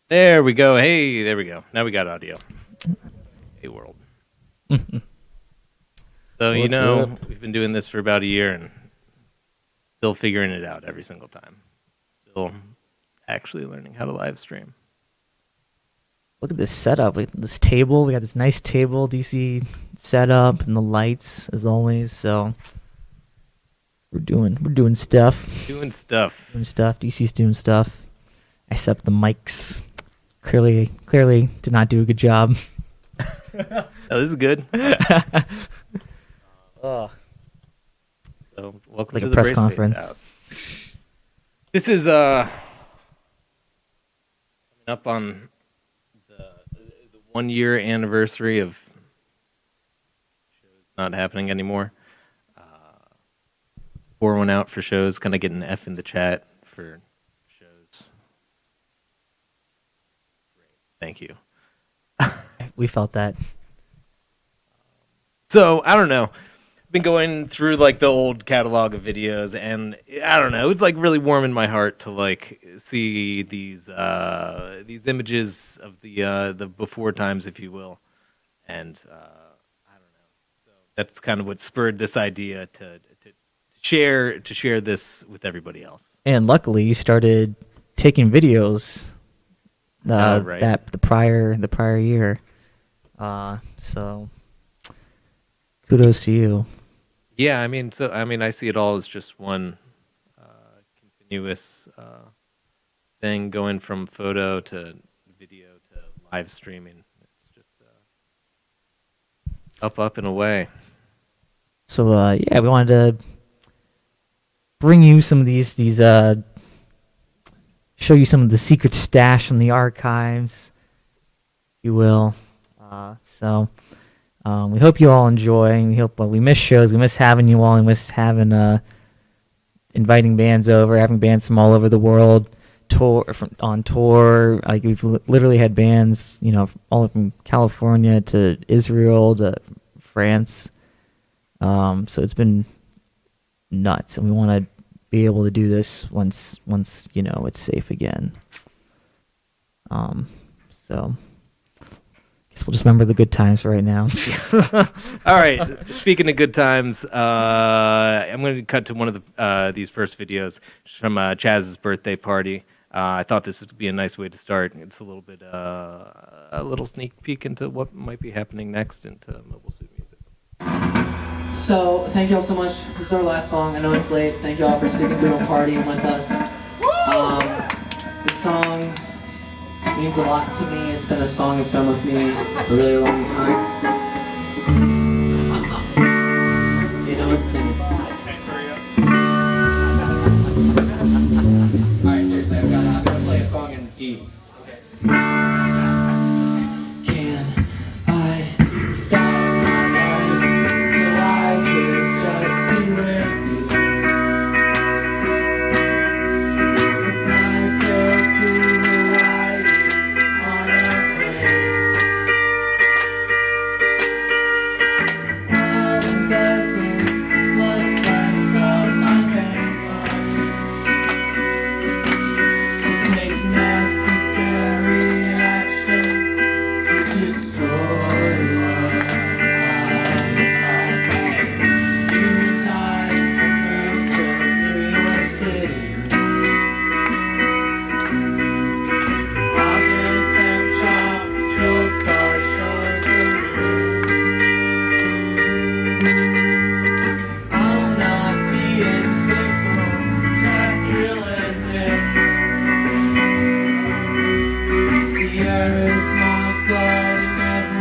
There we go. Hey, there we go. Now we got audio. Hey, world. So, What's up? we've been doing this for about a year and still figuring it out every single time. Still actually learning how to live stream. Look at this setup. Look at this table. We got this nice table, DC setup, and the lights as always. So we're doing stuff. Doing stuff. Doing stuff. DC's doing stuff. I set up the mics. Clearly did not do a good job. Oh, this is good. Oh, So, welcome like to a the press Braceface conference. house. This is coming up on the 1 year anniversary of shows not happening anymore. Pour one out for shows. Kind of get an F in the chat for shows. Great, thank you. We felt that. So I don't know. Been going through like the old catalog of videos, and I don't know. It's like really warming my heart to like see these images of the before times, if you will, and I don't know. So that's kind of what spurred this idea to share this with everybody else. And luckily, you started taking videos. Right. That the prior year. So kudos to you. Yeah, I mean, I see it all as just one continuous thing going from photo to video to live streaming. It's just up and away. So yeah, we wanted to bring you some of these show you some of the secret stash from the archives, if you will. We hope you all enjoy. We hope we miss shows. We miss having you all. We miss having inviting bands over, having bands from all over the world on tour. Like we've literally had bands, all from California to Israel to France. So it's been nuts, and we want to be able to do this once it's safe again. So guess we'll just remember the good times right now. All right. Speaking of good times, I'm going to cut to one of these first videos from Chaz's birthday party. I thought this would be a nice way to start. It's a little bit a little sneak peek into what might be happening next into Mobile Suit Music. So, thank y'all so much. This is our last song. I know it's late. Thank y'all for sticking through and partying with us. This song means a lot to me. It's been a song that's been with me for a really long time. If you know it, sing it. Alright, seriously, I'm gonna play a song in D. Okay. Can I stop? There is my blood in every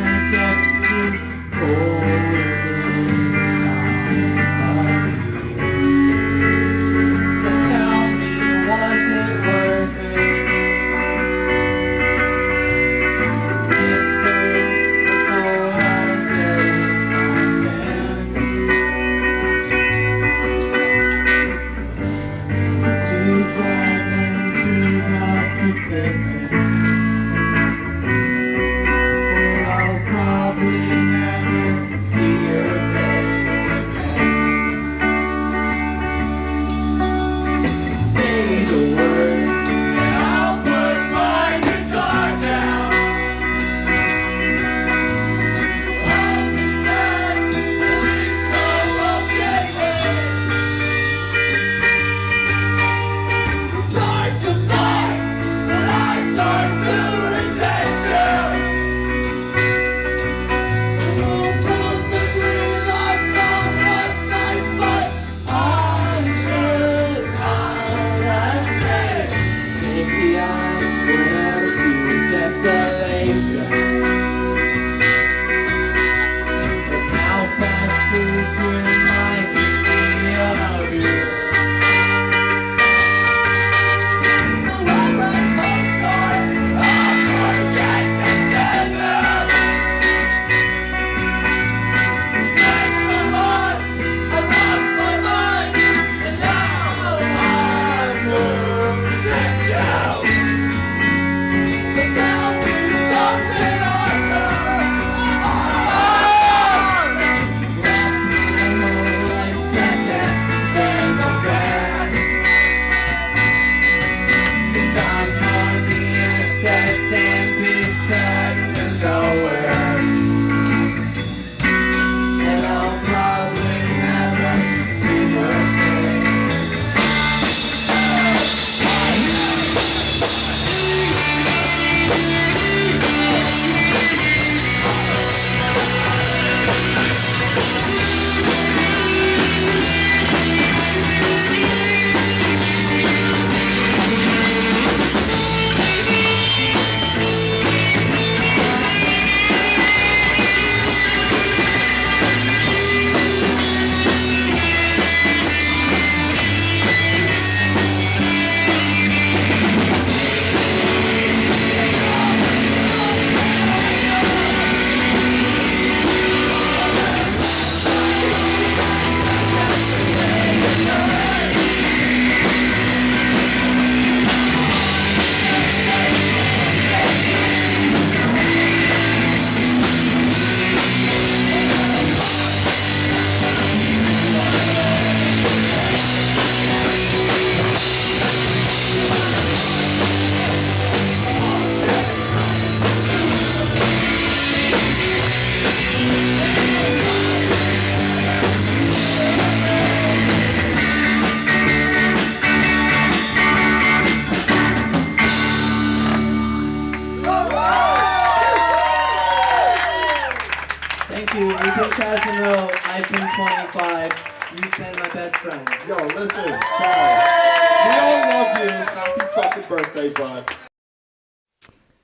you. You've been Chaz Monroe. I've been 25. You've been my best friends. Yo, listen, Chaz. We all love you. Happy fucking birthday, bud.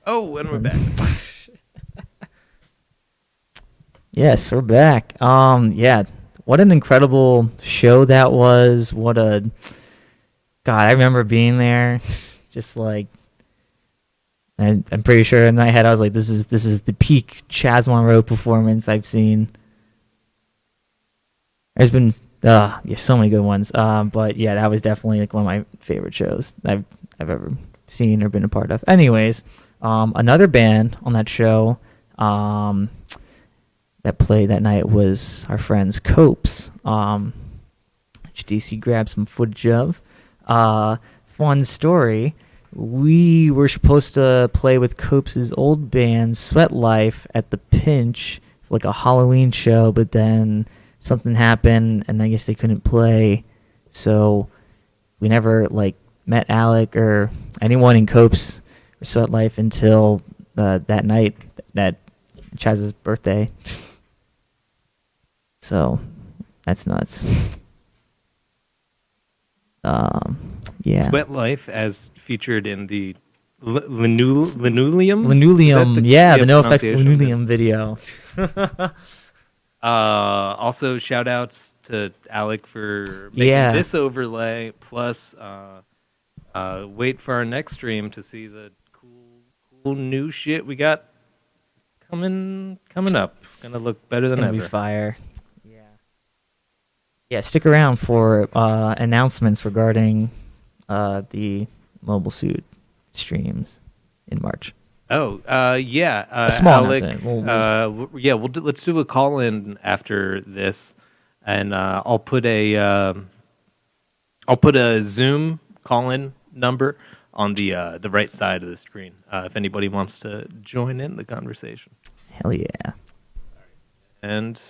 Oh, and we're back. Yes, we're back. Yeah, what an incredible show that was. God, I remember being there, just like, I'm pretty sure in my head I was like, this is the peak Chaz Monroe performance I've seen. There's been so many good ones. But yeah, that was definitely like one of my favorite shows I've ever seen or been a part of. Anyways, another band on that show that played that night was our friends Copes, which DC grabbed some footage of. Fun story. We were supposed to play with Copes' old band, Sweat Life, at the Pinch for like a Halloween show, but then something happened, and I guess they couldn't play. So we never like met Alec or anyone in Copes or Sweat Life until that night, that Chaz's birthday. So that's nuts. Yeah. Sweat Life, as featured in the Linoleum. Linoleum, the the No Effects pronunciation? Linoleum video. Also, shout outs to Alec for making this overlay. Plus, wait for our next stream to see the cool new shit we got coming up. Gonna look better than Gonna ever. be fire. Yeah, stick around for announcements regarding the Mobile Suit streams in March. Oh, yeah. A small Alec, announcement. let's do a call in after this, and I'll put a Zoom call in number on the right side of the screen if anybody wants to join in the conversation. Hell yeah! And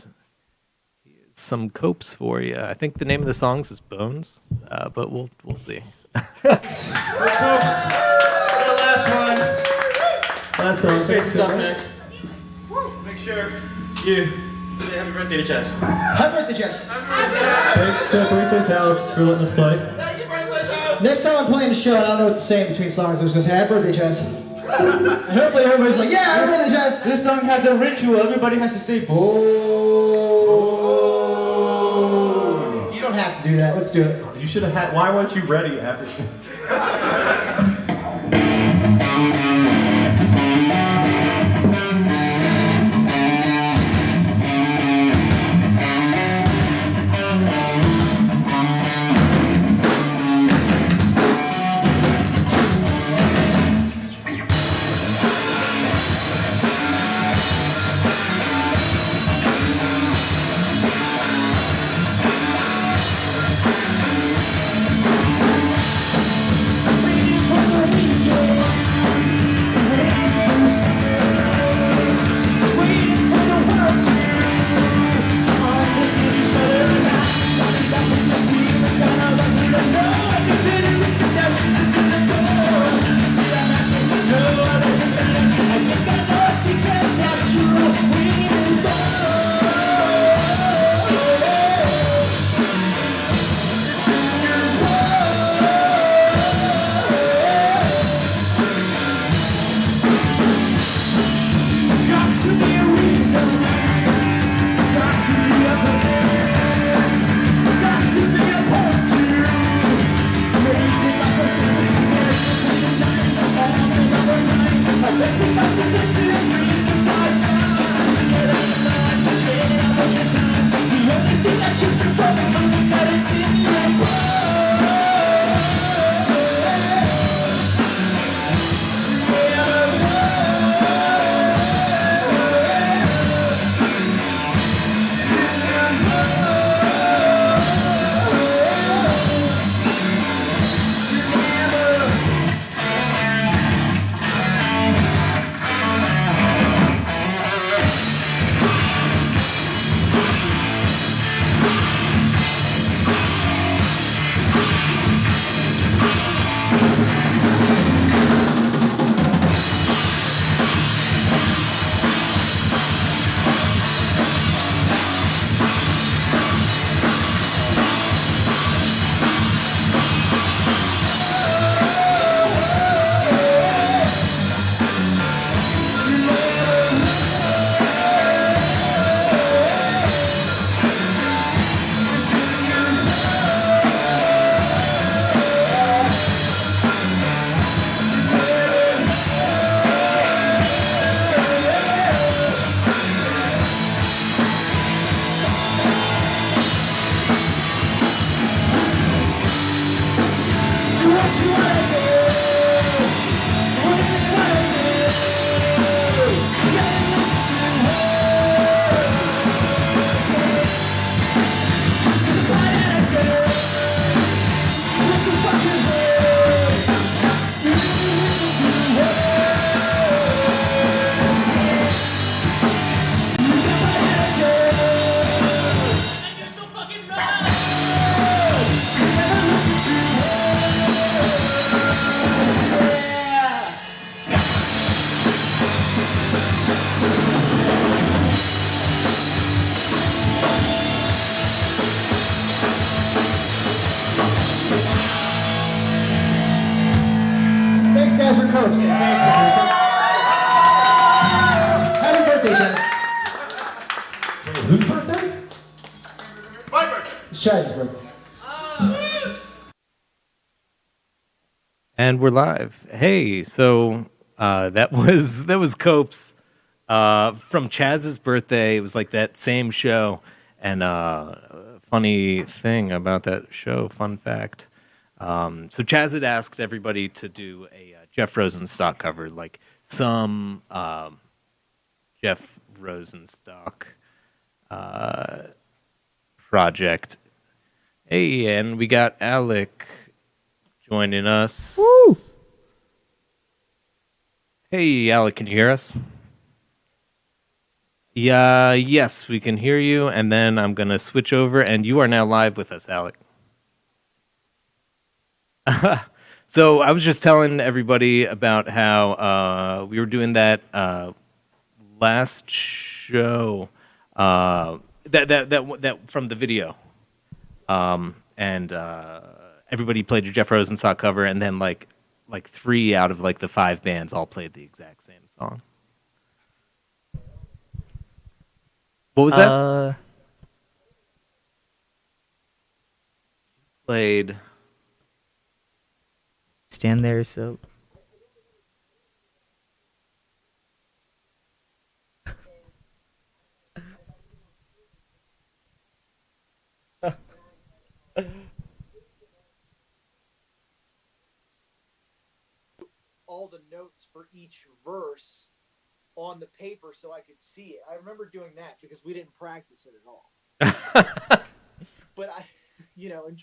here's some Copes for you. I think the name of the songs is Bones, but we'll see. Hey folks, the last one. Last song. Braceface is up next. Make sure you say happy birthday to Chaz. Happy birthday, Jess. Thanks to Braceface House for letting us play. Next time I'm playing the show, I don't know what to say in between songs. I was just happy birthday, Jess. And hopefully everybody's like, yeah, happy birthday, Jess. This song has a ritual. Everybody has to say boom. You don't have to do that. Let's do it. You should have had. Why weren't you ready after? Copes. Thanks, everybody. Happy birthday, Chaz. Wait, whose birthday? My birthday. It's Chaz's birthday. And we're live. Hey, so that was Copes from Chaz's birthday. It was like that same show. And funny thing about that show, fun fact. So Chaz had asked everybody to do a Jeff Rosenstock cover, like some Jeff Rosenstock project. Hey, and we got Alec joining us. Woo! Hey, Alec, can you hear us? Yeah, yes, we can hear you. And then I'm going to switch over, and you are now live with us, Alec. So I was just telling everybody about how we were doing that last show that from the video, and everybody played a Jeff Rosenstock cover, and then like 3 out of like the 5 bands all played the exact same song. What was that? Played. Stand there, so. All the notes for each verse on the paper so I could see it. I remember doing that because we didn't practice it at all. But I, in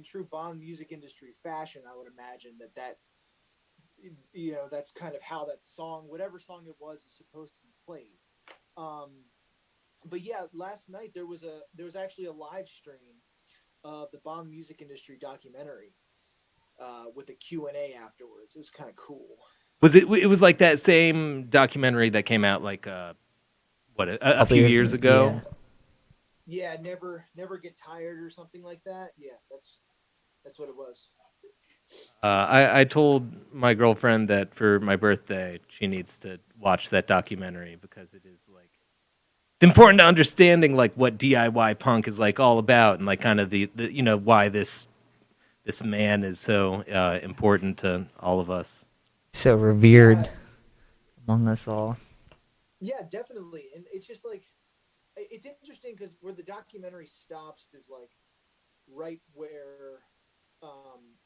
true Bond music industry fashion, I would imagine that that's kind of how that song, whatever song it was, is supposed to be played. But yeah, last night there was actually a live stream of the Bond music industry documentary with a Q&A afterwards. It was kind of cool. Was it? It was like that same documentary that came out like a few years ago. Yeah, never get tired or something like that. Yeah, that's what it was. I told my girlfriend that for my birthday she needs to watch that documentary because it is like it's important to understanding like what DIY punk is like all about and like kind of the why this man is so important to all of us. So revered among us all. Yeah, definitely. And it's just like, it's interesting because where the documentary stops is like right where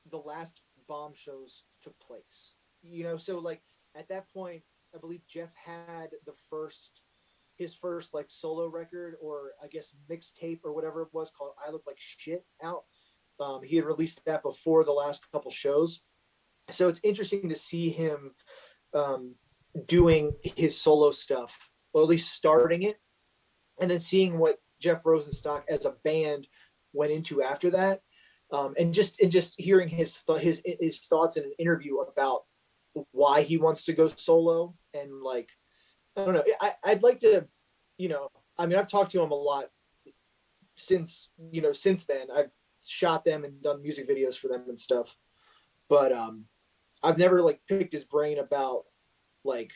the last bomb shows took place. So like at that point, I believe Jeff had his first like solo record, or I guess mixtape or whatever it was, called I Look Like Shit out. He had released that before the last couple shows. So it's interesting to see him doing his solo stuff, or at least starting it, and then seeing what Jeff Rosenstock as a band went into after that, and just hearing his thoughts in an interview about why he wants to go solo, and like I don't know, I'd like to, I've talked to him a lot since then. I've shot them and done music videos for them and stuff, but I've never like picked his brain about like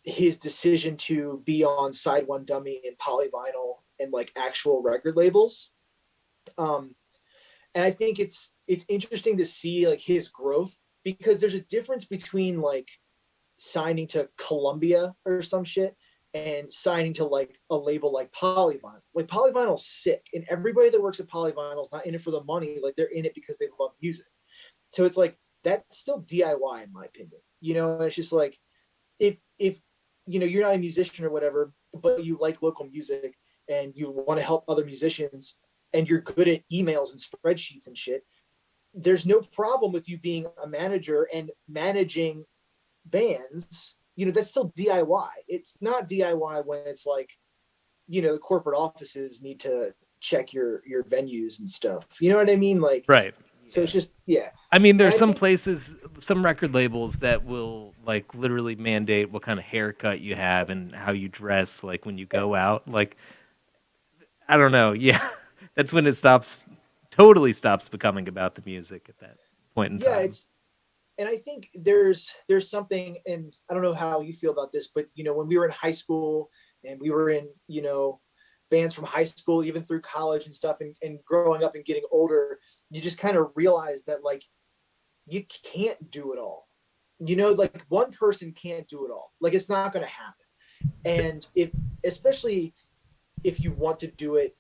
his decision to be on Side One Dummy and Polyvinyl and like actual record labels. And I think it's interesting to see like his growth, because there's a difference between like signing to Columbia or some shit and signing to like a label like Polyvinyl. Like Polyvinyl's sick, and everybody that works at Polyvinyl is not in it for the money. Like they're in it because they love music. So it's like, that's still DIY in my opinion. It's just like, if you're not a musician or whatever, but you like local music and you want to help other musicians and you're good at emails and spreadsheets and shit, there's no problem with you being a manager and managing bands. That's still DIY. It's not DIY when it's like, the corporate offices need to check your venues and stuff. You know what I mean? Like, Right. So it's just, yeah. I mean, there's some places, some record labels that will like literally mandate what kind of haircut you have and how you dress, like when you go out. Like, I don't know. Yeah, that's when it totally stops becoming about the music at that point in time. Yeah, and I think there's something, and I don't know how you feel about this, but when we were in high school and we were in bands from high school even through college and stuff, and growing up and getting older, you just kind of realize that like you can't do it all. Like one person can't do it all. Like it's not going to happen. And especially if you want to do it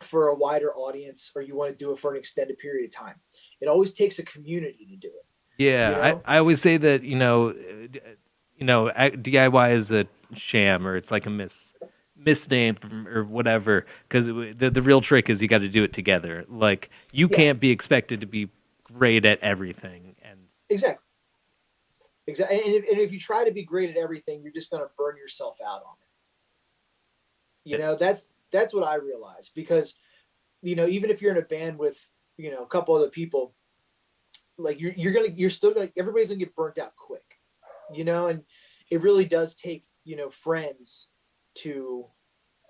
for a wider audience, or you want to do it for an extended period of time, it always takes a community to do it. Yeah, I always say that DIY is a sham, or it's like a misname or whatever. Because the real trick is you got to do it together. Like you can't be expected to be great at everything. And exactly. And if you try to be great at everything, you're just going to burn yourself out on it. That's what I realized, because even if you're in a band with a couple other people, like you're still gonna, everybody's gonna get burnt out quick, and it really does take friends to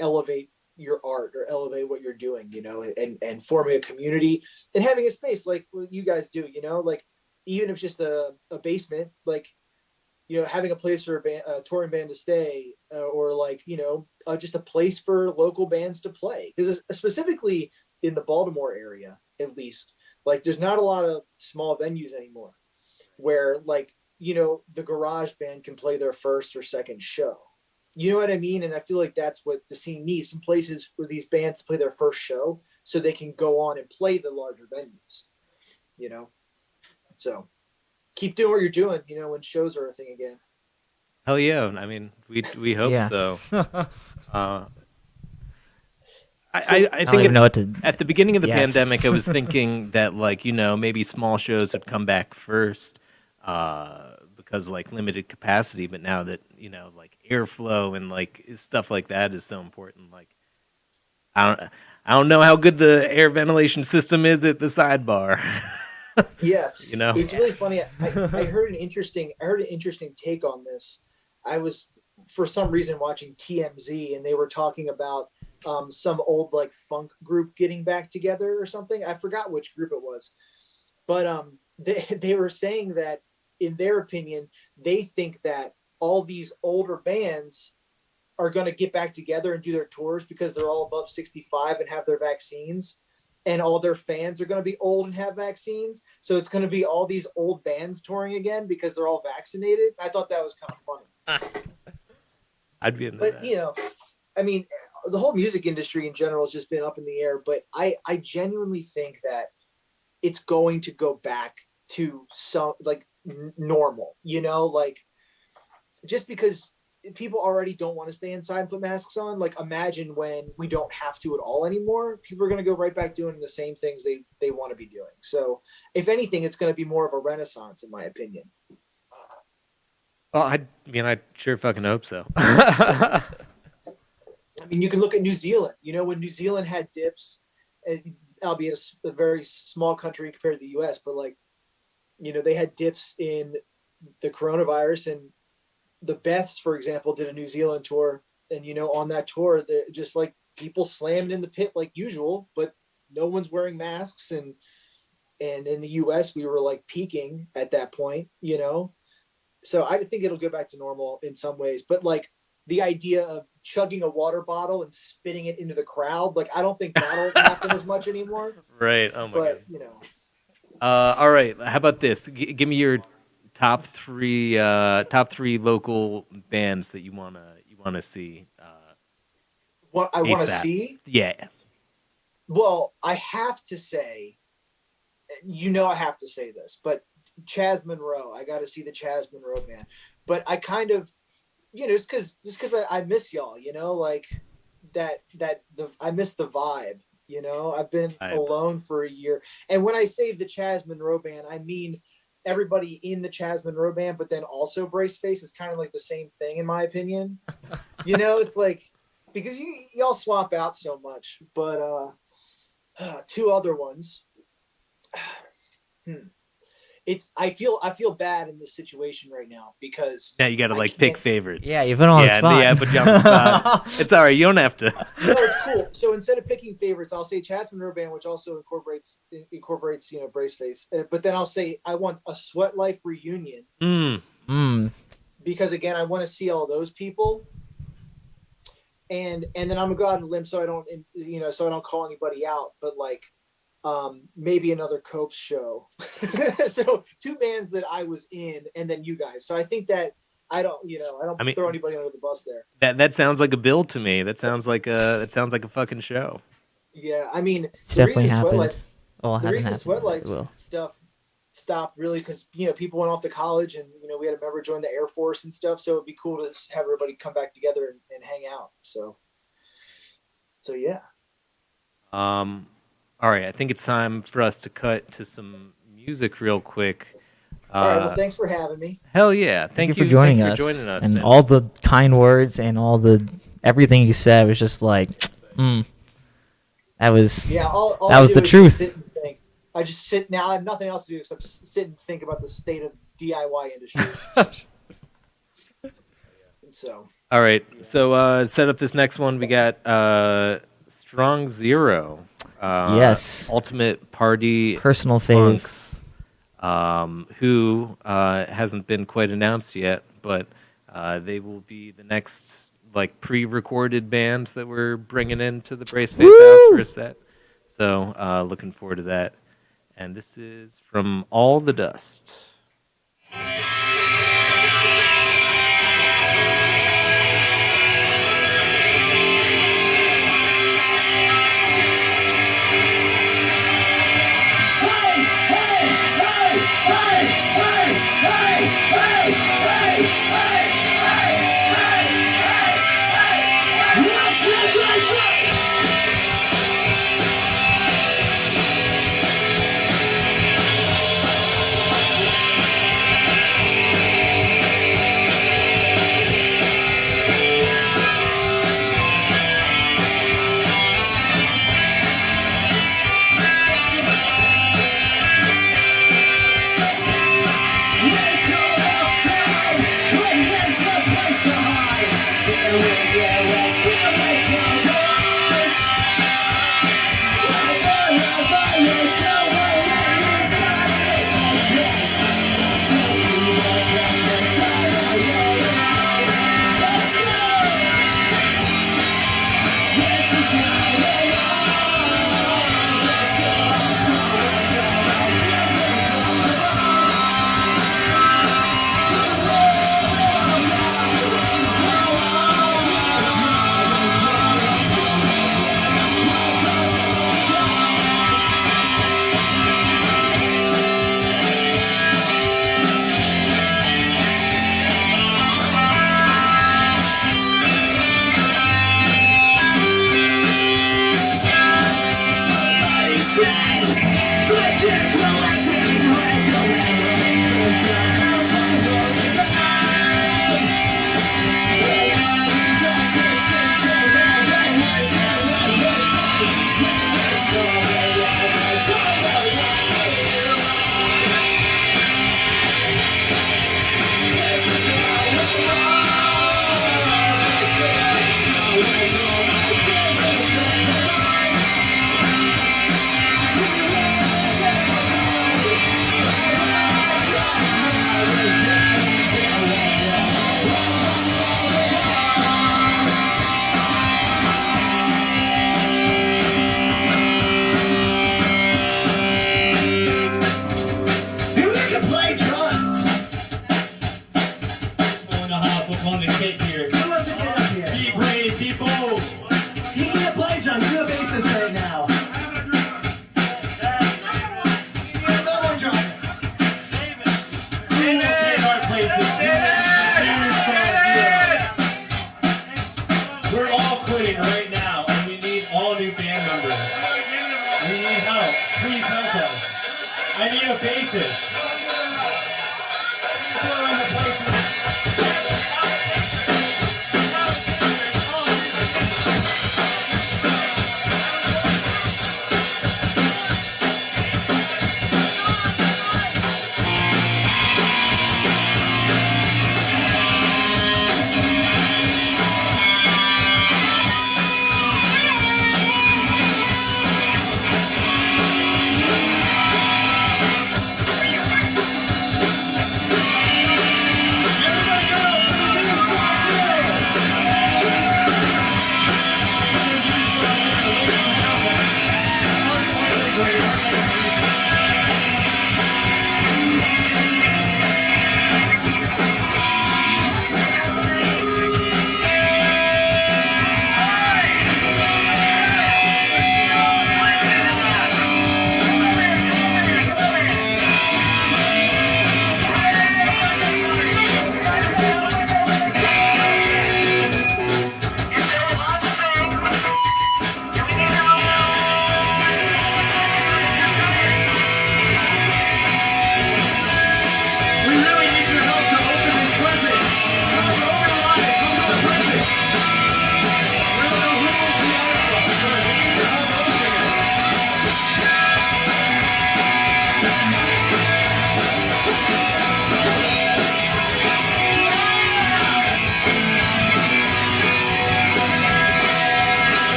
elevate your art or elevate what you're doing, and forming a community and having a space like what you guys do, like even if it's just a basement, like having a place for a touring band to stay, or like just a place for local bands to play, because specifically in the Baltimore area, at least, like there's not a lot of small venues anymore where like the garage band can play their first or second show. You know what I mean? And I feel like that's what the scene needs, some places where these bands play their first show so they can go on and play the larger venues, so keep doing what you're doing, when shows are a thing again. hell yeah! I mean, we hope so. I don't think even know what to. at the beginning of the Yes. pandemic, I was thinking that like maybe small shows would come back first, because like limited capacity. But now that like airflow and like stuff like that is so important, like I don't know how good the air ventilation system is at the sidebar. Yeah, You know? it's really funny. I heard an interesting take on this. I was for some reason watching TMZ, and they were talking about some old like funk group getting back together or something. I forgot which group it was, but they were saying that in their opinion, they think that all these older bands are going to get back together and do their tours because they're all above 65 and have their vaccines, and all their fans are going to be old and have vaccines. So it's going to be all these old bands touring again because they're all vaccinated. I thought that was kind of funny. I'd be into But that. I mean, the whole music industry in general has just been up in the air, but I genuinely think that it's going to go back to some like normal, like just because people already don't want to stay inside and put masks on. Like imagine when we don't have to at all anymore, people are going to go right back doing the same things they want to be doing. So if anything, it's going to be more of a renaissance, in my opinion. Well, I sure fucking hope so. I mean, you can look at New Zealand. When New Zealand had dips, albeit a very small country compared to the U.S., but like, they had dips in the coronavirus, and the Beths, for example, did a New Zealand tour, and on that tour, just like people slammed in the pit like usual, but no one's wearing masks, and in the U.S. we were like peaking at that point, So I think it'll go back to normal in some ways, but like the idea of chugging a water bottle and spitting it into the crowd, like I don't think that'll happen as much anymore. Right. Oh my god. But All right. How about this? Give me your top three local bands that you wanna see. what I want to ASAP. see, Yeah. well, I have to say, I have to say this, but Chaz Monroe, I got to see the Chaz Monroe band. But I kind of, just because I miss y'all, like I miss the vibe. I've been alone for a year, and when I say the Chaz Monroe band, I mean everybody in the Chaz Monroe band, but then also Braceface is kind of like the same thing, in my opinion. It's like because y'all swap out so much, but two other ones. I feel bad in this situation right now because Now you got to I like pick can't- favorites. Yeah, you put 'em on the spot. Yeah, put you on the spot. It's all right. You don't have to. No, it's cool. So instead of picking favorites, I'll say Chasman River Band, which also incorporates Braceface. But then I'll say I want a Sweat Life reunion because again I want to see all those people. And then I'm gonna go out on a limb so I don't call anybody out, but like maybe another Copes show. So 2 bands that I was in, and then you guys. So I think that I don't throw anybody under the bus there. That sounds like a bill to me. That sounds like a fucking show. Yeah, I mean, It's definitely happened. The Hasn't reason happened. Sweat Life It will. stuff stopped really because people went off to college, and we had a member join the Air Force and stuff. So it'd be cool to have everybody come back together and hang out. So yeah. All right, I think it's time for us to cut to some music real quick. All right. Well, thanks for having me. Hell yeah! Thank you for joining us. And all the kind words and all the everything you said was just like, that was All that I was do the is truth. Sit and think. I just sit now. I have nothing else to do except sit and think about the state of DIY industry. So. All right, so set up this next one. We got Strong Zero. Yes. Ultimate Party Personal fave. Punks, who hasn't been quite announced yet, but they will be the next like pre-recorded band that we're bringing into the Braceface house for a set. So looking forward to that. And this is from All the Dust.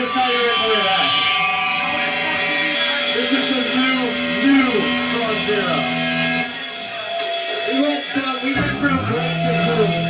decided to record that. This is the new song zero. We went from great to cool.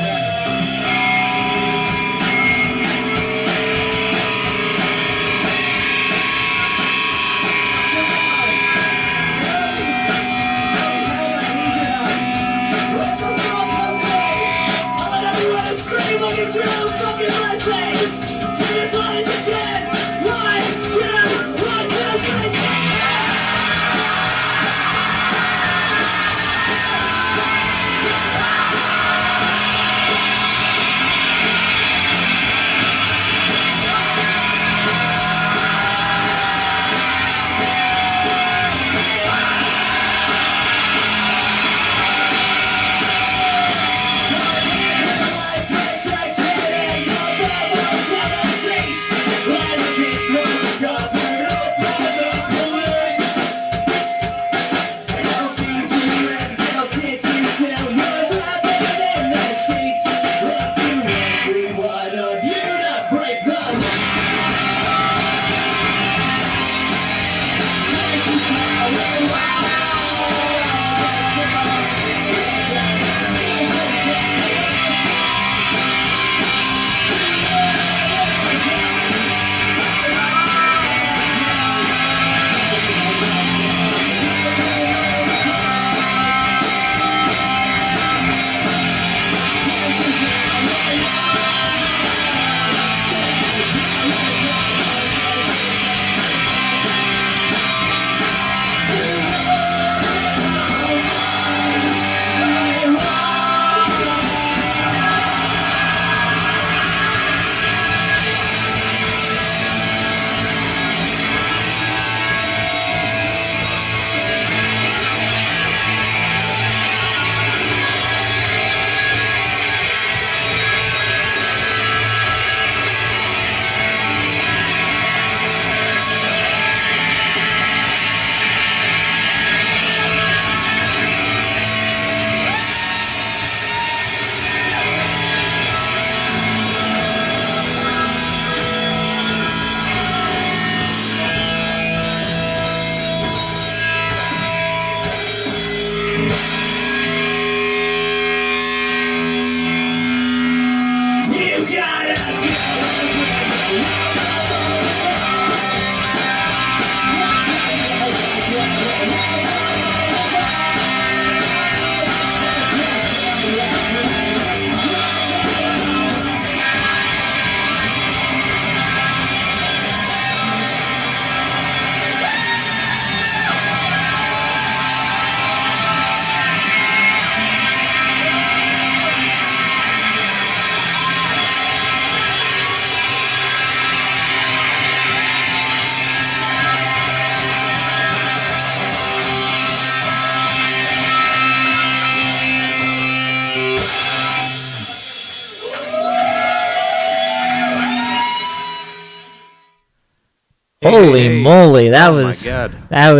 Holy moly, that Oh was my God. that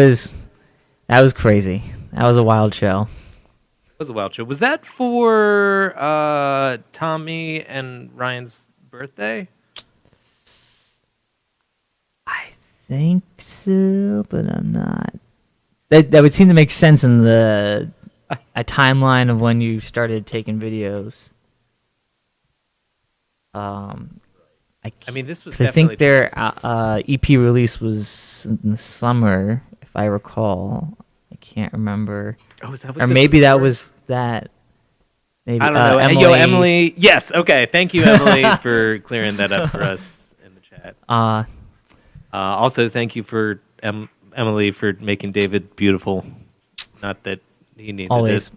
was crazy. That was a wild show. It was a wild show. Was that for Tommy and Ryan's birthday? I think so, but I'm not. That would seem to make sense in a timeline of when you started taking videos. I mean, this was 'cause I definitely. think their EP release was in the summer, if I recall. I can't remember. Oh, is that what Or this maybe that for? was that. Maybe, I don't know. Emily, Yo, Emily. Yes. Okay. Thank you, Emily, for clearing that up for us in the chat. Also, thank you for Emily for making David beautiful. Not that he needed always. it.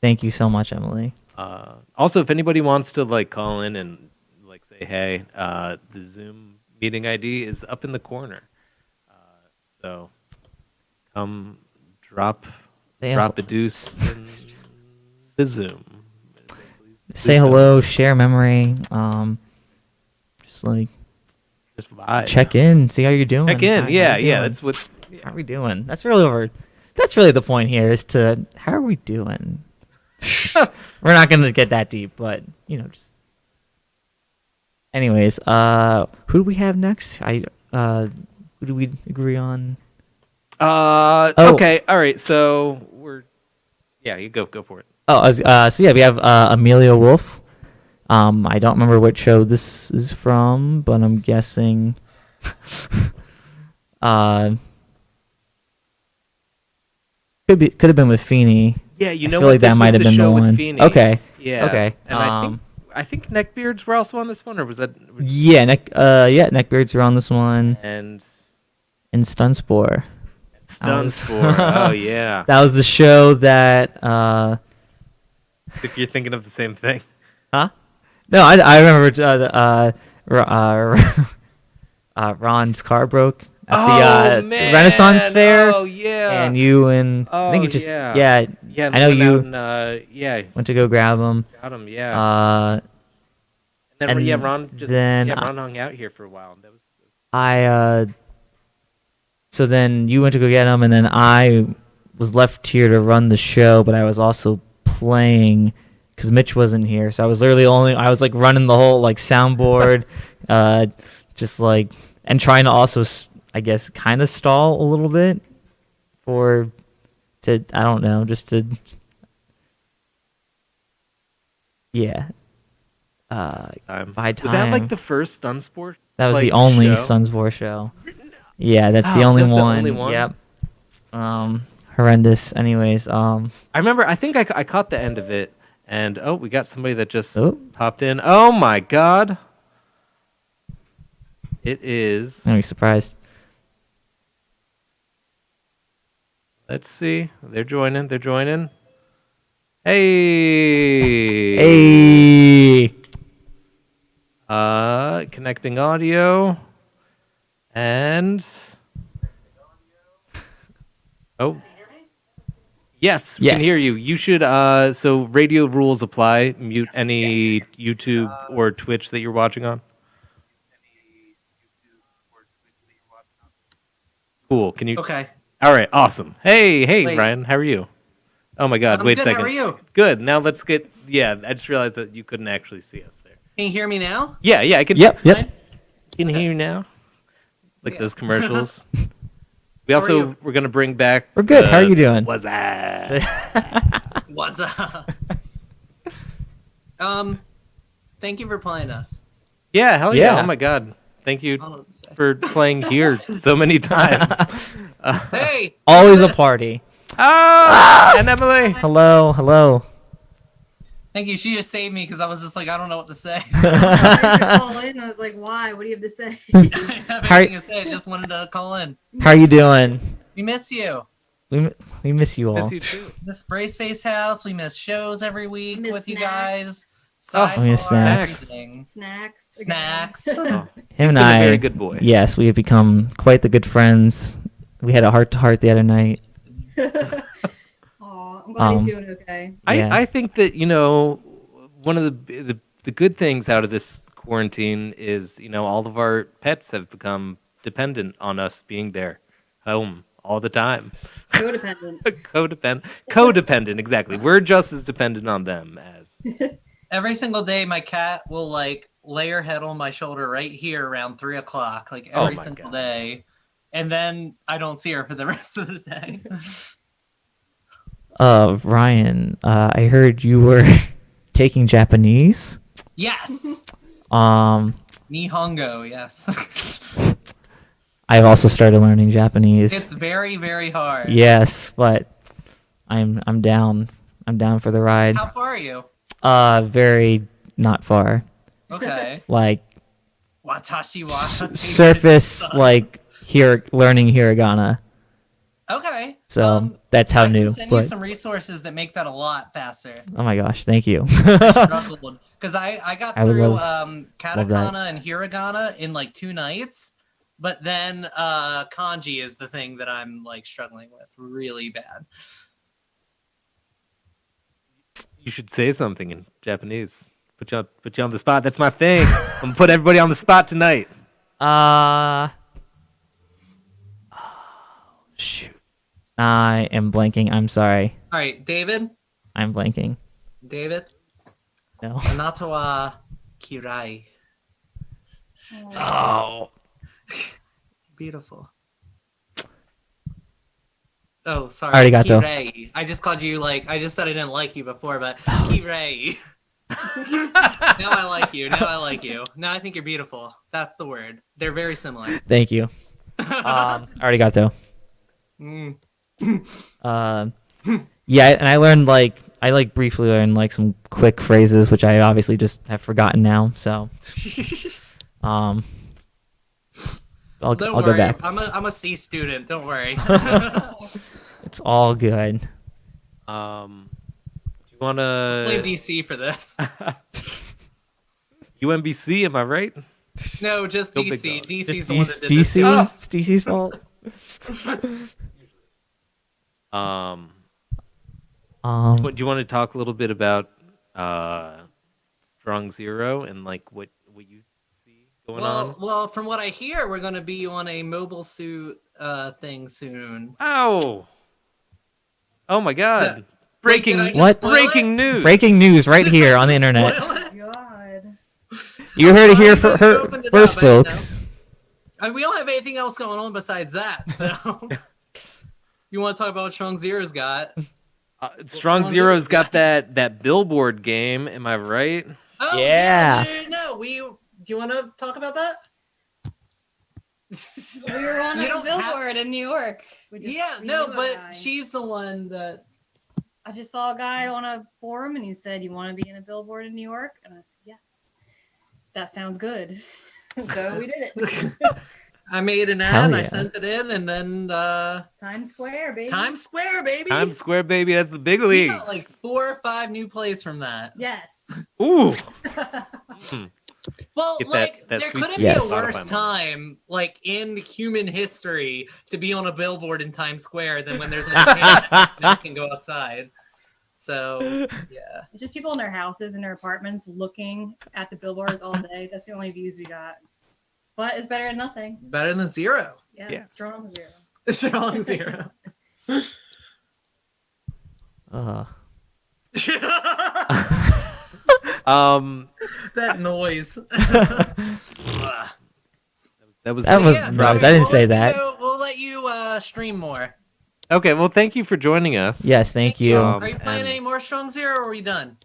Thank you so much, Emily. Also, if anybody wants to like call in and like say hey, the Zoom meeting ID is up in the corner. So come drop a deuce in the Zoom. Say hello, share memory. Just like Just vibe. check in, see how you're doing. Check in. How Yeah, you yeah. doing? That's what. How are we doing? That's really the point here is to how are we doing? We're not gonna get that deep, but just Anyways, who do we have next? Who do we agree on? Okay, all right. So you go for it. So yeah, we have Amelia Wolf. I don't remember what show this is from, but I'm guessing. Could have been with Feeney. Yeah, you I know feel what? like that This might was have the been show the with one. Feeney. Okay. Yeah. Okay. And I think neckbeards were also on this one, or was that? Yeah, neckbeards are on this one, And and Stunspore. Stunspore. Oh yeah. That was the show that. If you're thinking of the same thing. Huh? No, I remember Ron's car broke at the man. Renaissance Fair. Oh yeah. And you and I think Oh, it just yeah. Yeah, I know you went went to go grab him. got him. Yeah. And then and Ron just then Ron hung out here for a while. That was so then you went to go get him, and then I was left here to run the show, but I was also playing because Mitch wasn't here, so I was literally I was like running the whole like soundboard, just like and trying to also I guess kind of stall a little bit I don't know, just to time. by time. Was that like the first Stunsport? That was like, the only show? Stuns4 show. Yeah, that's the Oh, only that's the one. only one? Yep. Horrendous. Anyways, I remember. I think I caught the end of it, and we got somebody that just Oh. popped in. Oh my god! It is. I'm surprised. Let's see. They're joining. Hey. Hey. Connecting audio. And yes, we can Yes. hear you. You should so radio rules apply. Mute any YouTube or Twitch that you're watching on. Cool. Can you? Okay. All right. Awesome. Hey, Wait. Ryan. How are you? Oh my God. I'm Wait good, a second. how are you? Good. Now let's get. Yeah, I just realized that you couldn't actually see us there. Can you hear me now? Yeah. I can. Yep. Can hear you now. Like those commercials. We How are also you? we're gonna bring back. We're good. How are you doing? What's that? What's up? Thank you for playing us. Yeah. Hell yeah. Yeah. Oh my God. Thank you I don't know what to say. for playing here so many times. Hey! Always a party. And Emily. Hello. Thank you. She just saved me because I was just like, I don't know what to say. I was like, why? What do you have to say? I didn't have anything to say. I just wanted to call in. How are you doing? We miss you. We miss you all. Miss you too. Miss Braceface House. We miss shows every week Miss with you snacks. guys. we miss Sidebar, snacks. everything. Snacks. Oh, Him he's and been I. a very good boy. Yes, we have become quite the good friends. We had a heart-to-heart the other night. Aw, I'm glad he's doing okay. Yeah. I think that one of the good things out of this quarantine is all of our pets have become dependent on us being there home all the time. Codependent. Codependent, exactly. We're just as dependent on them as. Every single day, my cat will like lay her head on my shoulder right here around 3 o'clock, like every my single God. day. And then I don't see her for the rest of the day. Ryan, I heard you were taking Japanese. Yes! Nihongo, yes. I've also started learning Japanese. It's very, very hard. Yes, but I'm down. I'm down for the ride. How far are you? Very not far. Okay. Like Watashi wa. surface, like learning hiragana. Okay. So that's how I new. can send you But, some resources that make that a lot faster. oh my gosh, thank you. Because I got I would through love katakana and hiragana in like 2 nights, but then kanji is the thing that I'm like struggling with really bad. You should say something in Japanese. Put you on the spot. That's my thing. I'm gonna put everybody on the spot tonight. Shoot. I am blanking. I'm sorry. All right, David. I'm blanking. David. No. Anata wa kirai. Oh. Beautiful. Oh, sorry. I already got though. Ray. I just called you I just said I didn't like you before, but Key Ray. Now I like you. Now I like you. Now I think you're beautiful. That's the word. They're very similar. Thank you. I already got though. Mm. Yeah, and I learned I briefly learned some quick phrases, which I obviously just have forgotten now. So, I'll Don't go worry. back. I'm a C student. Don't worry. It's all good. Do you want Play to DC for this. UMBC? Am I right? No, just Go Big DC. Dogs. DC's Just the one that did this. DC. Oh. It's DC's fault. Do you want to talk a little bit about Strong Zero and what you see going on? Well, from what I hear, we're going to be on a mobile suit thing soon. Ow! Oh my God! Yeah. Breaking Wait, did I What? just spoil breaking it? news! Breaking news right here on the internet. Spoil it? God. You heard it here Sorry, for you her opened it first, up, I didn't folks. We don't have anything else going on besides that. So, you want to talk about what Strong Zero's got? Strong Zero's got that billboard game. Am I right? Oh Yeah. no. Do you want to talk about that? We were on You a don't billboard have- in New York. Yeah, We no, knew a but guy. she's the one that. I just saw a guy on a forum and he said, "You want to be in a billboard in New York?" And I said, "Yes." That sounds good. So we did it. I made an Hell ad, yeah. I sent it in, and then Times Square, baby. Times Square, baby. Times Square, baby. That's the big We leagues. got 4 or 5 new plays from that. Yes. Ooh. Well, Get that there sweet, couldn't sweet be a Yes. worse Spotify money. time, in human history, to be on a billboard in Times Square than when there's a pandemic and you can go outside. So, yeah. It's just people in their houses and their apartments looking at the billboards all day. That's the only views we got. But it's better than nothing. Better than 0. Yeah. Strong zero. Strong 0. That noise. That was That was Yeah, nice. I didn't say we'll that. We'll let you stream more. okay. Well, thank you for joining us. Yes, thank you. Um, Are you playing and- any more Strong Zero, or are we done?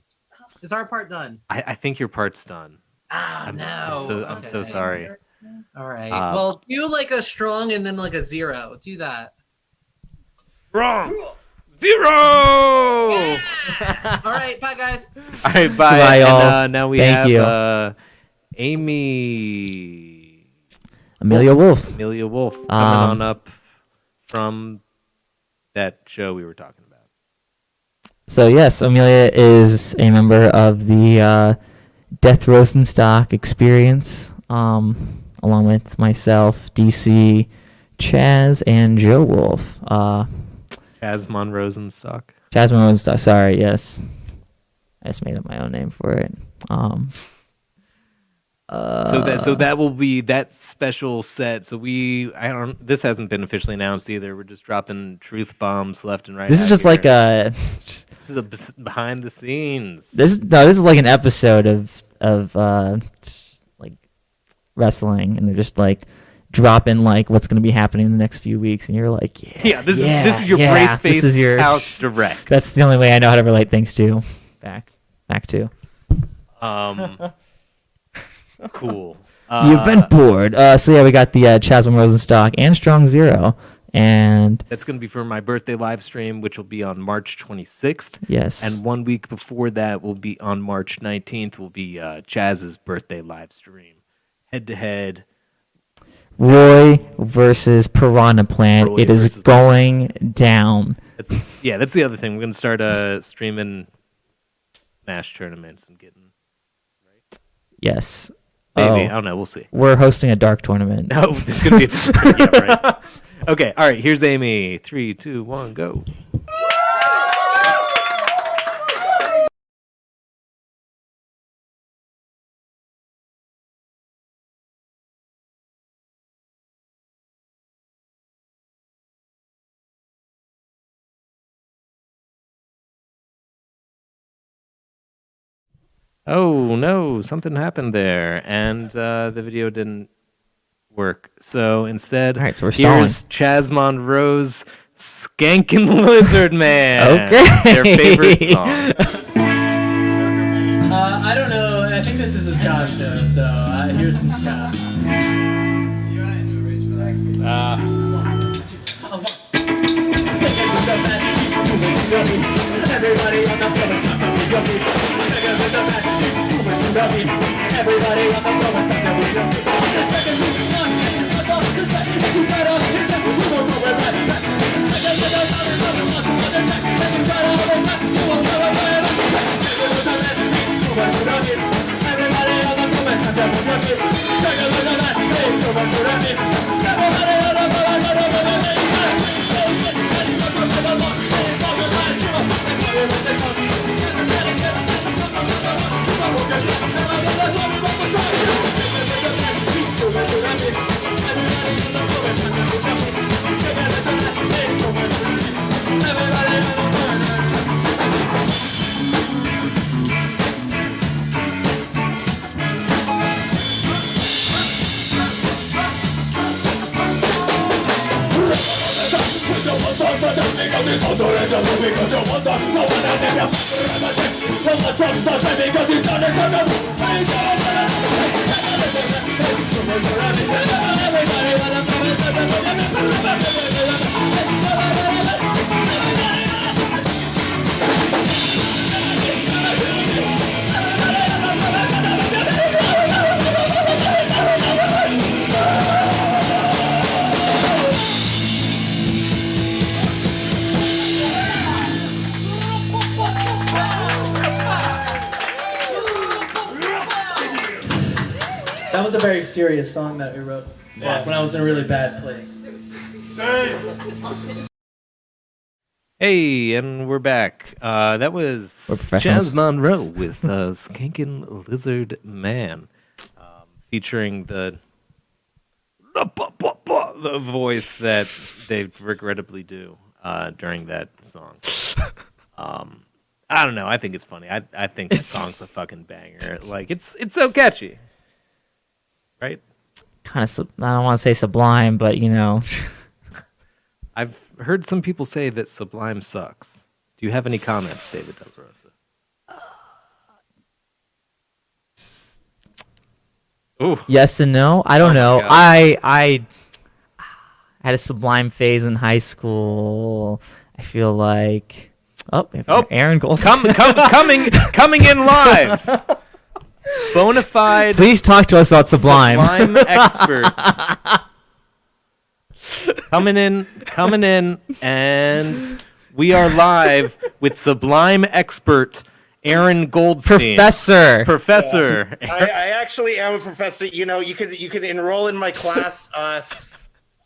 Is our part done? I think your part's done. Ah, I'm no. so sorry. All right. Uh, Well, do a strong and then a 0. Do that. Wrong. 0. All right. Bye, guys. All right, bye. Goodbye, y'all. And, now we Thank have you. Amy Amelia Wolf. Wolf coming on up from that show we were talking about. So yes, Amelia is a member of the Death Rosenstock experience, along with myself, DC, Chaz, and Joe Wolf. Asmon Rosenstock. Jasmine Rosenstock. Sorry, yes, I just made up my own name for it. So that will be that special set. So this hasn't been officially announced either. We're just dropping truth bombs left and right. This is out just here. like a. This is a behind the scenes. This is like an episode of wrestling, and they're just dropping what's going to be happening in the next few weeks, and you're like, This is your this Braceface is your house direct. That's the only way I know how to relate things to. Back to. Cool. You've been bored. So yeah, we got the Chasm Rosenstock and Strong Zero, and That's going to be for my birthday live stream, which will be on March 26th. yes, And 1 week before that will be on March 19th. Will be Chaz's birthday live stream, head to head. Roy versus Piranha Plant. Roy It is versus going down. That's the other thing. We're going to start streaming Smash tournaments and getting Yes. maybe I Oh, don't know. We'll see. we're hosting a dark tournament. No, there's going to be yeah, right. Okay, all right. Here's Amy. 3, 2, 1, go. Oh no, something happened there, and the video didn't work. So instead, All right, so we're here's Chaz Monroe's "Skankin' Lizard Man." Okay. Their favorite song. I don't know. I think this is a ska show, so here's some ska. Everybody on the floor, stop and be jumpy. Checkers with the back, moving to Duffy. Everybody on the floor, stop and be jumpy. Checkers with the back, what's up? This back, you better. Here's that, we won't go right back. Checkers with the back, what's up? Other check, second right on the back, you won't go right back. Checkers with the back, moving to Duffy. Everybody on the floor, stop and be jumpy. Checkers with the back, moving to Duffy. Everybody on the floor, stop and be That was a very serious song that we wrote when I was in a really bad place. Hey, and we're back. That was professionals. Chaz Monroe with "Skankin' Lizard Man," featuring the voice that they regrettably do during that song. I don't know. I think it's funny. I think the song's a fucking banger. Like it's so catchy, right? Kind of, I don't want to say sublime, but you know. I've heard some people say that Sublime sucks. Do you have any comments, David Del Rosa? Ooh. Yes and no. I don't know. God. I had a Sublime phase in high school. I feel like Aaron Gold coming in live. Bonafide. Please talk to us about Sublime. Sublime expert. Coming in, and we are live with Sublime expert Aaron Goldstein. Professor. I actually am a professor. You know, you could enroll in my class,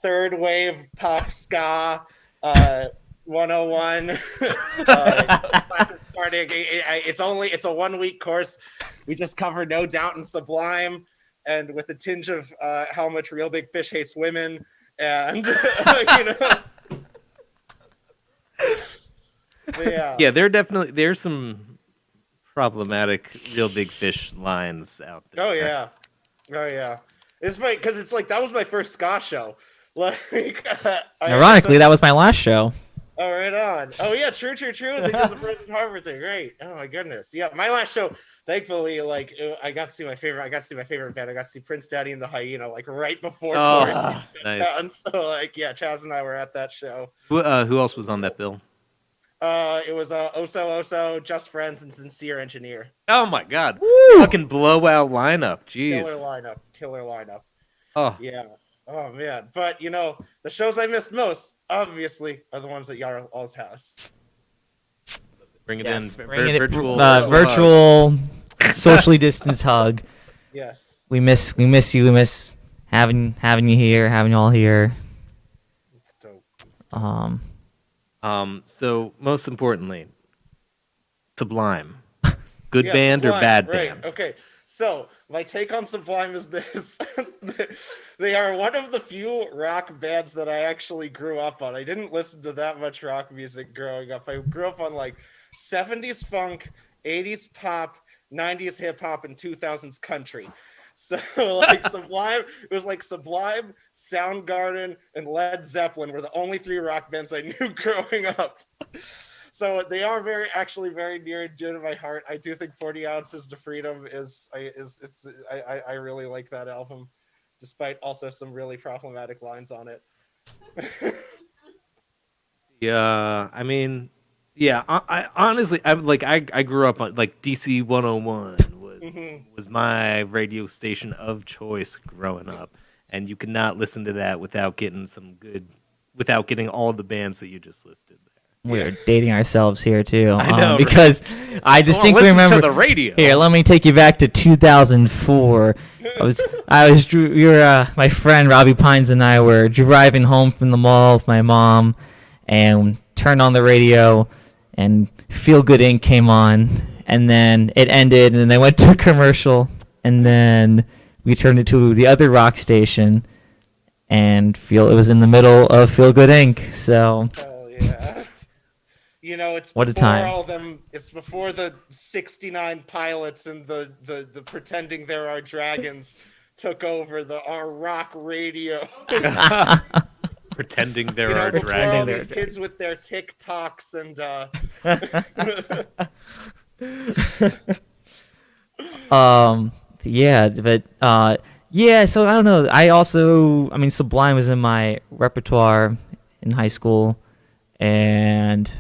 third wave pop ska 101. Class is starting. It's a 1 week course. We just cover No Doubt and Sublime, and with a tinge of how much Real Big Fish hates women. And yeah, there's some problematic Real Big Fish lines out there. Oh yeah. It's funny because it's like that was my first ska show. Like, ironically, that was my last show. Oh, right on. Oh yeah, true. They did the Frozen Harbor thing. Great. Oh my goodness. Yeah, my last show. Thankfully, like I got to see my favorite band. I got to see Prince Daddy and the Hyena like right before. Oh, nice. And so like Chaz and I were at that show. Who else was on that bill? It was Oso, Just Friends, and Sincere Engineer. Oh my God! Woo! Fucking blowout lineup. Jeez. Killer lineup. Oh yeah. Oh man, but you know the shows I missed most, obviously, are the ones at Jarl's house. Bring it Yes, in, virtual, socially distanced hug. Yes, we miss you. We miss having you here, having you all here. It's dope. So most importantly, Sublime, good Yeah, band Sublime, or bad right. band? Okay, so my take on Sublime is this: they are one of the few rock bands that I actually grew up on. I didn't listen to that much rock music growing up. I grew up on like 70s funk, 80s pop, 90s hip hop and 2000s country. So like Sublime, it was like Sublime, Soundgarden, and Led Zeppelin were the only 3 rock bands I knew growing up. So they are actually very near and dear to my heart. I do think 40 Ounces to Freedom I really like that album, despite also some really problematic lines on it. Yeah, I mean, yeah. I honestly, I grew up on like DC 101 was my radio station of choice growing up, and you could not listen to that without getting all the bands that you just listed there. We're dating ourselves here too. I know, because I distinctly listen remember to the radio. Here, let me take you back to 2004. My friend Robbie Pines and I were driving home from the mall with my mom, and turned on the radio, and Feel Good Inc. came on, and then it ended, and then they went to a commercial, and then we turned it to the other rock station, and it was in the middle of Feel Good Inc. So. Hell yeah. You know, it's what a before time. all them. It's before the 69 pilots and the pretending there are dragons took over our rock radio. Pretending there are before dragons. all these kids with their TikToks and yeah, but yeah, so I don't know. I mean, Sublime was in my repertoire in high school, and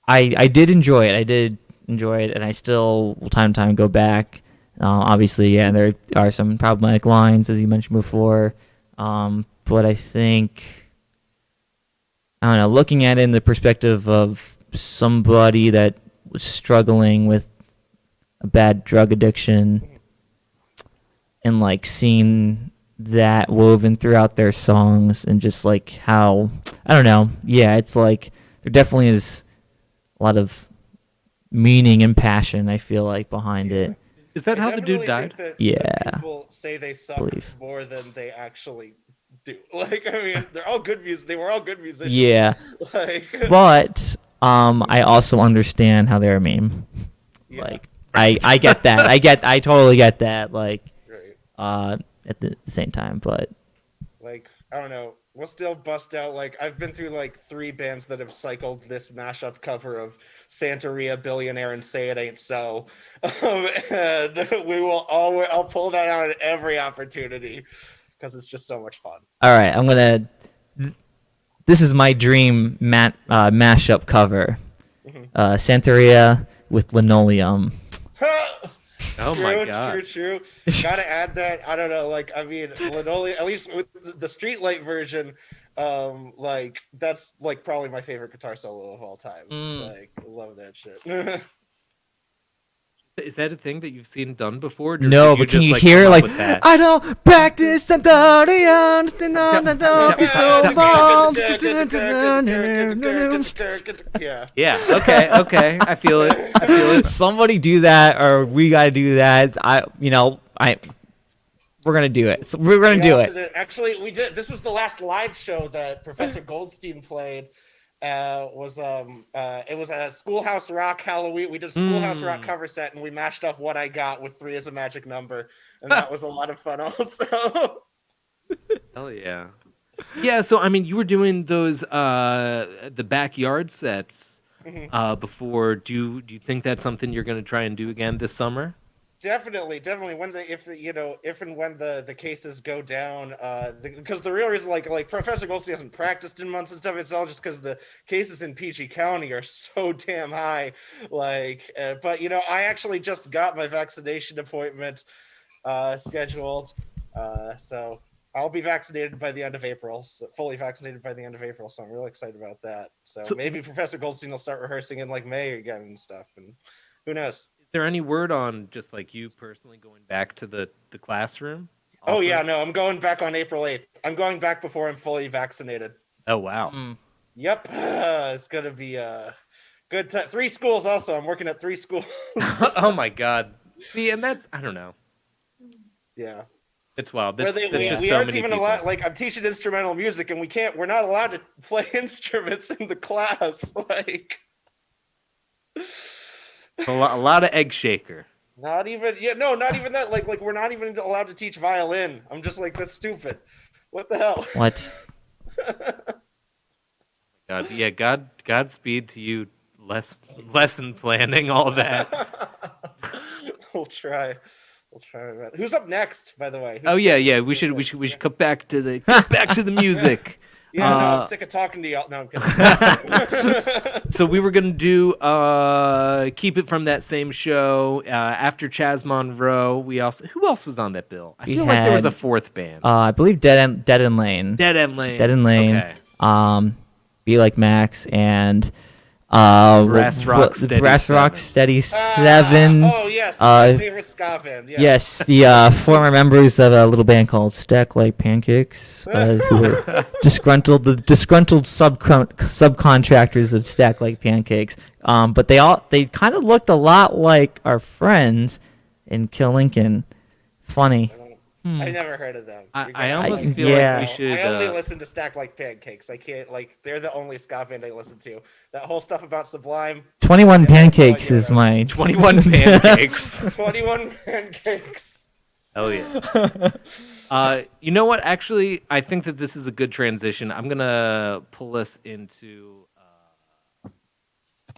I did enjoy it. I did enjoy it, and I still will time to time go back. Obviously, yeah, there are some problematic lines, as you mentioned before. But I think, I don't know, looking at it in the perspective of somebody that was struggling with a bad drug addiction, and like seeing that woven throughout their songs, and just like how, I don't know, yeah, it's like there definitely is a lot of meaning and passion, I feel like, behind it. Is that how the dude died? Yeah. People say they suffer more than they actually do. Like, I mean, they're all good music. They were all good musicians. Yeah. But I also understand how they're a meme. Yeah. Like, I get that. I totally get that. Like, at the same time, but like, I don't know. We'll still bust out, like, I've been through like 3 bands that have cycled this mashup cover of Santeria, Billionaire, and Say It Ain't So. And I'll pull that out at every opportunity because it's just so much fun. All right, this is my dream mashup cover. Santeria with Linoleum. Oh my god! True. Gotta add that. I don't know. Like, I mean, Linoleum. At least with the Streetlight version, like that's like probably my favorite guitar solo of all time. Like, love that shit. Is that a thing that you've seen done before? No, but can you hear like I don't practice Santeria. Yeah. Okay. I feel it. Somebody do that, or we gotta do that. We're gonna do it. So we're gonna do it. Actually, we did. This was the last live show that Professor Goldstein played. It was a Schoolhouse Rock Halloween. We did a Schoolhouse Rock cover set, and we mashed up What I Got with 3 as a Magic Number, and that was a lot of fun also. Hell yeah. Yeah, so I mean, you were doing those the backyard sets before. Do you think that's something you're going to try and do again this summer? Definitely. If and when the cases go down, because the real reason, like Professor Goldstein hasn't practiced in months and stuff. It's all just because the cases in PG County are so damn high. But I actually just got my vaccination appointment scheduled, so I'll be vaccinated by the end of April, fully vaccinated by the end of April. So I'm really excited about that. So maybe Professor Goldstein will start rehearsing in like May again and stuff, and who knows. Is there any word on just like you personally going back to the classroom? Also? Oh yeah, no, I'm going back on April 8th. I'm going back before I'm fully vaccinated. Oh wow. Yep. It's gonna be good. 3 schools also. I'm working at 3 schools. Oh my god. See, and that's, I don't know. Yeah. It's wild. We aren't even allowed. Like, I'm teaching instrumental music, and we're not allowed to play instruments in the class. Like, A lot of egg shaker. Not even not even that. Like we're not even allowed to teach violin. I'm just like, that's stupid. What the hell? What? God, yeah, Godspeed to you. Lesson planning, all that. We'll try. Who's up next, by the way? We should cut back to the music. Yeah, no, I'm sick of talking to y'all. No, I'm kidding. So we were gonna do keep it from that same show. After Chaz Monroe, who else was on that bill? I feel like there was a fourth band. I believe Dead End Lane. Dead End Lane. Okay. Be Like Max and Brass Rock Steady 7. Oh yes, my favorite ska band. Yeah. Yes, the former members of a little band called Stack Like Pancakes, who were disgruntled subcontractors of Stack Like Pancakes. But they kind of looked a lot like our friends in Kill Lincoln. Funny. I never heard of them. I almost feel like we should. I only listen to Stack Like Pancakes. I can't they're the only ska band I listen to. That whole stuff about Sublime. 21 Pancakes is my 21 Pancakes. 21 Pancakes. Oh yeah. You know what? Actually, I think that this is a good transition. I'm gonna pull us into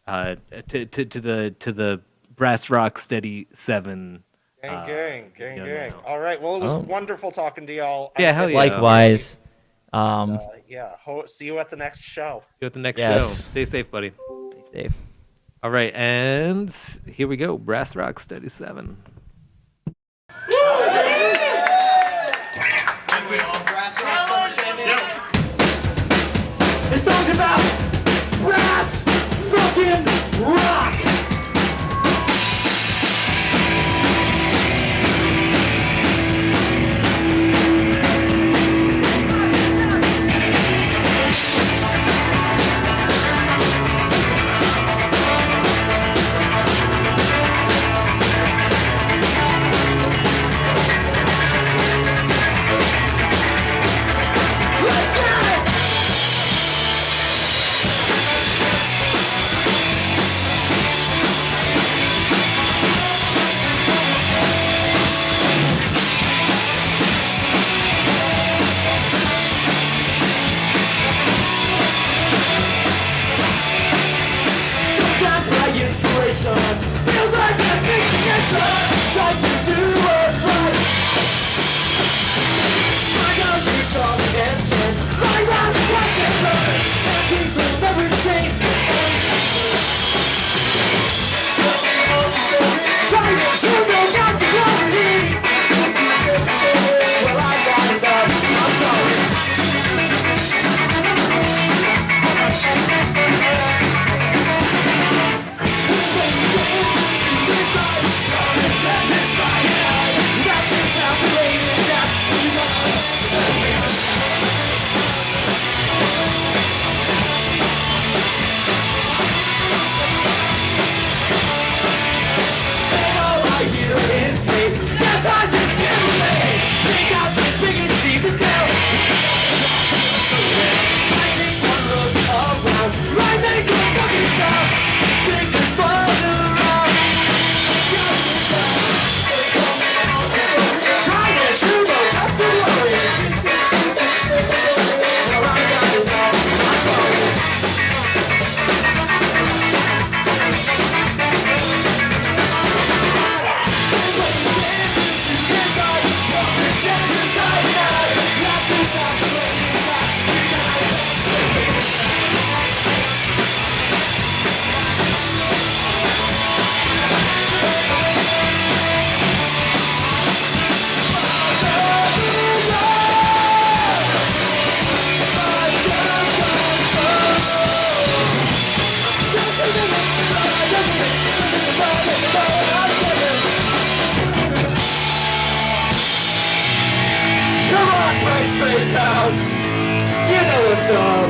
to the Brass Rock Steady 7. Gang. All right. Well, it was wonderful talking to y'all. Yeah, hell yeah. Likewise. See you at the next show. See you at the next show. Stay safe, buddy. Stay safe. All right, and here we go. Brass Rock Steady 7. This song's about brass fucking rock. Feels like asphyxiation. Try to do what's right. Find out you toss and turn. Lie around and watch it burn. And things will never change. Try to know not to gravity. Well, I got enough. I'm sorry. Braceface house. You know what's up.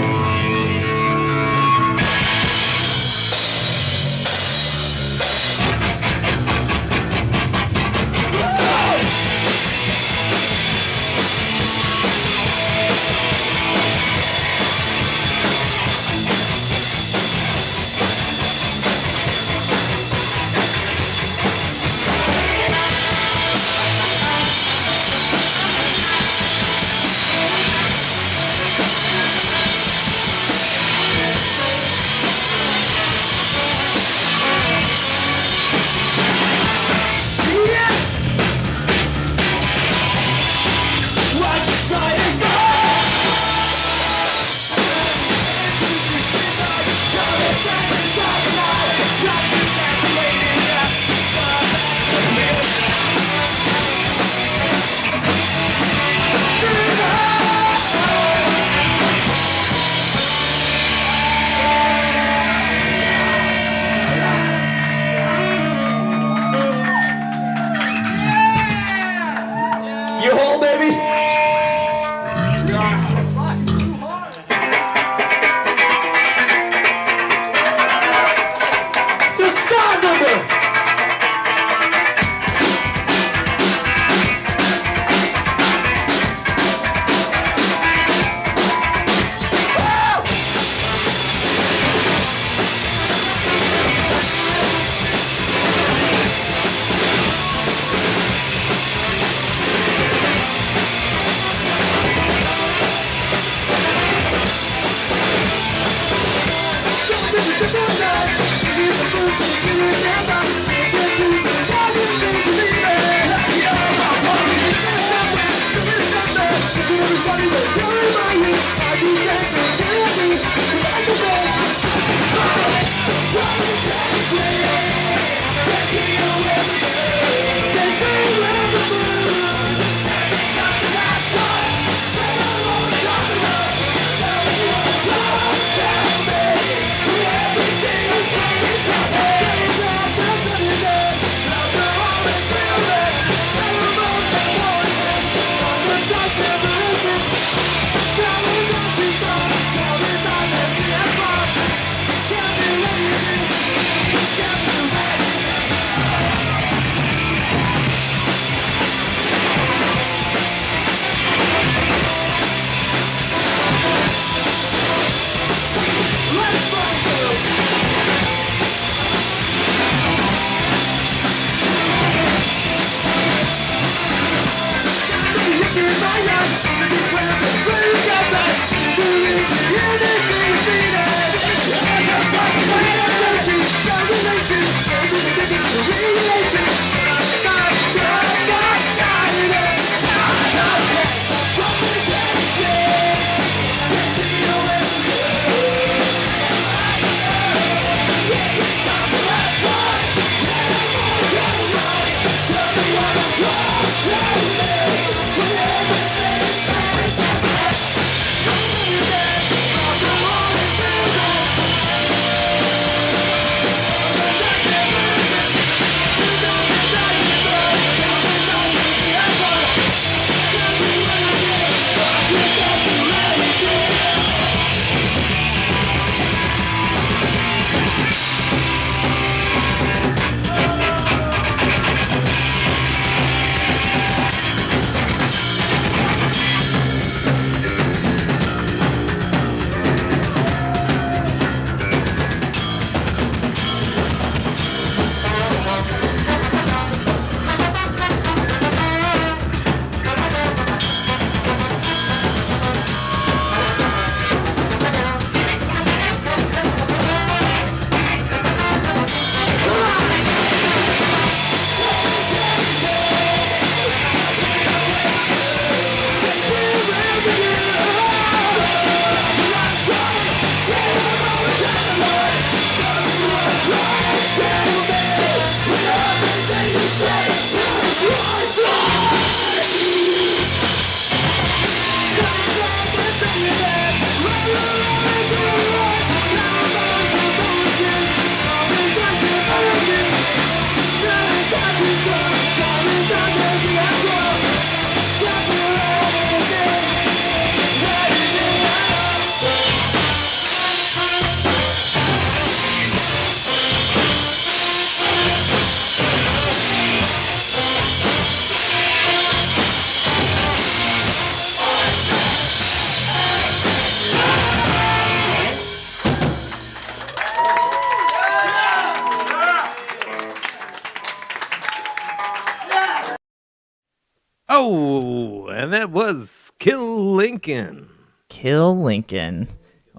Oh, and that was Kill Lincoln. Kill Lincoln,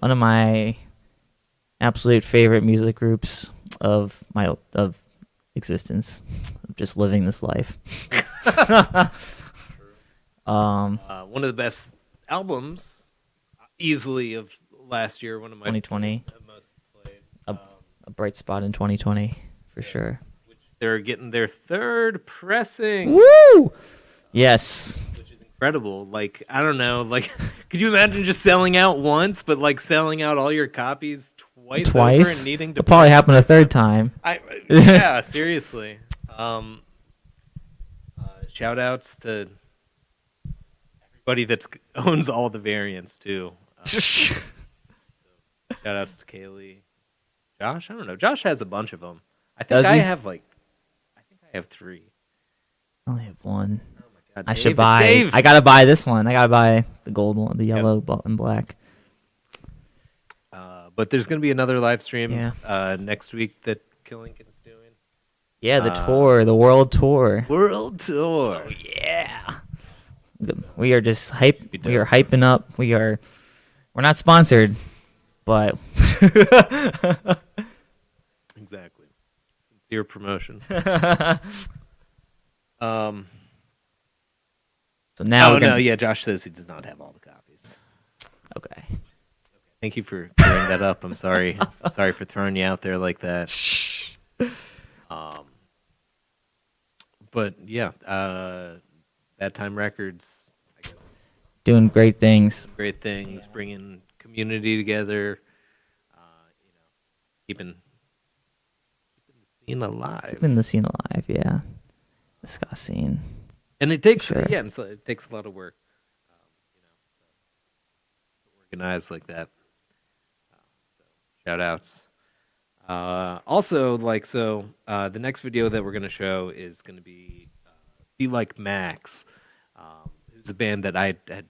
one of my absolute favorite music groups of existence, of just living this life. One of the best albums, easily of last year. One of my 2020, most played. A bright spot in 2020 for sure. They're getting their third pressing. Woo! Yes. Incredible. Like, I don't know. Like, could you imagine just selling out once, but like selling out all your copies twice over and needing to It'll probably happen a third time. Yeah, seriously. Shout outs to everybody that owns all the variants too. Shout outs to Kaylee. Josh, I don't know. Josh has a bunch of them. I think I have 3. I only have one. Oh my God, I should buy. I gotta buy this one. I gotta buy the gold one, the yellow and black. But there's gonna be another live stream next week that Kill Lincoln's doing. Yeah, the tour, the world tour. World tour. Oh yeah. We are just hype. We are hyping up. We're not sponsored, but exactly. Sincere promotion. So now Oh we're gonna, no, yeah. Josh says he does not have all the copies. Okay. Thank you for clearing that up. I'm sorry. Sorry for throwing you out there like that. But yeah, Bad Time Records, I guess, Doing great things. great things, bringing community together, keeping the scene alive. Keeping the scene alive, yeah. The ska scene. And it takes Sure. it takes a lot of work, to organize like that. So shout outs. Also, the next video that we're gonna show is gonna be Like Max, who's a band that I had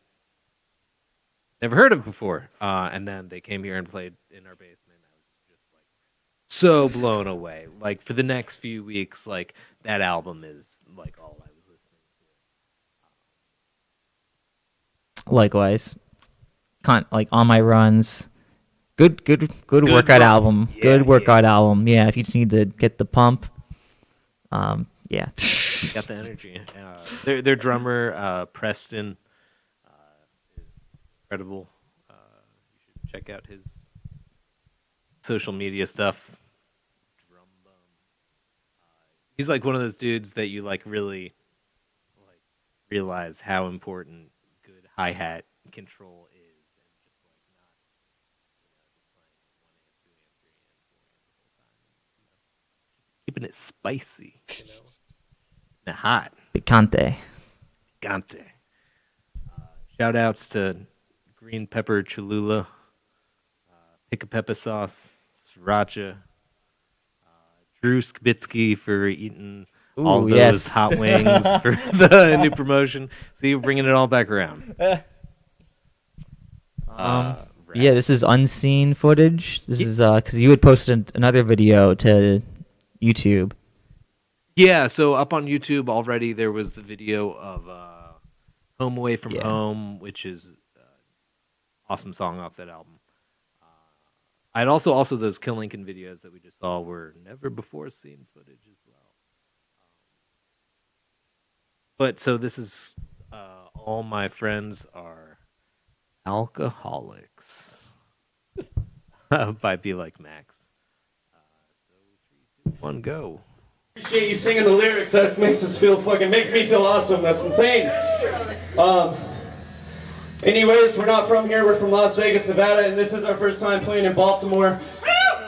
never heard of before, and then they came here and played in our basement. I was just like so blown away. Like for the next few weeks, like that album is like all I was listening to. Likewise. Like on my runs. Good workout run. album. Yeah, Good workout album. Yeah, if you just need to get the pump. Yeah. Got the energy. Their drummer Preston is incredible. You should check out his social media stuff. Drum bum. He's like one of those dudes that you like really like realize how important good hi-hat control is, and just like not, just playing 1 amp, 2 amp, 3 amp, 4 amp the whole time, keeping it spicy, and hot. Picante. Gante. Shout outs to Green Pepper Cholula, Pick a Pepper Sauce, Sriracha, Drew Skibitsky for eating all Ooh, those yes. hot wings for the new promotion. See, we're bringing it all back around. Yeah, this is unseen footage. This is because you had posted another video to YouTube. Yeah, so up on YouTube already there was the video of Home Away from Home, which is awesome song off that album. I'd also those Kill Lincoln videos that we just saw were never before seen footage as well. But so this is All My Friends Are Alcoholics by Be Like Max. So 3, 2, 1, go. Appreciate you singing the lyrics. That makes me feel awesome. That's insane. Anyways, we're not from here. We're from Las Vegas, Nevada, and this is our first time playing in Baltimore.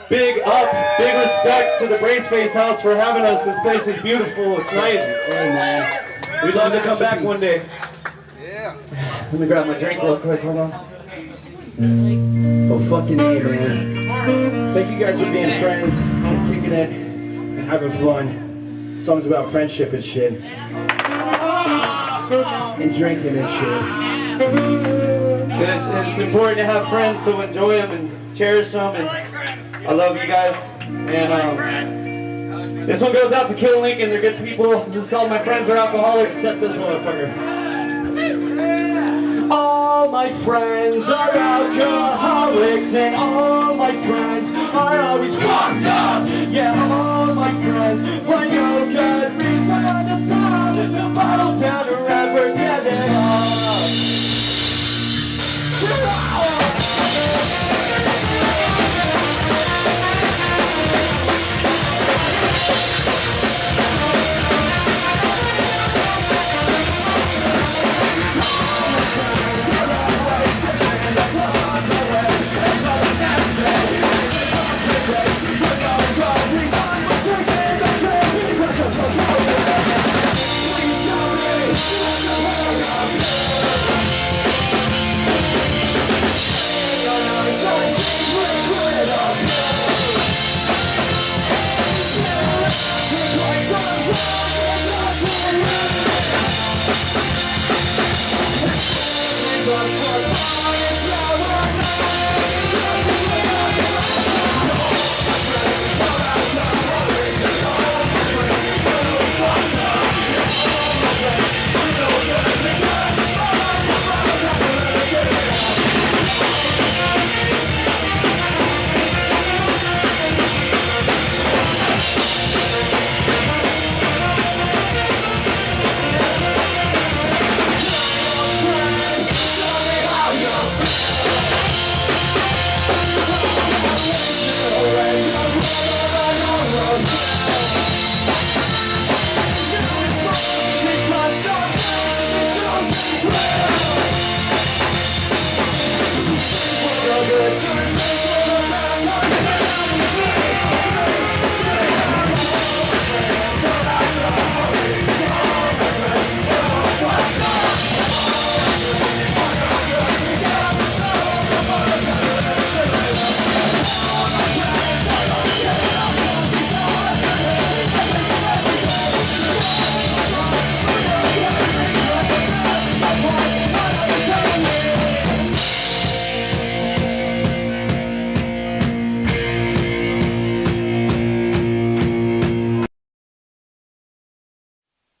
Big respects to the Braceface house for having us. This place is beautiful. It's nice. We'd love to come back one day. Yeah. Let me grab my drink real quick. Hold on. Oh, fucking A, man. Thank you guys for being friends and kicking it and having fun. Songs about friendship and shit. And drinking and shit. It's important to have friends, so enjoy them and cherish them. And I love you guys. And this one goes out to Kill Lincoln. They're good people. This is called My Friends Are Alcoholics. Set this motherfucker. All my friends are alcoholics, and all my friends are always fucked up. Yeah, all my friends find no good reason to throw the bottle down or ever get it up.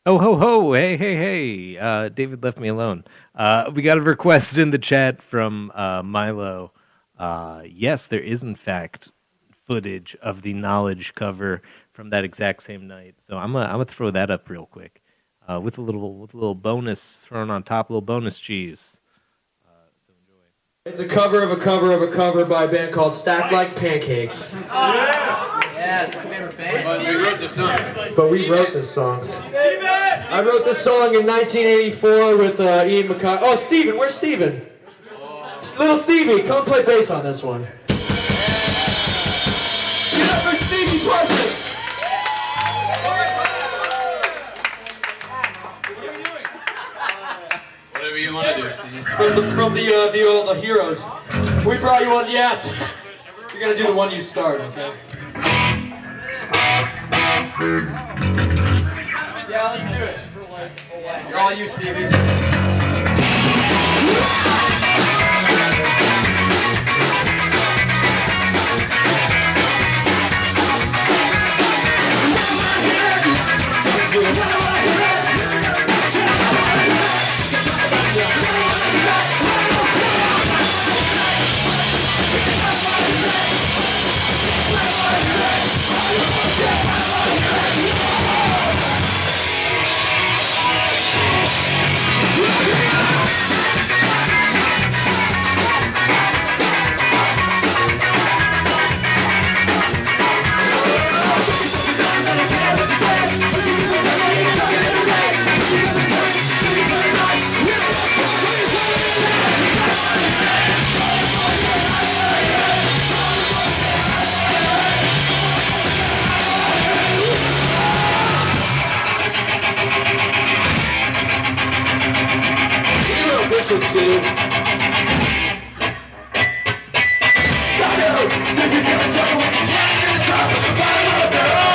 Oh ho ho! Hey hey hey! David left me alone. We got a request in the chat from Milo. Yes, there is in fact footage of the Knowledge cover from that exact same night. So I'm gonna throw that up real quick with a little bonus thrown on top, a little bonus cheese. It's a cover of a cover of a cover by a band called Stacked Like Pancakes. Yeah, it's my favorite band. But we wrote this song. But we wrote this song. I wrote this song in 1984 with Ian McCall. Oh, Steven, where's Steven? Little Stevie, come play bass on this one. Get up for Stevie Parsons! Whatever you want to do, Steve. From the old heroes. We brought you one yet. You're gonna do the one you start, okay? Yeah, let's do it. For like a while. All you, Stevie. This one too. This is gonna tell when you can't get the top of the bottom of the barrel.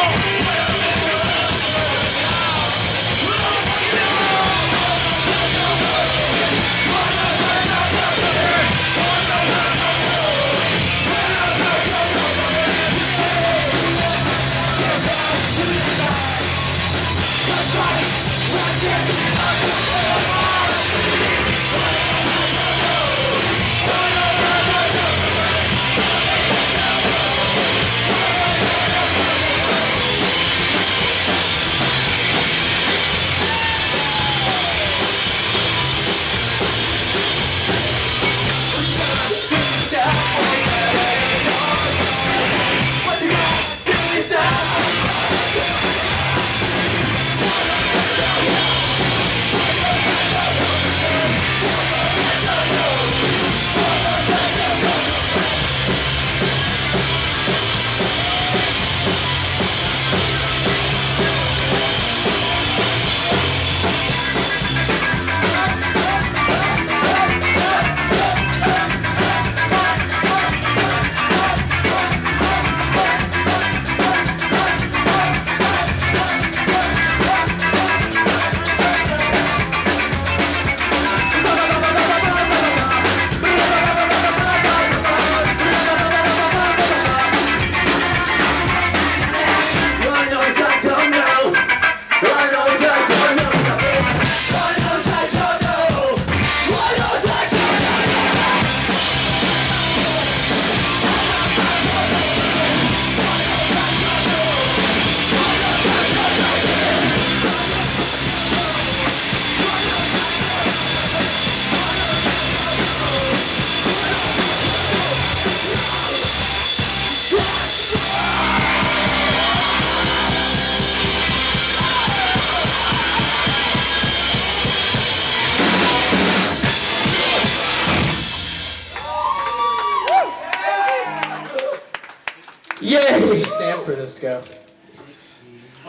stand for this go?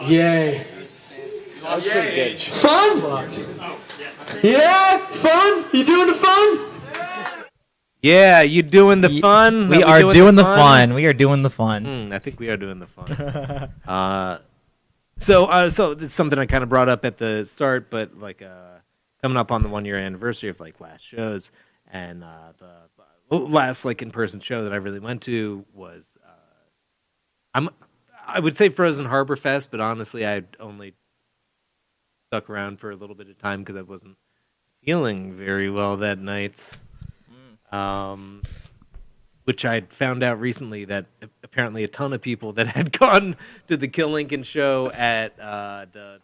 Yay. That was pretty good. Fun? Yeah? Fun? You doing the fun? Yeah, you doing the fun? We are doing the fun. We are doing the fun. I think we are doing the fun. So this is something I kind of brought up at the start, but like coming up on the 1 year anniversary of like last shows, and the last like in person show that I really went to was I would say Frozen Harbor Fest, but honestly I only stuck around for a little bit of time because I wasn't feeling very well that night. Which I found out recently that apparently a ton of people that had gone to the Kill Lincoln show at the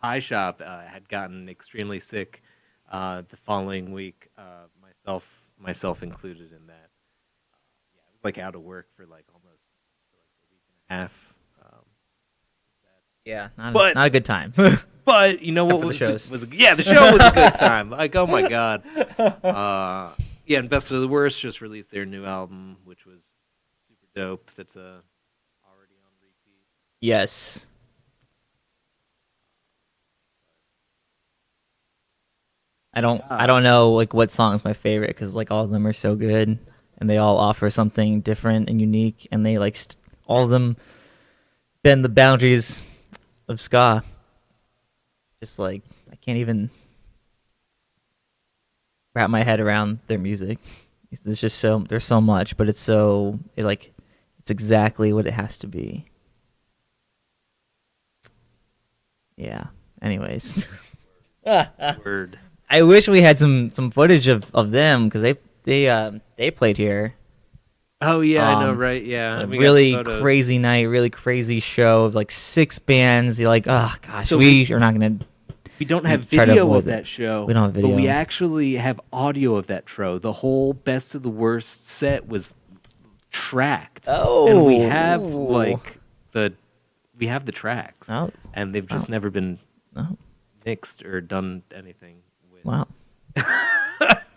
pie shop had gotten extremely sick the following week, myself included in that. I was like out of work for like almost a week and a half. Yeah, not a good time. But you know what the show was a good time. Like, oh my god. Yeah, and Best of the Worst just released their new album, which was super dope. That's already on repeat. Yes. I don't know like what song's my favorite because like all of them are so good and they all offer something different and unique and they like all of them bend the boundaries of ska. Just like I can't even wrap my head around their music. There's just there's so much, but it's exactly what it has to be. Yeah. Anyways. Word. I wish we had some footage of them because they played here. Oh yeah, I know, right? Yeah, a really crazy night, really crazy show of like 6 bands. You're like, oh gosh, so we are not gonna. We don't have video of that show. We don't have video, but we actually have audio of that show. The whole Best of the Worst set was tracked. Oh, and we have like the tracks. Oh. And they've just never been mixed or done anything with. Wow.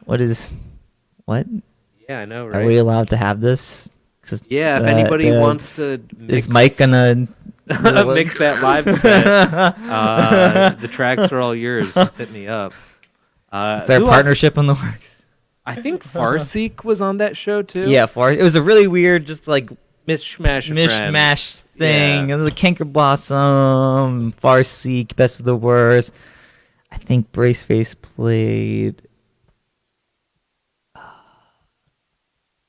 What? Yeah, I know, right? Are we allowed to have this? Yeah, if anybody wants to mix, is Mike gonna mix that live set? The tracks are all yours. Just hit me up. Is there a partnership in the works? I think Farseek was on that show too. Yeah, it was a really weird, just like mishmash thing. Yeah. It was a Canker Blossom, Farseek, Best of the Worst. I think Braceface played.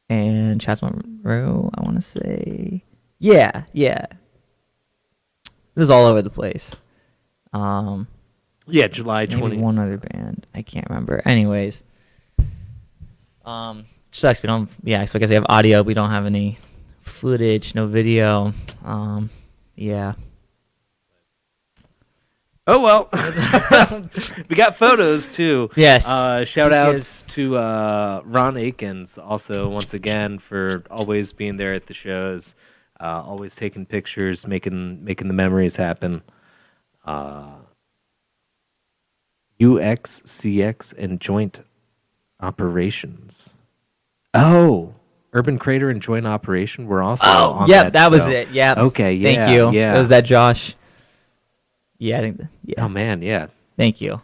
And Chaz Monroe, I want to say. Yeah. It was all over the place. Yeah, July 20. One other band. I can't remember. Anyways. Sucks. We don't. Yeah, so I guess we have audio. We don't have any footage, no video. Yeah. Oh well, we got photos too. Yes. Shout outs to Ron Akins also once again for always being there at the shows, always taking pictures, making the memories happen. UXCX and Joint Operations. Oh, Urban Crater and Joint Operation were also. on that was show. it. Yeah. Okay. Yeah. Thank you. Yeah. It was that Josh. Yeah, I think. Yeah. Oh man, yeah. Thank you.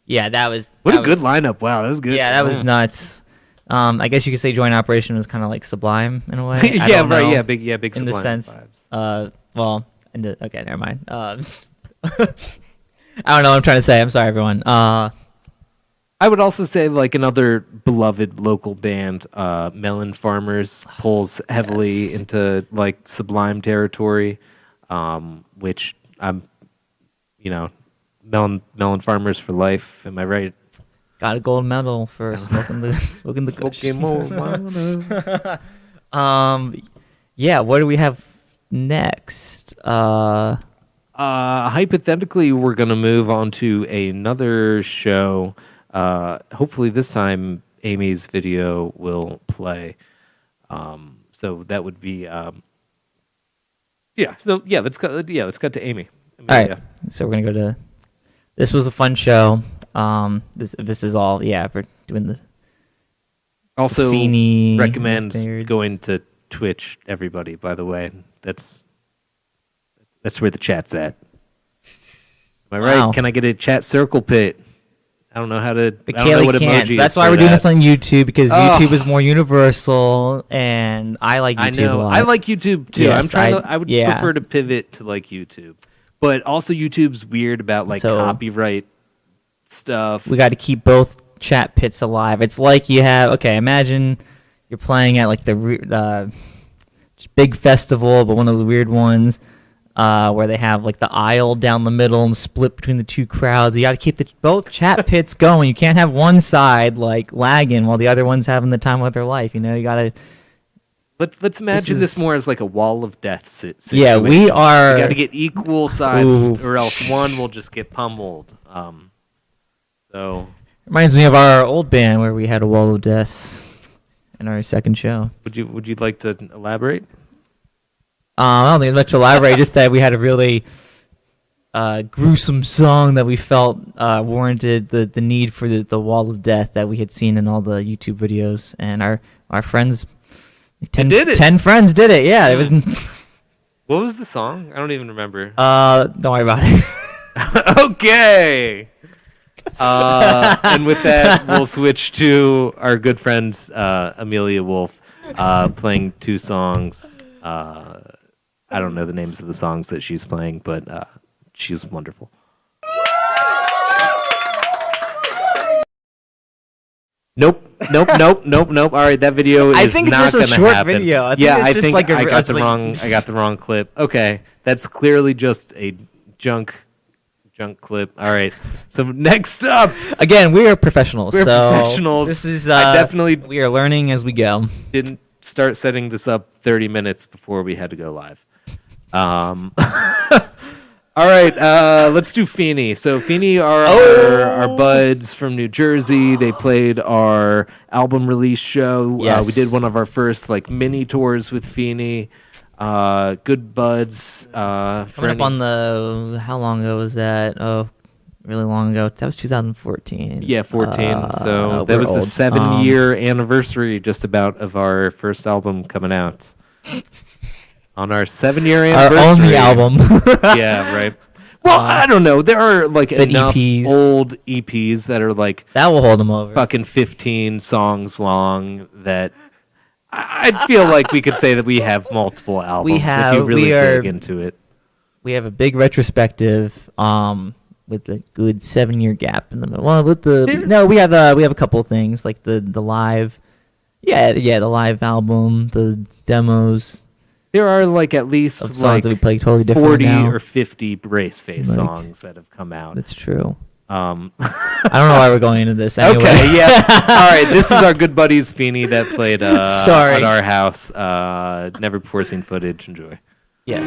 Yeah, that was. What a good lineup! Wow, that was good. Yeah, that was nuts. I guess you could say Joint Operation was kind of like Sublime in a way. Yeah, right. Yeah, big in Sublime the sense. vibes. Okay, never mind. I don't know what I'm trying to say. I'm sorry, everyone. I would also say like another beloved local band, Melon Farmers, pulls heavily into like Sublime territory, which I'm. Melon Farmers for life. Am I right? Got a gold medal for smoking the Yeah. What do we have next? Hypothetically, we're gonna move on to another show. Hopefully, this time Amy's video will play. So that would be. Yeah. So yeah, let's cut to Amy. All right. So we're gonna go to. This was a fun show. This is all. Yeah, we're doing the. Also, Feeney recommend Beards. going to Twitch. Everybody, by the way, that's That's where the chat's at. Am I Wow. right? Can I get a chat circle pit? I don't know how to. But I don't know Kaylee what can't. emoji. That's is why for we're doing that. this on YouTube, because Oh. YouTube is more universal, and I like I YouTube know. a lot. I like YouTube too. Yes, I'm trying to. I would yeah. prefer to pivot to like YouTube, but also YouTube's weird about like So- copyright stuff. We got to keep both chat pits alive. It's like you have, okay, imagine you're playing at like the big festival, but one of those weird ones where they have like the aisle down the middle and split between the two crowds. You got to keep both chat pits going. You can't have one side like lagging while the other one's having the time of their life. You know, you got to. Let's imagine this more as like a wall of death situation. Yeah, we are. We got to get equal sides, Ooh. or else one will just get pummeled. So Reminds me of our old band where we had a wall of death in our second show. would you like to elaborate? I don't think much to elaborate. Just that we had a really gruesome song that we felt warranted the need for the wall of death that we had seen in all the YouTube videos, and our friends, 10 friends did it. Yeah, it was. What was the song? I don't even remember. Don't worry about it. Okay. And with that, we'll switch to our good friend Amelia Wolf playing two songs. I don't know the names of the songs that she's playing, but she's wonderful. Nope. All right, that video is I think not it's going just to a short happen. video. I think Yeah, it's I just think like I got it's the like- wrong. I got the wrong clip. Okay, that's clearly just a junk clip. All right. So next up, again, we are professionals. We're so professionals. This is I definitely we are learning as we go. didn't start setting this up 30 minutes before we had to go live. All right, let's do Feeney. So Feeney are our buds from New Jersey. They played our album release show. Yes. We did one of our first like mini tours with Feeney. Good buds. Coming up on the how long ago was that? Oh, really long ago. That was 2014. Yeah, 14. So that we're was the old. 7-year anniversary just about of our first album coming out. On our 7-year anniversary. Our only album. Yeah, right. Well, I don't know. There are like Good enough EPs. old EPs that are like that will hold them over. fucking 15 songs long that I feel like we could say that we have multiple albums if you really dig into it. We have a big retrospective with a good 7-year gap in the middle. Well, with we have a couple of things like the live, the live album, the demos. There are like at least Of songs like that we play totally different 40 now. or 50 Braceface Like, songs that have come out. That's true. I don't know why we're going into this anyway. Okay, yeah. All right, this is our good buddies Feeney that played Sorry. at our house. Never before seen footage. Enjoy. Yes.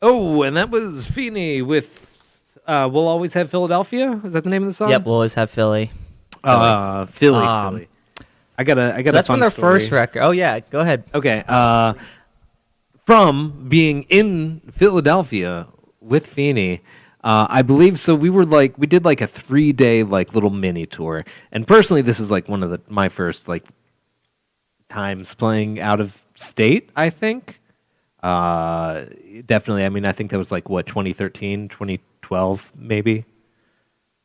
Oh, and that was Feeney with "We'll Always Have Philadelphia." Is that the name of the song? Yep, we'll always have Philly. Philly. I got a. So that's fun from their story. first record. Oh yeah, go ahead. Okay. From being in Philadelphia with Feeney, I believe so. We did like a 3-day like little mini tour, and personally, this is like one of my first like times playing out of state. I think. Definitely. I mean, I think that was like what 2013, 2012, maybe.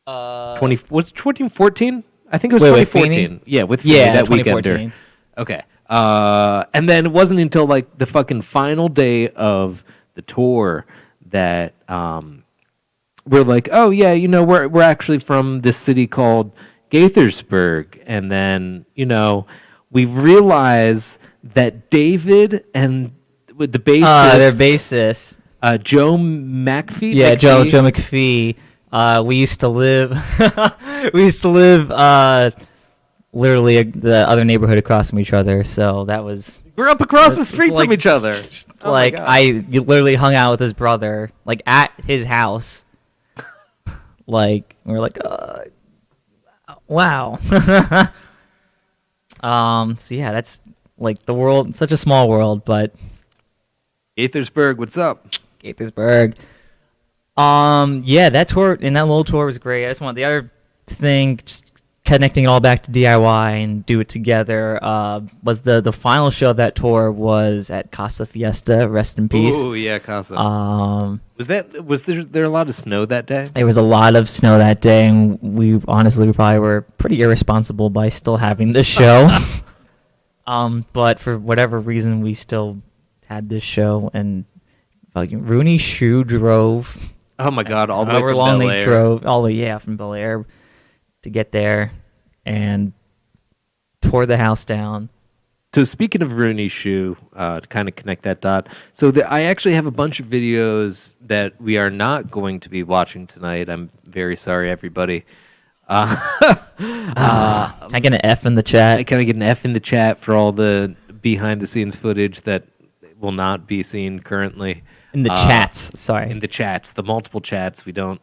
2014? I think it was Wait, 2014. Yeah, with Feeney, that weekender. Okay. And then it wasn't until like the fucking final day of the tour that we're like, oh yeah, we're actually from this city called Gaithersburg, and then we realize that David and with the bassist, their bassist, Joe McPhee. Yeah, Joe McPhee. We used to live. Literally the other neighborhood across from each other. So that was. We're up across the street from each other. Like you literally hung out with his brother, like at his house. Like we were like, wow. So yeah, that's like the world. Such a small world, but. Gaithersburg, what's up? Gaithersburg. Yeah, that tour and that little tour was great. I just want the other thing, just connecting it all back to DIY and do it together. Was the final show of that tour was at Casa Fiesta. Rest in peace. Oh yeah, Casa. Was there a lot of snow that day? There was a lot of snow that day, and we probably were pretty irresponsible by still having this show. But for whatever reason, we still had this show, and fucking Rooney Shue drove. Oh my God! All the way however from long Bel they Air. drove, all the way from Bel Air to get there, and tore the house down. So speaking of Rooney Shue, to kind of connect that dot, I actually have a bunch of videos that we are not going to be watching tonight. I'm very sorry, everybody. Can I get an F in the chat? Can I get an F in the chat for all the behind-the-scenes footage that will not be seen currently? In the chats, sorry. In the chats, the multiple chats. We don't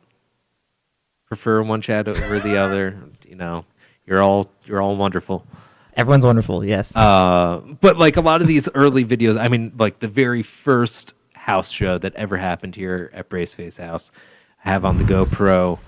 prefer one chat over the other. You're all wonderful. Everyone's wonderful, yes. But like a lot of these early videos, I mean, like the very first house show that ever happened here at Braceface House, I have on the GoPro.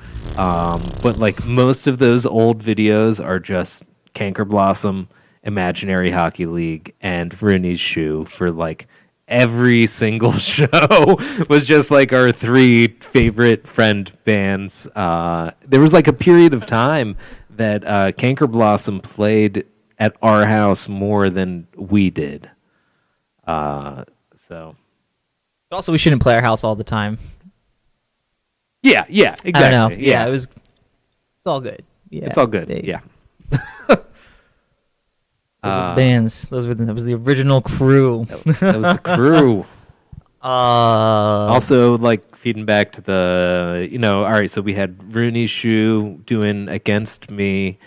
But like most of those old videos are just Canker Blossom, Imaginary Hockey League, and Rooney's Shue for like every single show was just like our 3 favorite friend bands. There was like a period of time that Canker Blossom played at our house more than we did. So Also, we shouldn't play our house all the time. Yeah, exactly. I don't know. Yeah, it's all good. Yeah, it's all good. Yeah. Those were the bands. That was the original crew. That was the crew. Uh, Also, like feeding back to the, all right, so we had Rooney Shue doing Against Me,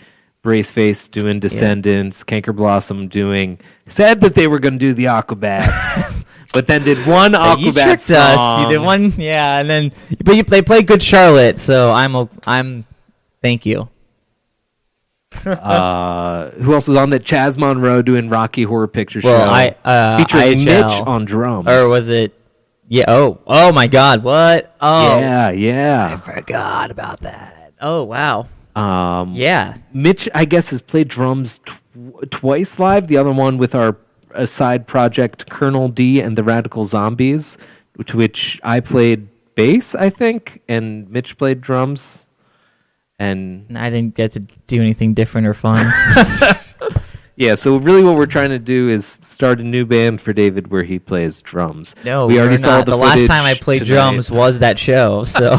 Braceface doing Descendants, Canker Blossom doing, said that they were going to do the Aquabats, but then did one you Aquabat tricked song. us. You did one, yeah, and then they played Good Charlotte, so I'm thank you. Who else was on that? Chaz Monroe doing Rocky Horror Picture Show, featuring IHL. Mitch on drums, Or was it? Yeah. Oh my God. What? Oh. Yeah. I forgot about that. Oh wow. Yeah. Mitch, I guess, has played drums twice live. The other one with our side project, Colonel D and the Radical Zombies, to which I played bass, I think, and Mitch played drums. And I didn't get to do anything different or fun. Yeah, so really what we're trying to do is start a new band for David where he plays drums. No, we already saw the last time I played drums was that show, so.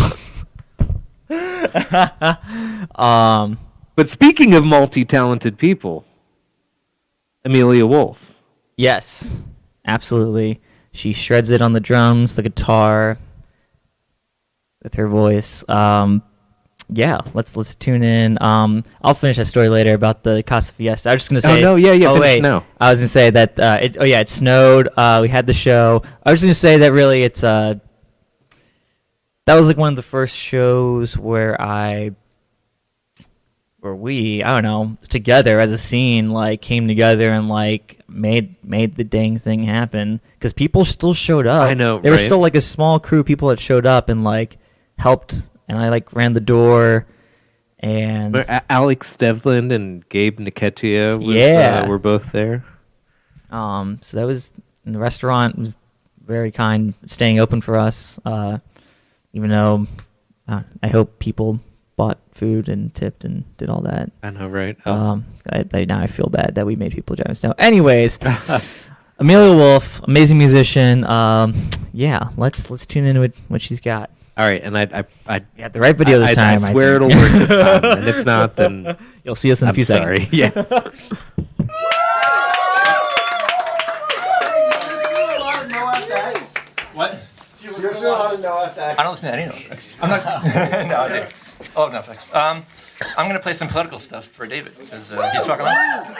But speaking of multi-talented people, Amelia Wolf. Yes, absolutely. She shreds it on the drums, the guitar, with her voice. Yeah, let's tune in. I'll finish that story later about the Casa Fiesta. I was just gonna say. Oh no, yeah, finish wait. now. I was gonna say that. It snowed. We had the show. I was gonna say that really it's that was like one of the first shows where we, I don't know, together as a scene, like came together and like made the dang thing happen. Because people still showed up. I know, there was right? still like a small crew of people that showed up and like helped, and I like ran the door. And Alex Stevland and Gabe Niketia were both there. So that was, and the restaurant was very kind, staying open for us. Even though I hope people bought food and tipped and did all that. I know, right? Now I feel bad that we made people drive us down. Anyways, Amelia Wolf, amazing musician. Yeah, let's tune into what she's got. All right, and I got the right video this time. I swear it'll work this time, and if not, then you'll see us in a few seconds. Yeah. What? You listen to a lot of no effects. I don't listen to any no effects. I'm not. No, I do. I love no effects. I'm gonna play some political stuff for David because he's fucking awesome.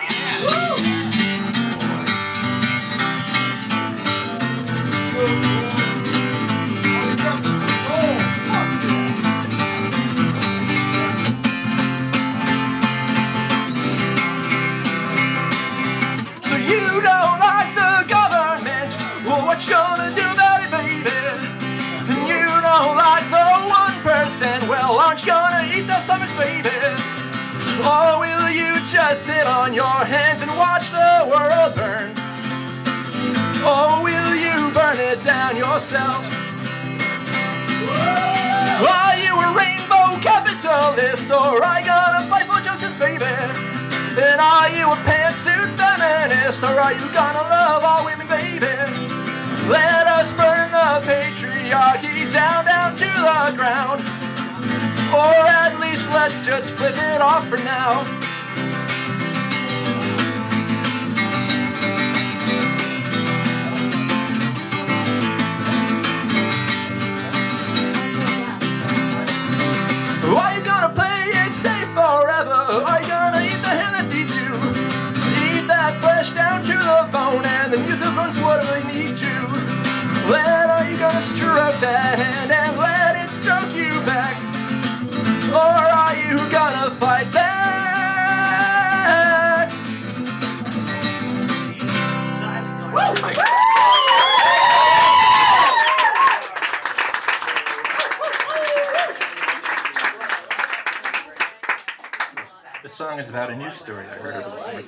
So you don't like the government? Well, what you gonna do about it, baby? And you don't like the 1%? Well, aren't you gonna eat their stomachs, baby? Or will you just sit on your hands and watch the world burn? Or will you burn it down yourself? Are you a rainbow capitalist, or are you gonna fight for justice, baby? And are you a pantsuit feminist, or are you gonna love all women, baby? Let us burn the patriarchy down to the ground. Or at least let's just flip it off for now. Are you gonna play it safe forever? Are you gonna eat the hand that feeds you? Eat that flesh down to the bone and then use those bones for whatever they need to. Then are you gonna stroke that hand and let it stroke you back? Or are you gonna fight back? This song is about a news story I heard over the summer.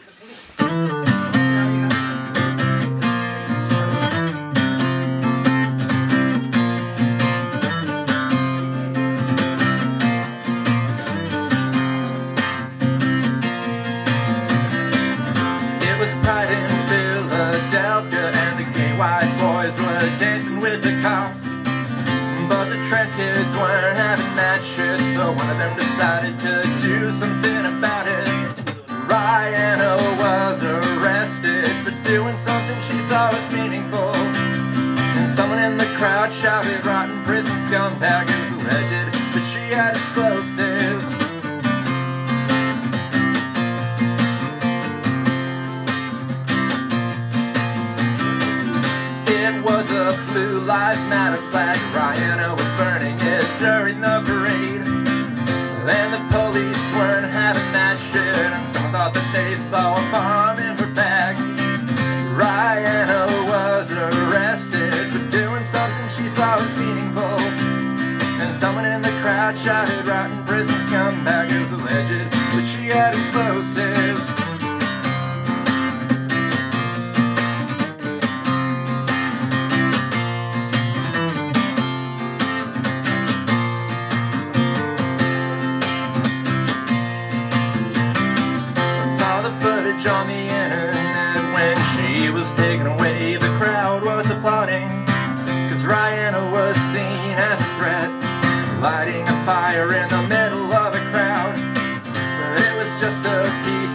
It was Pride in Philadelphia and the gay white boys were dancing with the cops. But the trans kids weren't having that shit, so one of them decided to do something about it. Rihanna was arrested for doing something she saw as meaningful. And someone in the crowd shouted, "Rotten prison scumbag." It was alleged that she had explosives. It was a Blue Lives Matter flag. Rihanna was burning it during the parade. And the police weren't having that shit, and someone thought that they saw a bomb in her bag. Rihanna was arrested for doing something she saw as meaningful. And someone in the crowd shouted, "Rotten prison scumbag." It was alleged that she had explosives. On the internet when she was taken away, the crowd was applauding, cause Rihanna was seen as a threat, lighting a fire in the middle of a crowd. It was just a piece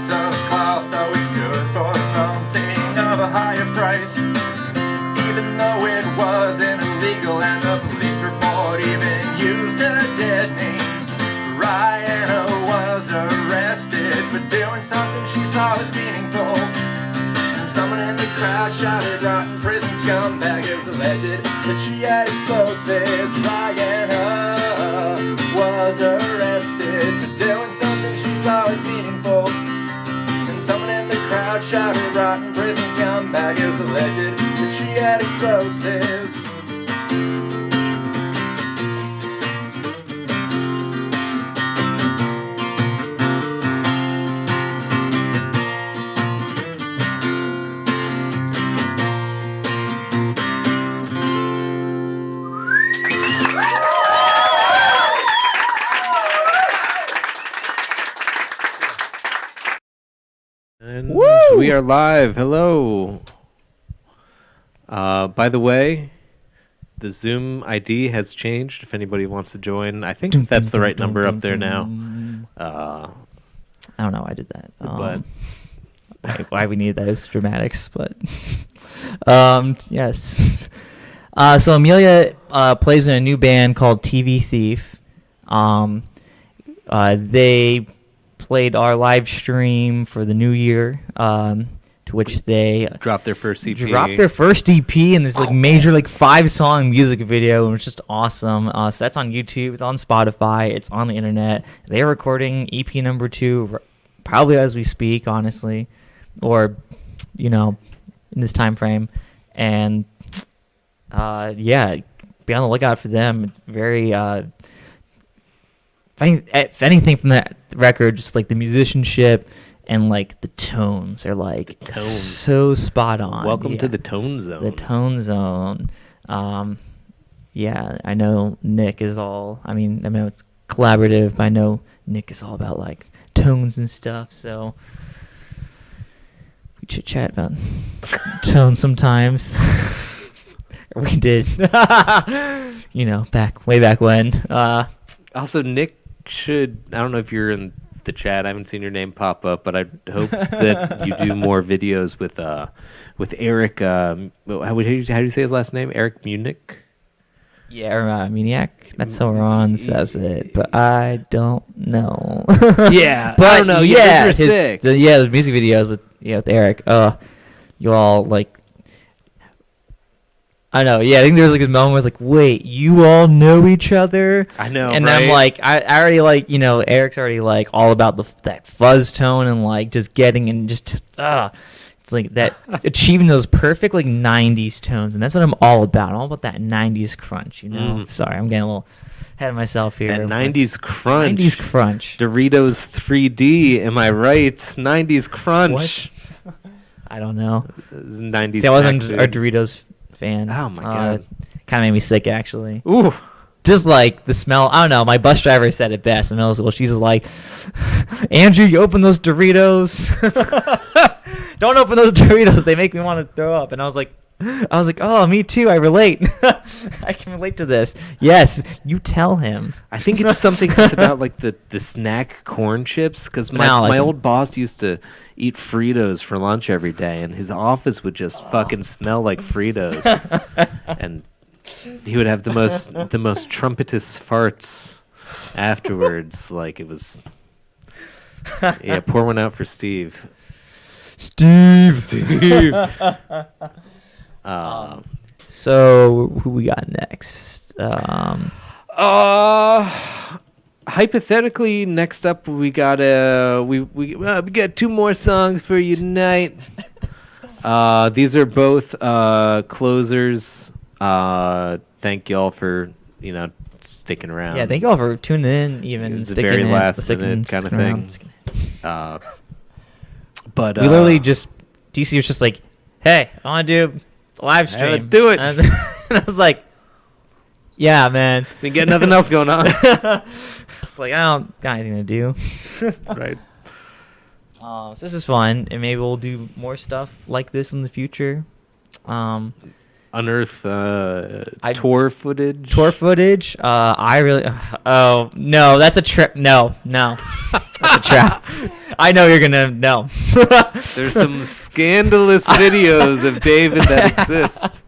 explosives. Brian was arrested for doing something she saw as meaningful. And someone in the crowd shouted, rotten prison scumbag. It was alleged that she had explosives. And we are live. Hello. By the way, the Zoom ID has changed. If anybody wants to join, I think that's the right number up there now. I don't know why I did that. But why we needed those dramatics, but yes. So Amelia plays in a new band called TV Thief. They played our live stream for the new year, to which they dropped their first EP. Dropped their first EP and this like major like 5-song music video, and it's just awesome. So that's on YouTube, it's on Spotify, it's on the internet. They're recording EP number 2 probably as we speak, honestly, or in this time frame. And yeah, be on the lookout for them. It's very if anything from that record, just like the musicianship and like the tones are like so spot on. Welcome to the Tone Zone. The Tone Zone. Yeah, I know Nick is all. I know it's collaborative, but I know Nick is all about like tones and stuff. So we chit chat about tones sometimes. We did, way back when. Also, Nick should. I don't know if you're in the chat. I haven't seen your name pop up, but I hope that you do more videos with Eric. How do you say his last name? Eric Munich. Yeah, Maniac. That's how Ron says it, but I don't know. Yeah, but I don't know. Yeah, those are sick. The music videos with Eric. You all like. I know, yeah. I think there was like this moment where I was like, "Wait, you all know each other?" I know, and right? I'm like, I already like, Eric's already like all about that fuzz tone and like just getting and just it's like that achieving those perfect like '90s tones, and that's what I'm all about. I'm all about that '90s crunch, Sorry, I'm getting a little ahead of myself here. That '90s crunch. '90s crunch. Doritos 3D. Am I right? '90s crunch. What? I don't know. '90s. See, I wasn't a Doritos fan. Oh my god, kind of made me sick actually. Ooh, just like the smell. I don't know. My bus driver said it best in middle school. She's like, "Andrew, you open those Doritos. Don't open those Doritos. They make me want to throw up." And I was like, "Oh, me too. I relate. I can relate to this." Yes, you tell him. I think it's something just about like the snack corn chips, because my old boss used to eat Fritos for lunch every day, and his office would just fucking smell like Fritos, and he would have the most trumpetous farts afterwards. Like it was, yeah. Pour one out for Steve. Steve. So who we got next? Hypothetically, next up we got we got 2 more songs for you tonight. These are both closers. Thank y'all for sticking around. Yeah, thank y'all for tuning in. Even it's the very last minute kind of thing. But we literally just DC was just like, "Hey, I want to do a live stream. Let's do it." And I was like, "Yeah, man." We get nothing else going on. It's like I don't got anything to do. Right. So this is fun, and maybe we'll do more stuff like this in the future. Unearth tour footage. I really. Oh no, that's a trip. No, that's a trap. I know you're gonna no. There's some scandalous videos of David that exist.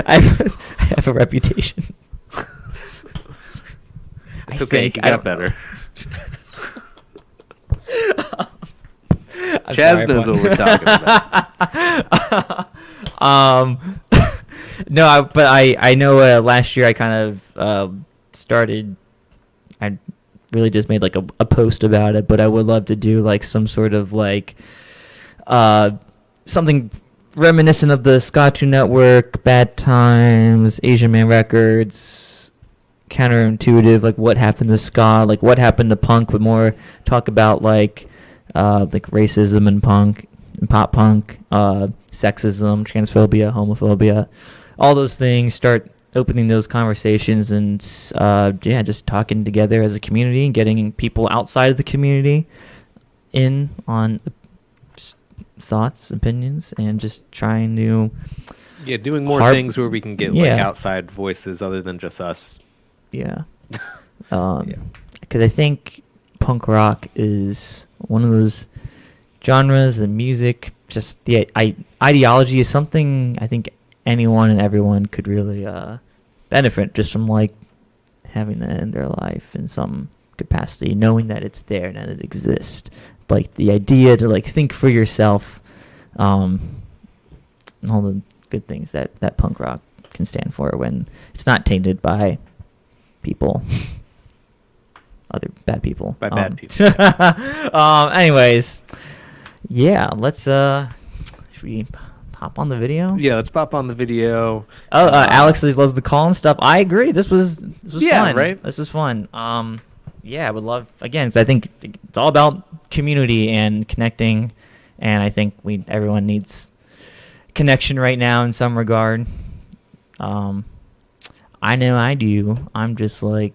I have a reputation. It's okay. You got better. Chaz knows what we're talking about. No, but I know last year I kind of started. I really just made like a post about it, but I would love to do like some sort of like something reminiscent of the Ska 2 Network, Bad Times, Asian Man Records, counterintuitive, like what happened to ska, like what happened to punk, but more talk about like racism and punk and pop punk, sexism, transphobia, homophobia, all those things. Start opening those conversations and just talking together as a community and getting people outside of the community in on thoughts, opinions, and just trying to doing more things where we can get like outside voices other than just us. Because I think punk rock is one of those genres and music, just the ideology is something I think anyone and everyone could really benefit just from like having that in their life in some capacity, knowing that it's there and that it exists. Like the idea to like think for yourself, and all the good things that punk rock can stand for when it's not tainted by people, other bad people. By bad people. Anyways, let's should we pop on the video? Yeah, let's pop on the video. Alex loves the call and stuff. I agree. This was fun. Right? This was fun. I would love, again, 'cause I think it's all about community and connecting, and I think everyone needs connection right now in some regard. I know I do. I'm just like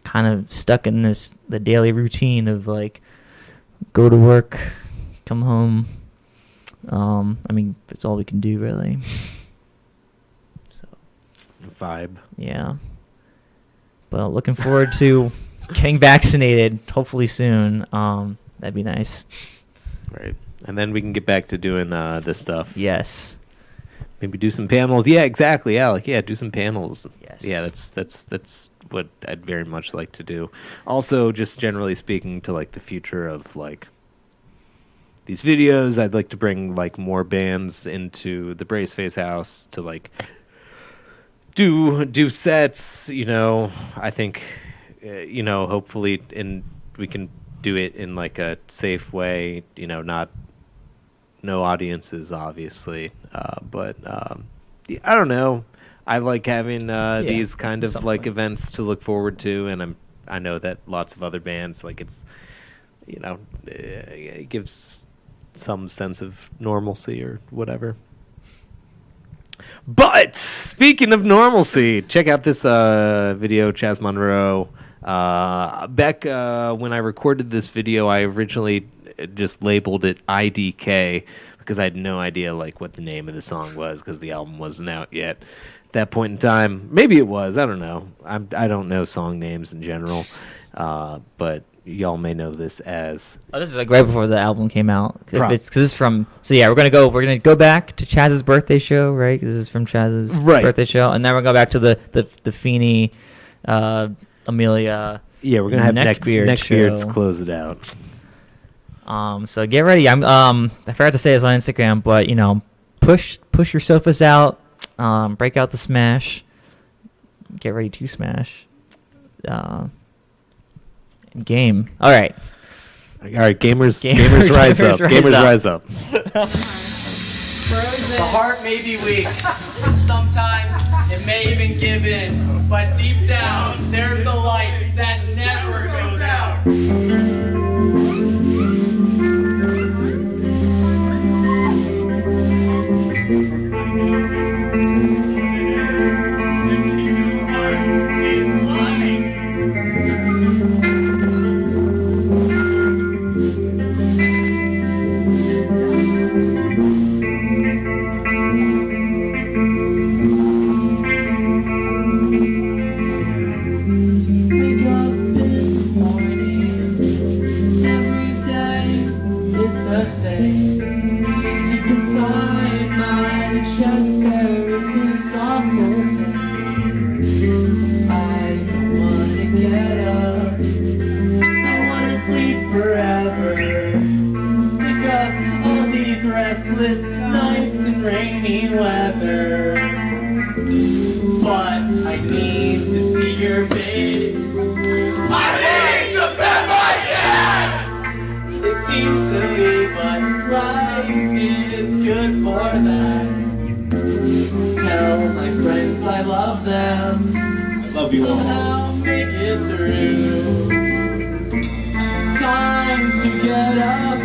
kind of stuck in the daily routine of like go to work, come home. I mean, it's all we can do really. So vibe. Yeah. But looking forward to getting vaccinated, hopefully soon. That'd be nice. Right. And then we can get back to doing this stuff. Yes. Maybe do some panels. Yeah, exactly, Alec. Yeah, do some panels. Yes. Yeah, that's what I'd very much like to do. Also, just generally speaking to like the future of like these videos, I'd like to bring like more bands into the Braceface house to like do sets, I think, hopefully we can do it in like a safe way, no audiences, obviously. But I don't know. I like having these kind of like events to look forward to. And I know that lots of other bands, like it's, it gives some sense of normalcy or whatever. But speaking of normalcy, check out this video, Chaz Monroe. Back when I recorded this video, I originally just labeled it IDK because I had no idea like what the name of the song was because the album wasn't out yet. At that point in time, maybe it was. I don't know. I don't know song names in general, but y'all may know this as. Oh, this is like right before the album came out. Because it's from. So yeah, we're gonna go back to Chaz's birthday show, right? This is from Chaz's birthday show, and then we're gonna go back to the Feeney, Amelia. Yeah, we're gonna have neckbeards close it out. So get ready. I forgot to say this on Instagram, but push your sofas out, break out the smash, get ready to smash. Game. All right, gamers rise up. Gamers rise up. The heart may be weak. Sometimes it may even give in. But deep down, there's a light that never goes out. The same. Deep inside my chest there is this awful pain. I don't wanna get up, I wanna sleep forever. I'm sick of all these restless nights and rainy weather. I need to see your face. I need to bend my head. It seems silly, but life is good for that. Tell my friends I love them. I love you all. Somehow make it through. Time to get up.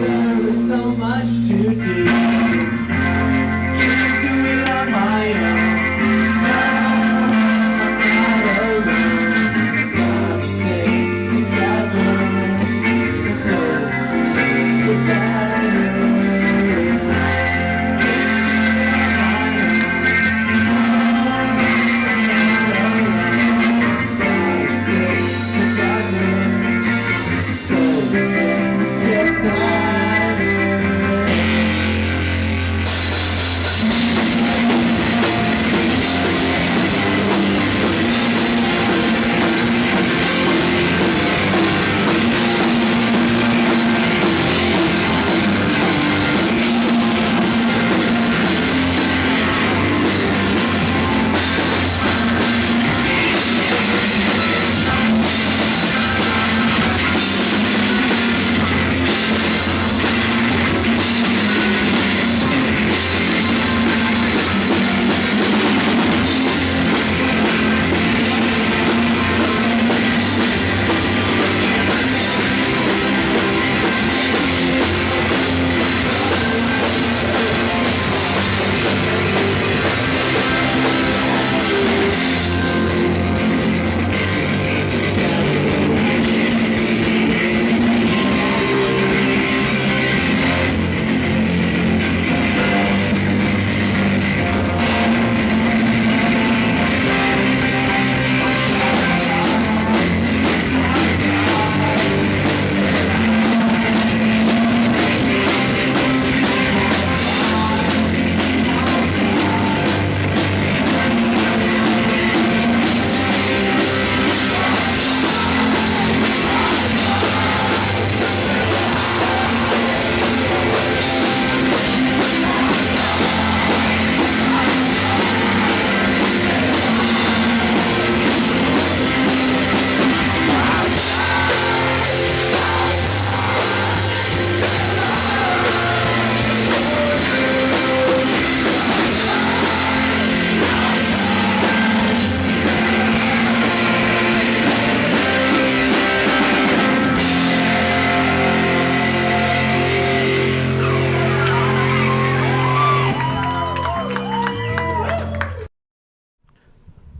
There is so much to do. Can't do it on my own. I'm not alone. Gotta stay together. So goodbye.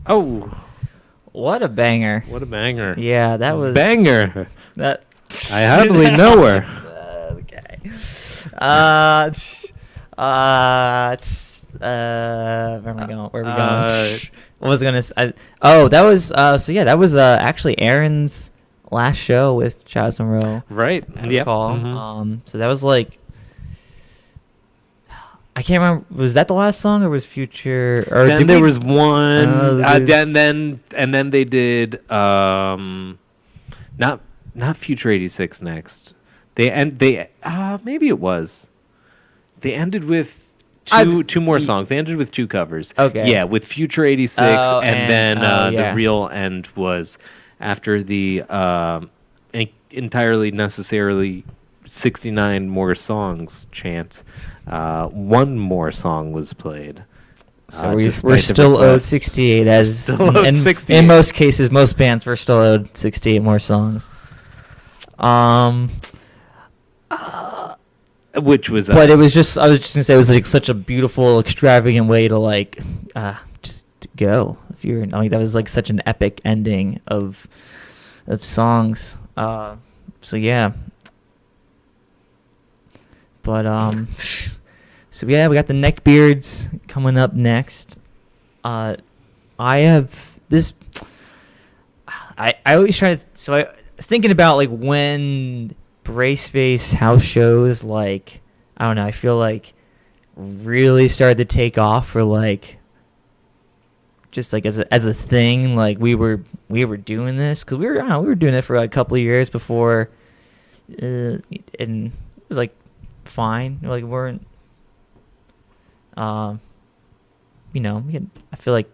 Oh, what a banger! What a banger! Yeah, that was banger. That I hardly know her. Okay. Where am I going? Where are we going? What was I gonna say? That was so yeah, that was actually Aaron's last show with Chaz Monroe. Right. I Yeah. recall. Mhm. So that was like, I can't remember. Was that the last song or was Future? Or then did there we- was one. there's- Then they did not Future 86 next. They maybe it was. They ended with two more songs. They ended with two covers. Okay. Yeah, with Future 86 Oh, and then yeah. the real end was after the entirely necessarily 69 more songs chant. One more song was played. So we're despite the still owed request. 68, as Still owed in 68. in most cases, most bands were still owed 68 more songs. Which was, but it was just, I was just gonna say, it was like such a beautiful, extravagant way to like, just go. If you're, I mean, that was like such an epic ending of songs. So yeah. But so yeah, we got the Neckbeards coming up next. I have this. I always try to, so I thinking about like when Braceface house shows, like, I don't know, I feel like really started to take off for like just like as a thing. Like we were doing this because we were doing it for like a couple of years before, and it was like fine. Like we weren't, I feel like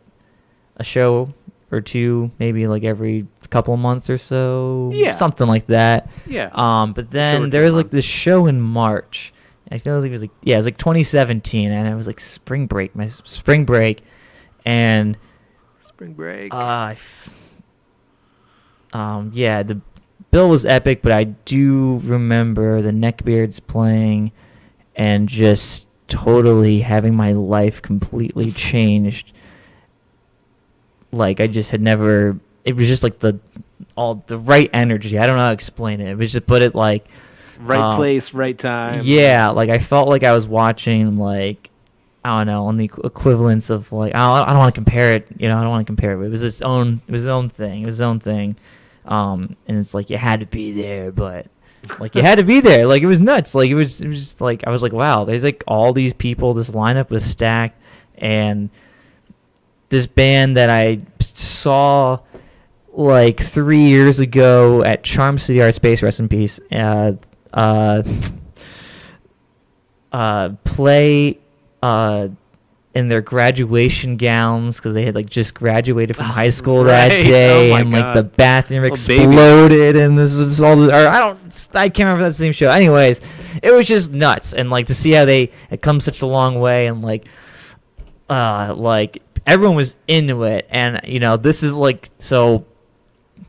a show or two, maybe like every couple of months or so. Yeah. Something like that. Yeah. But then there was like this show in March. I feel like it was like, yeah, it was like 2017, and it was like spring break, and Spring break. Yeah, the bill was epic, but I do remember the Neckbeards playing and just totally having my life completely changed. Like I just had never. It was just like the right energy. I don't know how to explain it. It was just put it like right place, right time. Yeah, like I felt like I was watching like I don't know on the equivalence of like I don't want to compare it. I don't want to compare it. But it was its own. It was its own thing. It was its own thing. And it's like you had to be there, but like you had to be there. Like it was nuts. Like it was just like I was like, wow, there's like all these people. This lineup was stacked, and this band that I saw like 3 years ago at Charm City Art Space, rest in peace. Play in their graduation gowns because they had like just graduated from high school that day, and like the bathroom exploded, and this is all. I can't remember if that's the same show. Anyways, it was just nuts, and like to see how it come such a long way, and like everyone was into it, and this is like so.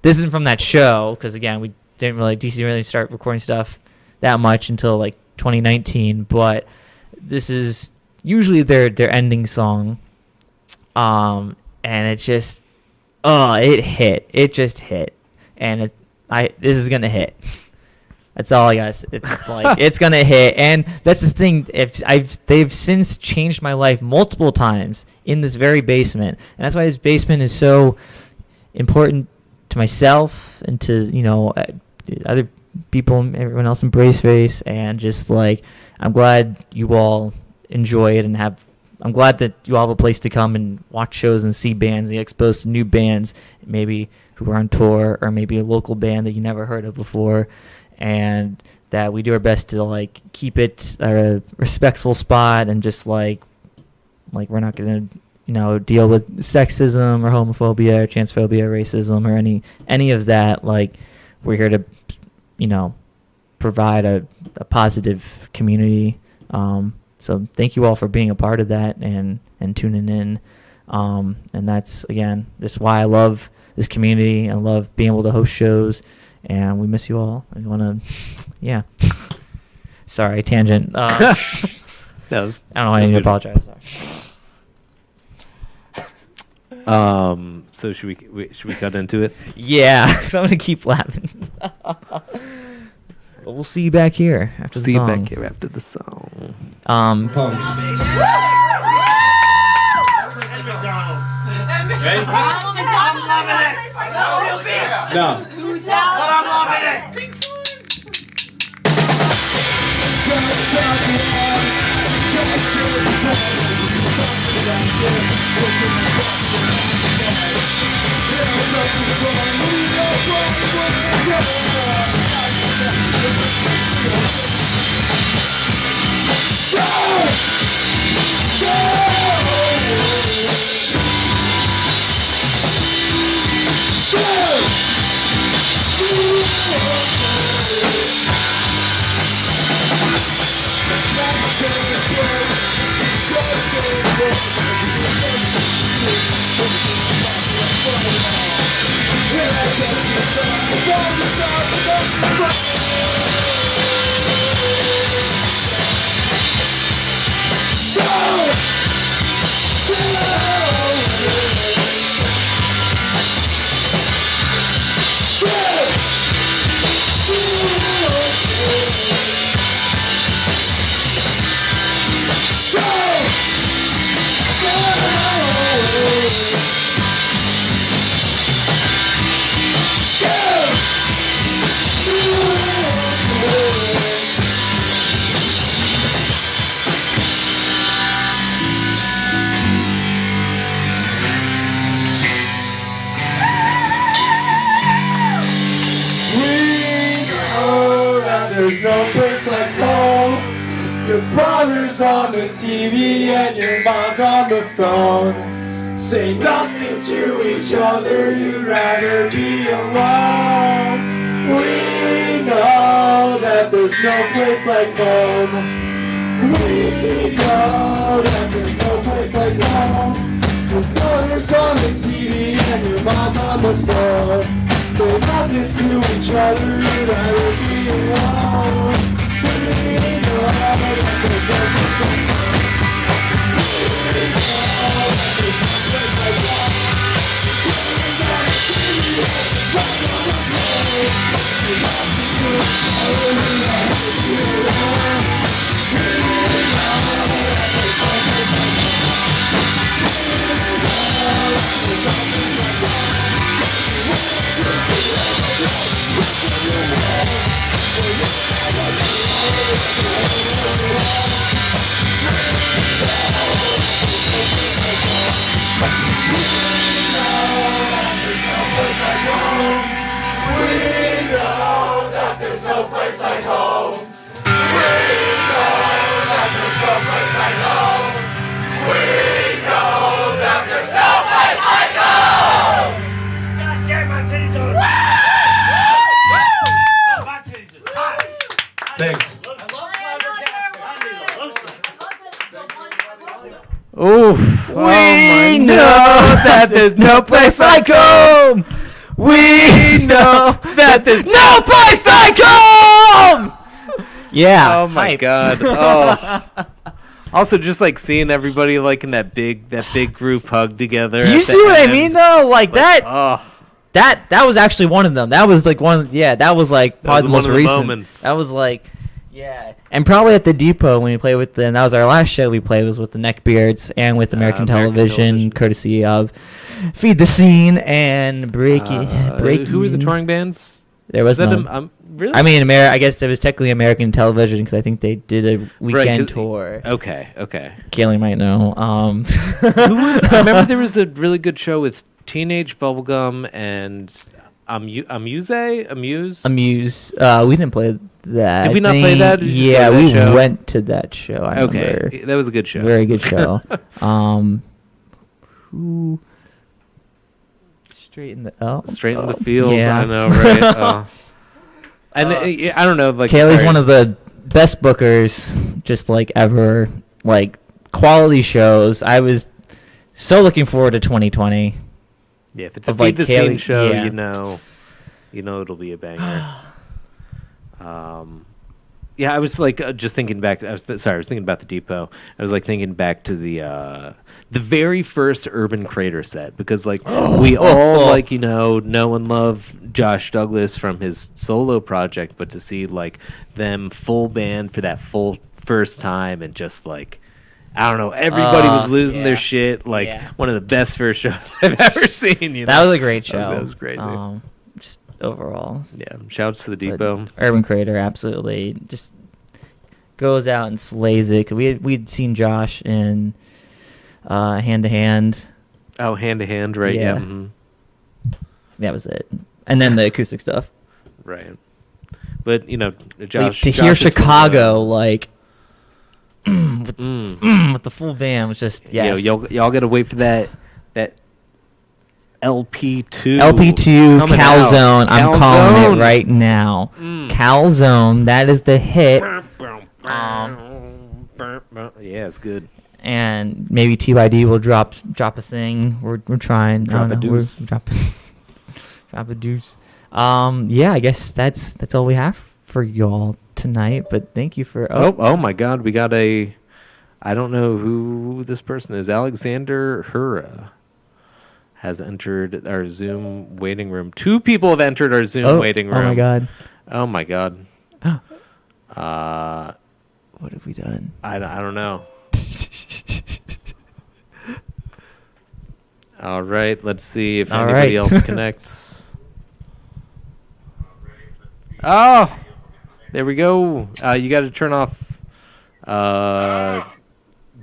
This isn't from that show because again DC didn't really start recording stuff that much until like 2019, but this is usually their ending song, and it just it just hit, and this is gonna hit. That's all I got. It's like it's gonna hit, and that's the thing. They've since changed my life multiple times in this very basement, and that's why this basement is so important to myself and to other people, everyone else in Braceface, and just like I'm glad you all enjoy it and I'm glad that you all have a place to come and watch shows and see bands and get exposed to new bands, maybe who are on tour or maybe a local band that you never heard of before, and that we do our best to like keep it a respectful spot and just like we're not gonna deal with sexism or homophobia or transphobia or racism or any of that. Like we're here to provide a positive community. So thank you all for being a part of that and tuning in. And that's again just why I love this community. I love being able to host shows, and we miss you all. I want to, sorry, tangent. I don't know. I need to apologize. Sorry. So should we cut into it? Yeah, because I'm gonna keep laughing. But we'll see you back here after the song. See you back here after the song. Punks. Ready? I'm loving it. No. But I'm loving it. There's no place like home. Your brother's on the TV and your mom's on the phone. Say nothing to each other, you'd rather be alone. We know that there's no place like home. We know that there's no place like home. Your brother's on the TV and your mom's on the phone. Say nothing to each other, you'd rather be alone. We know that there's no place like home. Thanks. Oh, We know that there's no place like home. We know that there's no place like home. Yeah. Oh my hype. god. Oh. Also, just like seeing everybody like in that big group hug together. Do you at see the what I end. mean though? Like that. Oh, That was actually one of them. That was like one. Yeah, that was like probably the was most one of the recent. moments. That was like, yeah, and probably at the depot when we played with them. That was our last show we played was with the Neckbeards and with American Television, courtesy of Feed the Scene and Breaking. who were the touring bands? There was that none. really? I mean, I guess it was technically American Television because I think they did a weekend 'cause- tour. Okay. Kaylee might know. Who was? I remember there was a really good show with Teenage Bubblegum and Amuse. Amuse. We didn't play that. Did we I not play think- that? Did you just go Yeah, to that we show? went to that show. I remember. Okay, that was a good show. Very good show. Who? Straight in the Straight in the fields. Yeah. I know, right? And I don't know. Like Kaylee's sorry. one of the best bookers, just like ever. Like quality shows. I was so looking forward to 2020. Yeah, if it's a of, like, Feed the Scene Kaylee- show, yeah. you know it'll be a banger. Yeah, I was like just thinking back. I was thinking about the depot. I was like thinking back to the very first Urban Crater set because like we all like know and love Josh Douglas from his solo project, but to see like them full band for that full first time and just like. I don't know. Everybody was losing their shit. Like one of the best first shows I've ever seen. You know? That was a great show. That was crazy. Just overall. Yeah. Shouts to the depot. Urban Crater, absolutely. Just goes out and slays it. We'd seen Josh in Hand to Hand. Oh, Hand to Hand, right? Yeah. Mm-hmm. That was it. And then the acoustic stuff. Right. But Josh to hear Chicago like. With the full band was just yes. Y'all gotta wait for that LP2 Calzone. I'm calling it right now. Calzone, that is the hit. Yeah, it's good. And maybe TYD will drop a thing. We're trying. Drop a deuce. Drop a deuce. Yeah, I guess that's all we have for y'all tonight. But thank you for. Oh my God, we got a. I don't know who this person is. Alexander Hura has entered our Zoom waiting room. 2 people have entered our Zoom waiting room. Oh my God. Oh my God. What have we done? I don't know. All right, let's see if anybody else connects. Oh, there we go. You got to turn off the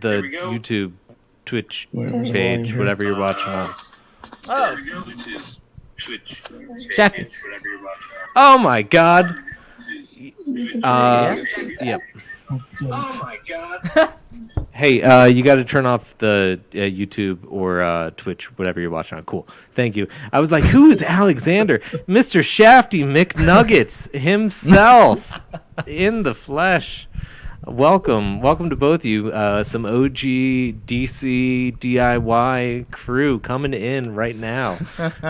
YouTube, Twitch page, whatever you're watching on. Oh. Shafty. Oh my God. Yep. Oh my god. Hey, you got to turn off the YouTube or Twitch, whatever you're watching on. Cool. Thank you. I was like, who is Alexander? Mr. Shafty McNuggets himself in the flesh. Welcome to both of you. Some OG DC DIY crew coming in right now.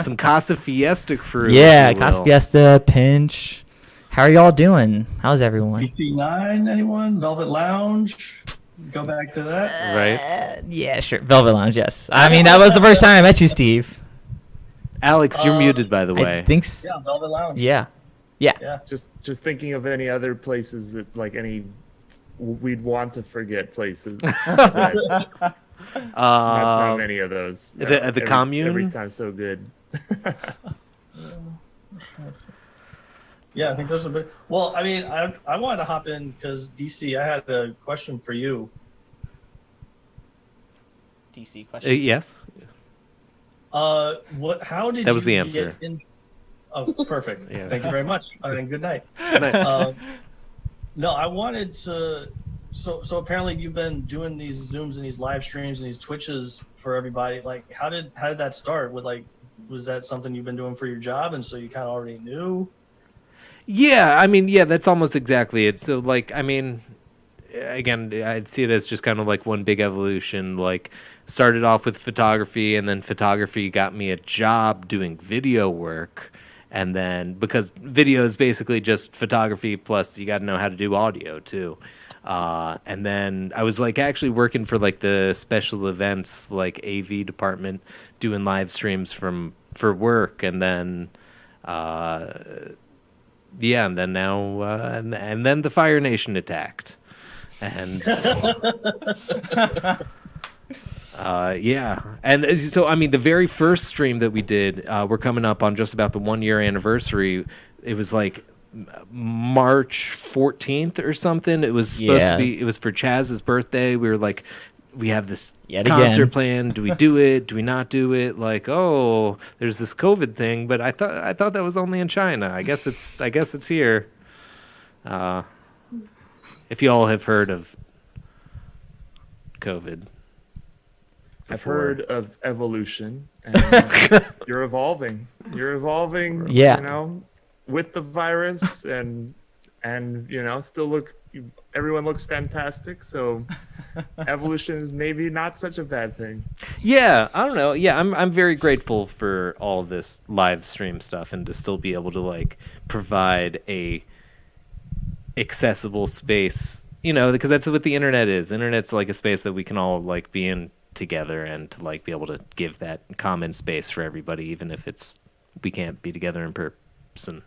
Some Casa Fiesta crew. Yeah, Casa Fiesta, Pinch. How are y'all doing? How's everyone? DC9, anyone? Velvet Lounge? Go back to that. Right. Yeah, sure. Velvet Lounge, yes. I mean, that was the first time I met you, Steve. Alex, you're muted, by the way. I think so. Yeah, Velvet Lounge. Yeah. Just thinking of any other places that we'd want to forget places. Not many of those. The commune. Every time so good. Yeah, I think those are big. Well, I mean, I wanted to hop in because DC, I had a question for you. DC question. Yes. What? How did that was you the answer? Get in... Oh, perfect. Yeah. Thank you very much. And good night. Good night. No, I wanted to. So apparently you've been doing these Zooms and these live streams and these Twitches for everybody. Like, how did that start? Was that something you've been doing for your job, and so you kind of already knew? Yeah, I mean, that's almost exactly it. So, like, I mean, again, I'd see it as just kind of like one big evolution. Like, started off with photography, and then photography got me a job doing video work. And then, because video is basically just photography, plus you got to know how to do audio, too. And then I was, like, actually working for, like, the special events, like, AV department, doing live streams for work. And then... yeah, and then now, and then the Fire Nation attacked, and yeah, and so I mean, the very first stream that we did, we're coming up on just about the 1 year anniversary. It was like March 14th or something. It was supposed to be. It was for Chaz's birthday. We were like, we have this concert plan. Do we do it? Do we not do it? Like, oh, there's this COVID thing, but I thought that was only in China. I guess it's here. If you all have heard of COVID before. I've heard of evolution. And you're evolving. Yeah. You know, with the virus and still everyone looks fantastic, so evolution is maybe not such a bad thing. Yeah, I don't know. Yeah, I'm very grateful for all of this live stream stuff and to still be able to like provide a accessible space, because that's what the internet is. The internet's like a space that we can all like be in together and to like be able to give that common space for everybody, even if we can't be together in person,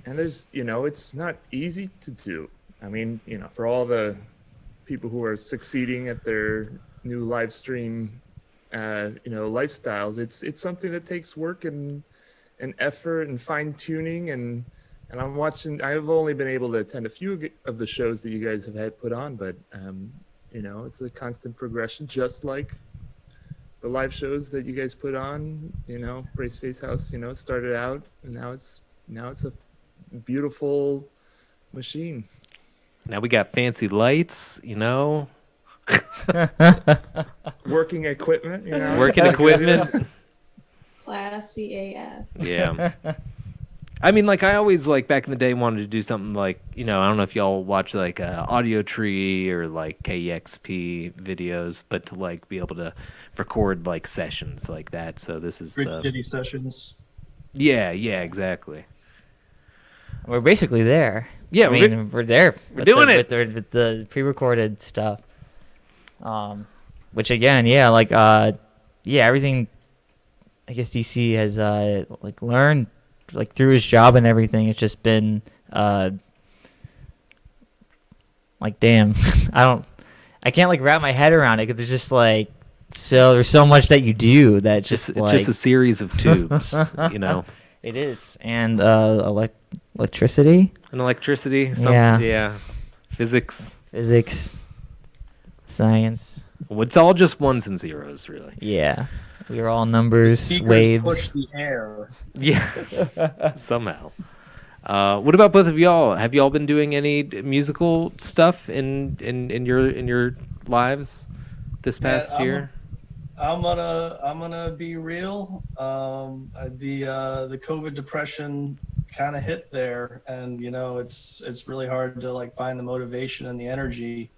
And there's, it's not easy to do. I mean, for all the people who are succeeding at their new live stream, lifestyles, it's something that takes work and effort and fine tuning. And I've only been able to attend a few of the shows that you guys have had put on, but, it's a constant progression, just like the live shows that you guys put on, Braceface House, started out and now it's a beautiful machine. Now we got fancy lights, Working equipment, Working equipment. Classy AF. Yeah. I mean, like, I always, like, back in the day wanted to do something like, I don't know if y'all watch, like, Audio Tree or, like, KEXP videos, but to, like, be able to record, like, sessions like that. So this is Bridge City sessions. Yeah, exactly. We're basically there. Yeah, we're there. We're doing it. With the pre-recorded stuff. Which, again, everything, I guess DC has, learned, through his job and everything. It's just been damn. I can't wrap my head around it, because there's just there's so much that you do that it's just a series of tubes. It is. And electricity and electricity, physics, science. Well, it's all just ones and zeros, really. Yeah. We're all numbers, waves. Push the air. Yeah, somehow. What about both of y'all? Have y'all been doing any musical stuff in your lives this past year? I'm gonna be real. The COVID depression kind of hit there, and you know it's really hard to like find the motivation and the energy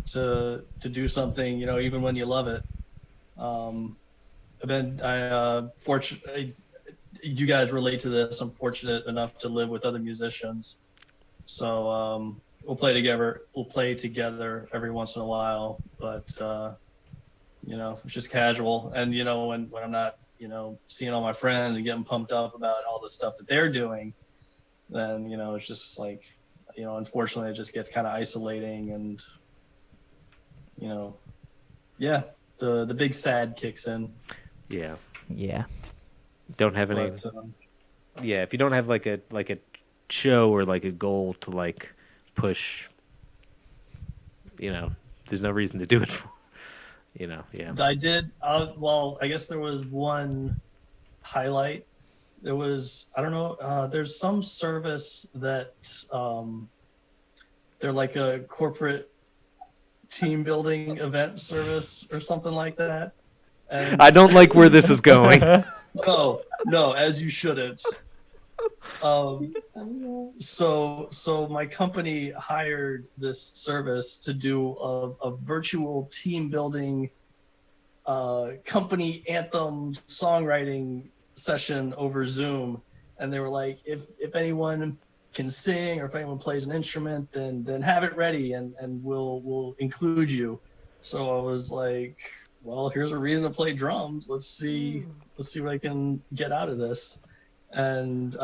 to do something, you know, even when you love it. Fortunately, you guys relate to this. I'm fortunate enough to live with other musicians, so we'll play together. We'll play together every once in a while, but you know, it's just casual. And you know, when I'm not, you know, seeing all my friends and getting pumped up about all the stuff that they're doing, then you know, it's just like, you know, unfortunately, it just gets kind of isolating, and you know, yeah, the big sad kicks in. Yeah. Yeah. Don't have any. Yeah, if you don't have like a show or like a goal to like push, you know, there's no reason to do it for. You know, yeah. I did. Well, I guess there was one highlight. There was, I don't know. There's some service that they're like a corporate team building event service or something like that. And I don't like where this is going. No, as you shouldn't. So my company hired this service to do a virtual team building company anthem songwriting session over Zoom, and they were like, if anyone can sing or if anyone plays an instrument, then have it ready and we'll include you. So I was like, well, here's a reason to play drums. Let's see what I can get out of this. And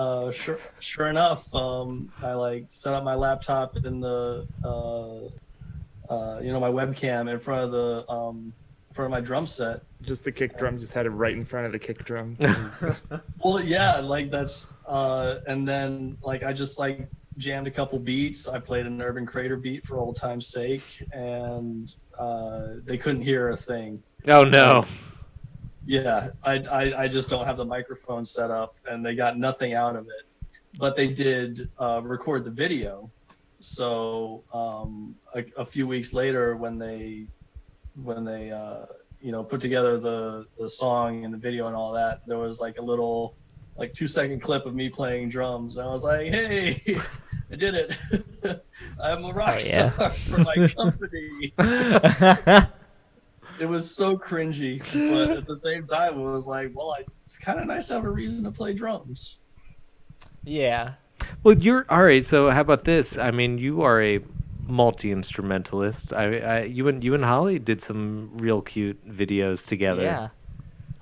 sure enough, I like set up my laptop in the you know, my webcam in front of my drum set. Just the kick drum, just had it right in front of the kick drum. Well, yeah, like that's and then like I just like jammed a couple beats. I played an Urban Crater beat for old time's sake, and they couldn't hear a thing. Oh no. Yeah, I just don't have the microphone set up, and they got nothing out of it. But they did record the video. So a few weeks later, when they you know, put together the song and the video and all that, there was like a little like 2-second clip of me playing drums, and I was like, hey, I did it. I'm a rock star for my company. It was so cringy, but at the same time, it was like, well, it's kind of nice to have a reason to play drums. Yeah. Well, you're all right. So how about this? I mean, you are a multi-instrumentalist. You and Holly did some real cute videos together. Yeah.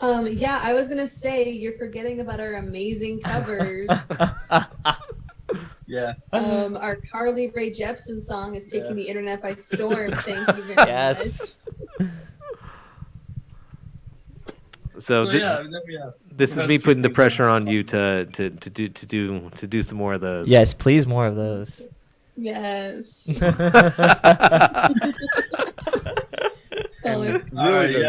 Yeah, I was gonna say you're forgetting about our amazing covers. Yeah. Our Carly Rae Jepsen song is taking the internet by storm. Thank you very much. Yes. So this is me putting the pressure on you to do some more of those. Yes, please, more of those. Yes. And really,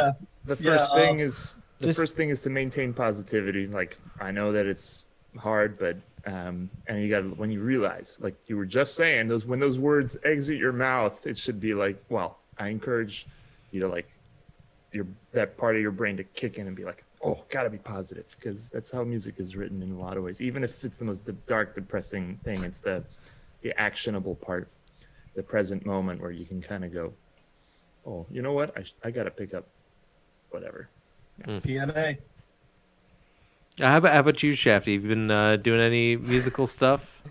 the first thing is to maintain positivity. Like, I know that it's hard, but and you got, when you realize, like you were just saying, when those words exit your mouth, it should be like, well, I encourage you to like that part of your brain to kick in and be like, oh, gotta be positive, because that's how music is written in a lot of ways. Even if it's the most dark, depressing thing, it's the actionable part, the present moment where you can kind of go, oh, you know what? I gotta pick up whatever. Yeah. PMA. How about you, Shafty? Have you been doing any musical stuff?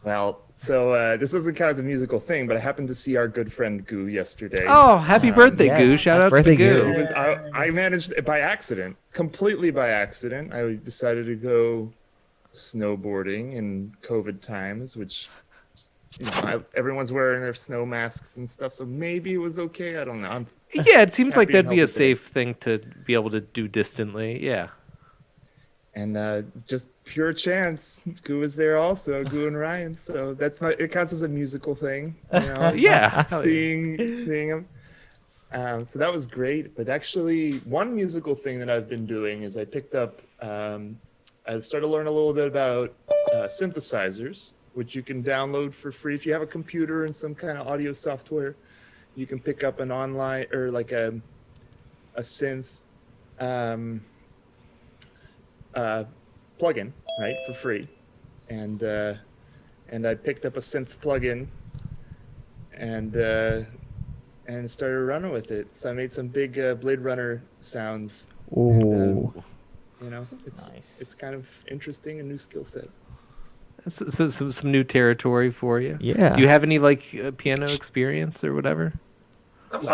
Well, so this doesn't count as a musical thing, but I happened to see our good friend Goo yesterday. Oh, happy birthday, Goo! Shout out to Goo. I managed it by accident, completely by accident. I decided to go snowboarding in COVID times, which, you know, everyone's wearing their snow masks and stuff, so maybe it was okay. I don't know. Yeah, it seems like that'd be a safe thing to be able to do distantly. Yeah. And just pure chance, Goo was there also, Goo and Ryan. So it counts as a musical thing, you know? Yeah, seeing him. So that was great. But actually, one musical thing that I've been doing is I picked up. I started to learn a little bit about synthesizers, which you can download for free. If you have a computer and some kind of audio software, you can pick up an online or like a synth plugin, right, for free. And I picked up a synth plugin and started running with it. So I made some big Blade Runner sounds. Ooh. And, it's kind of interesting, a new skill set. So, some new territory for you. Yeah. Do you have any like piano experience or whatever? I'll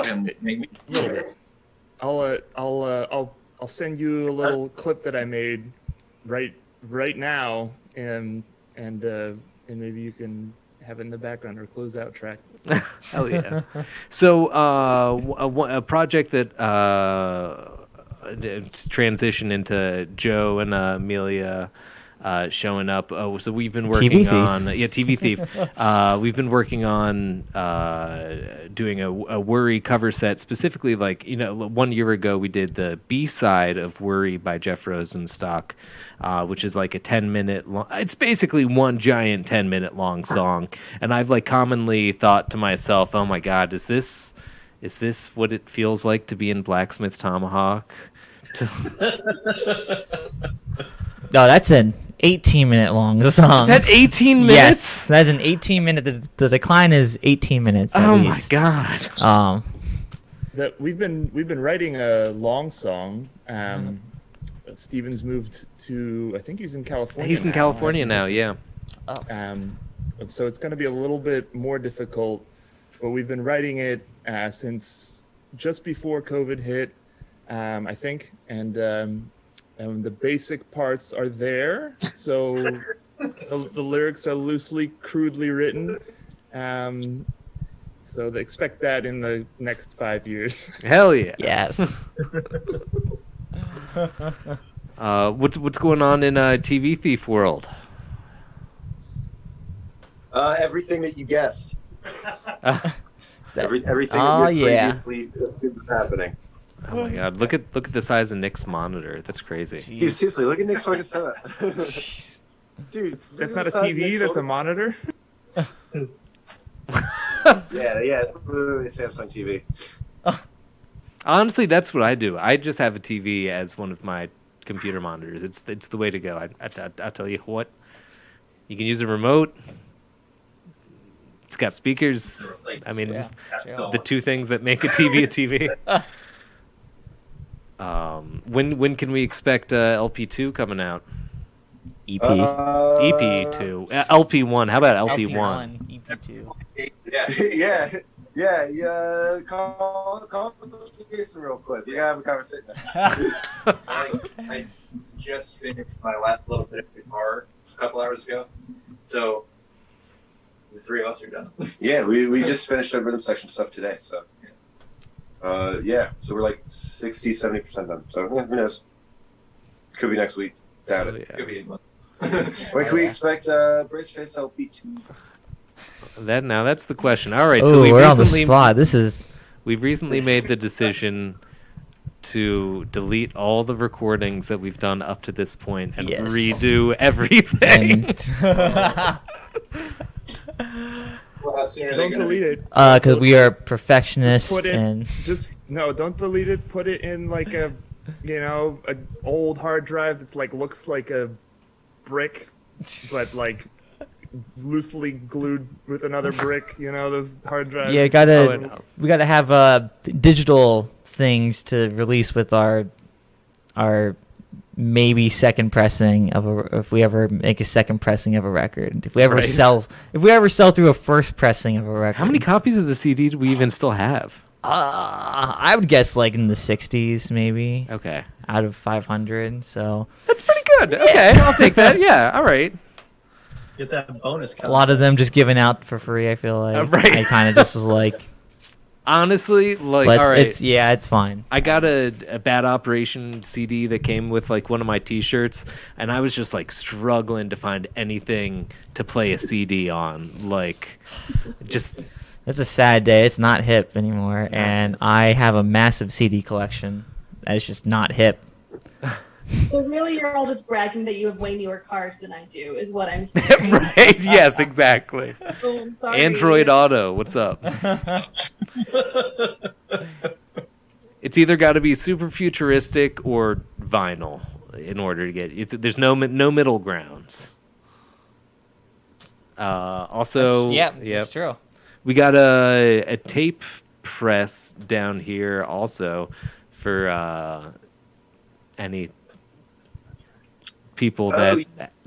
send you a little clip that I made right now, and maybe you can have it in the background or closeout track. Hell yeah! So a project that transition into Joe and Amelia showing up. So we've been working on TV Thief. We've been working on doing a Worry cover set, specifically 1 year ago we did the B-side of Worry by Jeff Rosenstock, which is like a 10-minute long. It's basically one giant 10-minute long song, and I've commonly thought to myself, oh my God, is this what it feels like to be in Blacksmith Tomahawk? No, that's an 18-minute long song. Is that 18 minutes? Yes, that's an 18-minute. The decline is 18 minutes. At least. My God. We've been writing a long song. Steven's moved to, I think he's in California. He's in California now, yeah. So it's going to be a little bit more difficult, but we've been writing it since just before COVID hit, I think, and the basic parts are there. So the lyrics are loosely, crudely written. So they expect that in the next 5 years. Hell yeah! Yes. What's going on in TV Thief world? Everything that you guessed. Everything Oh, that you yeah. previously assumed was happening. Oh my God! Look at the size of Nick's monitor. That's crazy. Dude, seriously, look at Nick's fucking setup. Dude, That's not a TV. That's a monitor. Yeah, it's literally a Samsung TV. Honestly, that's what I do. I just have a TV as one of my computer monitors. It's the way to go. I'll tell you what. You can use a remote. It's got speakers. I mean, the two things that make a TV a TV. When can we expect LP2 coming out? EP. EP2. LP1. How about LP1? EP2. Yeah. Call Jason real quick. We gotta have a conversation. I just finished my last little bit of guitar a couple hours ago, so the three of us are done. Yeah, we just finished our rhythm section stuff today, so so we're like 60-70% done. So who knows? Could be next week. Doubt it. Could be a month. When can we expect Braceface LP2? That's the question. All right, Oh, so we're on the spot. We've recently made the decision to delete all the recordings that we've done up to this point and redo everything. Don't delete it. Because we are perfectionists Just put it, and don't delete it. Put it in like a old hard drive that's looks like a brick, but loosely glued with another brick. Those hard drives. yeah, we gotta have digital things to release with our maybe second pressing if we ever make a second pressing of a record. If we ever sell through a first pressing of a record. How many copies of the CD do we even still have? I would guess in the 60s maybe. Okay. Out of 500, so that's pretty good. Okay, I'll take that. Yeah, all right. Get that bonus. A lot of them just given out for free. I feel like I kind of just was like, honestly, all right, it's fine. I got a Bad Operation CD that came with one of my T-shirts, and I was just struggling to find anything to play a CD on. It's a sad day. It's not hip anymore, and I have a massive CD collection that is just not hip. So really, you're all just bragging that you have way newer cars than I do, is what I'm. Right? Yes, exactly. Oh, I'm sorry. Android Auto, what's up? It's either got to be super futuristic or vinyl in order to get. There's no middle grounds. Also, That's true. We got a tape press down here also for any people that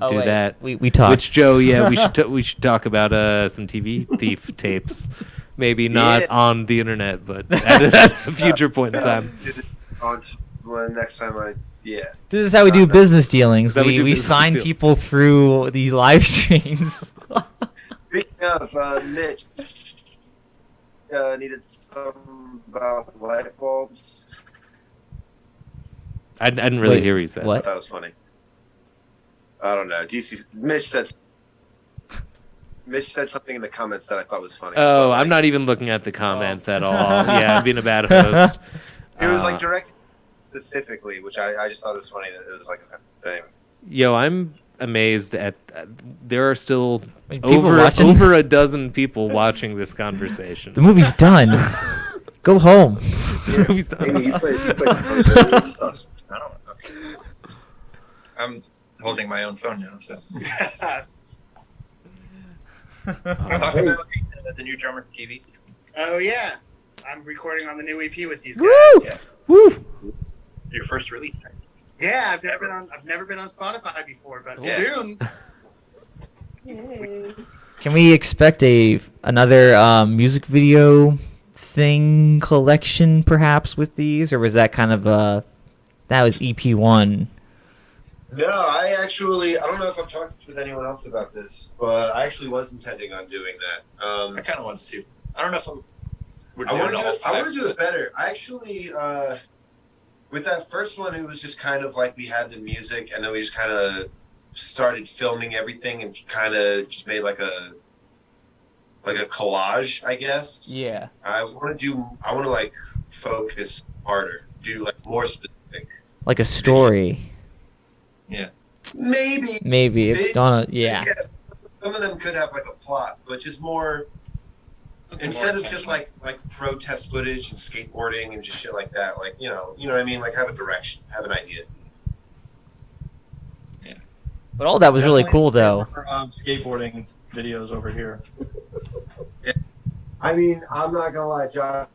do that. We talked. Which Joe, yeah, we should talk about some TV thief tapes. Maybe not on the internet, but at a future point in time. Next time This is how we do business dealings. We sign people through the live streams. Speaking of, Mitch needed something about light bulbs. I didn't really hear what you said. What? That was funny. I don't know. Mitch said something in the comments that I thought was funny. Oh, I'm not even looking at the comments at all. Yeah, I'm being a bad host. It was like directed specifically, which I just thought it was funny that it was like a thing. Yo, I'm amazed at there are still watching? over a dozen people watching this conversation. The movie's done. Go home. The movie's done. I don't know. I'm holding my own phone now, so. I'm talking about the new drummer for TV. Oh yeah, I'm recording on the new EP with these guys. Woo! Yeah. Woo! Your first release. Right? Yeah, I've never been on Spotify before, but soon. Can we expect another music video thing collection perhaps with these, or was that kind of that was EP1? No, I don't know if I've talked with anyone else about this, but I actually was intending on doing that. I kind of want to. I don't know if I want to do it better. I actually, with that first one, it was just kind of like we had the music, and then we just kind of started filming everything, and kind of just made like a collage, I guess. Yeah. I want to like focus harder, do like more specific. Like a story. Yeah. Maybe it's gonna some of them could have like a plot, but just more instead of just like protest footage and skateboarding and just shit like that. Like you know what I mean. Like have a direction, have an idea. Yeah. But all that was really cool though. Skateboarding videos over here. I mean, I'm not gonna lie, Josh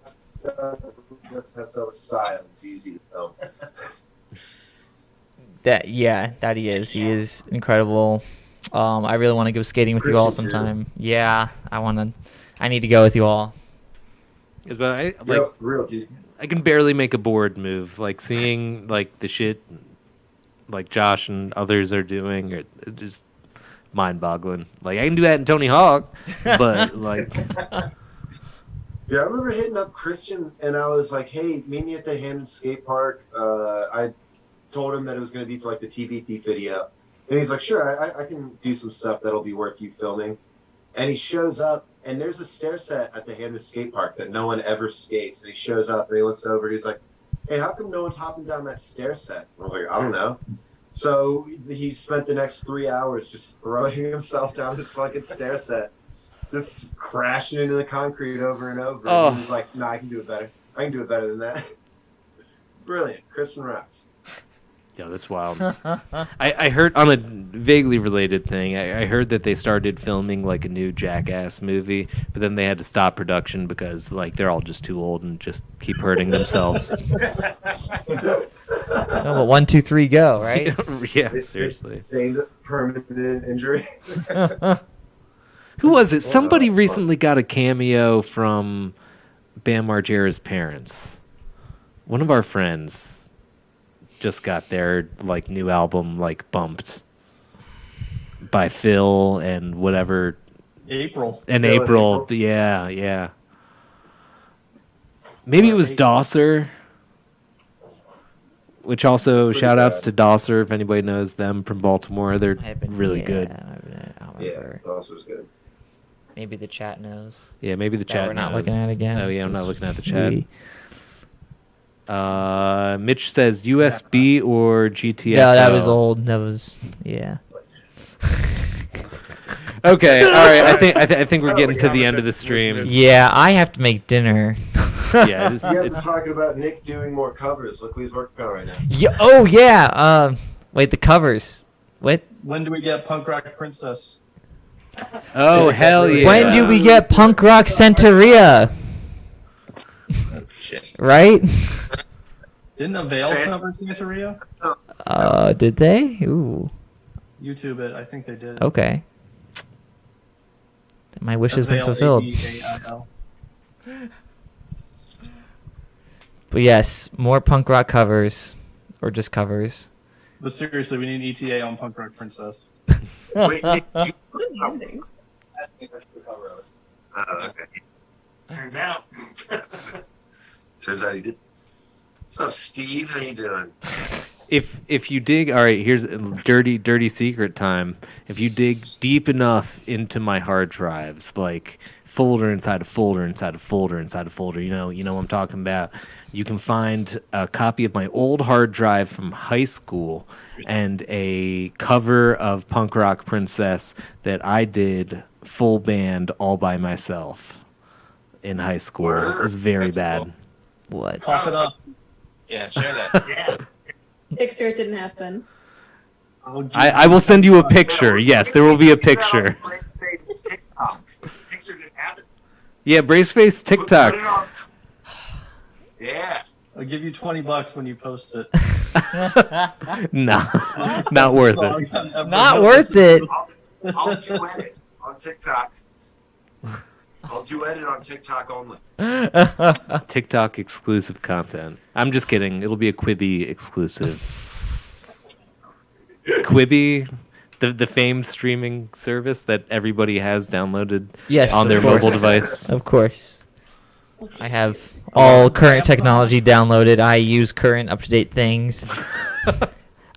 has so much style. It's easy to film. That he is. He is incredible. I really want to go skating with you all sometime. Yeah, I need to go with you all. But real dude. I can barely make a board move. Like seeing like the shit like Josh and others are doing, it's just mind-boggling. Like I can do that in Tony Hawk, but like. Yeah, I remember hitting up Christian and I was like, "Hey, meet me at the Hammond Skate Park." I told him that it was going to be for like the TV thief video, and he's like, "Sure, I can do some stuff that'll be worth you filming." And he shows up, and there's a stair set at the Hammond Skate Park that no one ever skates. And he shows up, and he looks over, and he's like, "Hey, how come no one's hopping down that stair set?" I was like, "I don't know." So he spent the next 3 hours just throwing himself down this fucking stair set, just crashing into the concrete over and over. Oh. And he was like, "No, I can do it better. I can do it better than that." Brilliant. Christian rocks. Yeah, that's wild. I heard on a vaguely related thing. I heard that they started filming like a new Jackass movie, but then they had to stop production because like they're all just too old and just keep hurting themselves. Oh, 1, 2, 3, go! Right? Yeah, seriously. Sustained permanent injury. Who was it? Somebody recently got a cameo from Bam Margera's parents. One of our friends just got their like new album like bumped by Phil and whatever. April. April. Yeah. Maybe it was Dosser. Which also shout outs to Dosser if anybody knows them from Baltimore. They're really good. Yeah, Dosser's good. Maybe the chat knows. Yeah, maybe the That chat we're not knows. looking at again. Oh yeah, I'm not looking at the chat. Mitch says USB or GTFO. No, that was old. That was yeah. Okay, all right. I think we're getting to the end of the stream. Yeah, I have to make dinner. Yeah, You guys are talking about Nick doing more covers. Look what he's working on right now. Yeah. Oh yeah. Wait, the covers. What? When do we get Punk Rock Princess? Oh hell yeah! When do we get Punk Rock Centuria? Shit. Right? Didn't Avail cover Santeria? Did they? Ooh. YouTube it. I think they did. Okay. My wish has been Avail, fulfilled. AVAIL. But yes, more punk rock covers, or just covers. But seriously, we need ETA on Punk Rock Princess. Wait, Nick, Okay. Turns out. Turns out he did. What's up, Steve? How you doing? If you dig, all right, here's a dirty secret time. If you dig deep enough into my hard drives, like folder inside a folder inside a folder inside a folder, you know what I'm talking about. You can find a copy of my old hard drive from high school and a cover of Punk Rock Princess that I did full band all by myself in high school. It was very bad. What? Cough it up. Yeah, share that. Yeah. Picture it didn't happen. I will send you a picture. Yes, there will be a picture. Braceface TikTok. Picture didn't happen. Yeah, Braceface TikTok. Put it on. Yeah. I'll give you $20 when you post it. No, not worth it. Not worth it. I'll duet it on TikTok. I'll duet it on TikTok only. TikTok exclusive content. I'm just kidding. It'll be a Quibi exclusive. Quibi, the famed streaming service that everybody has downloaded on their mobile device. Of course. I have all current technology downloaded. I use current up-to-date things.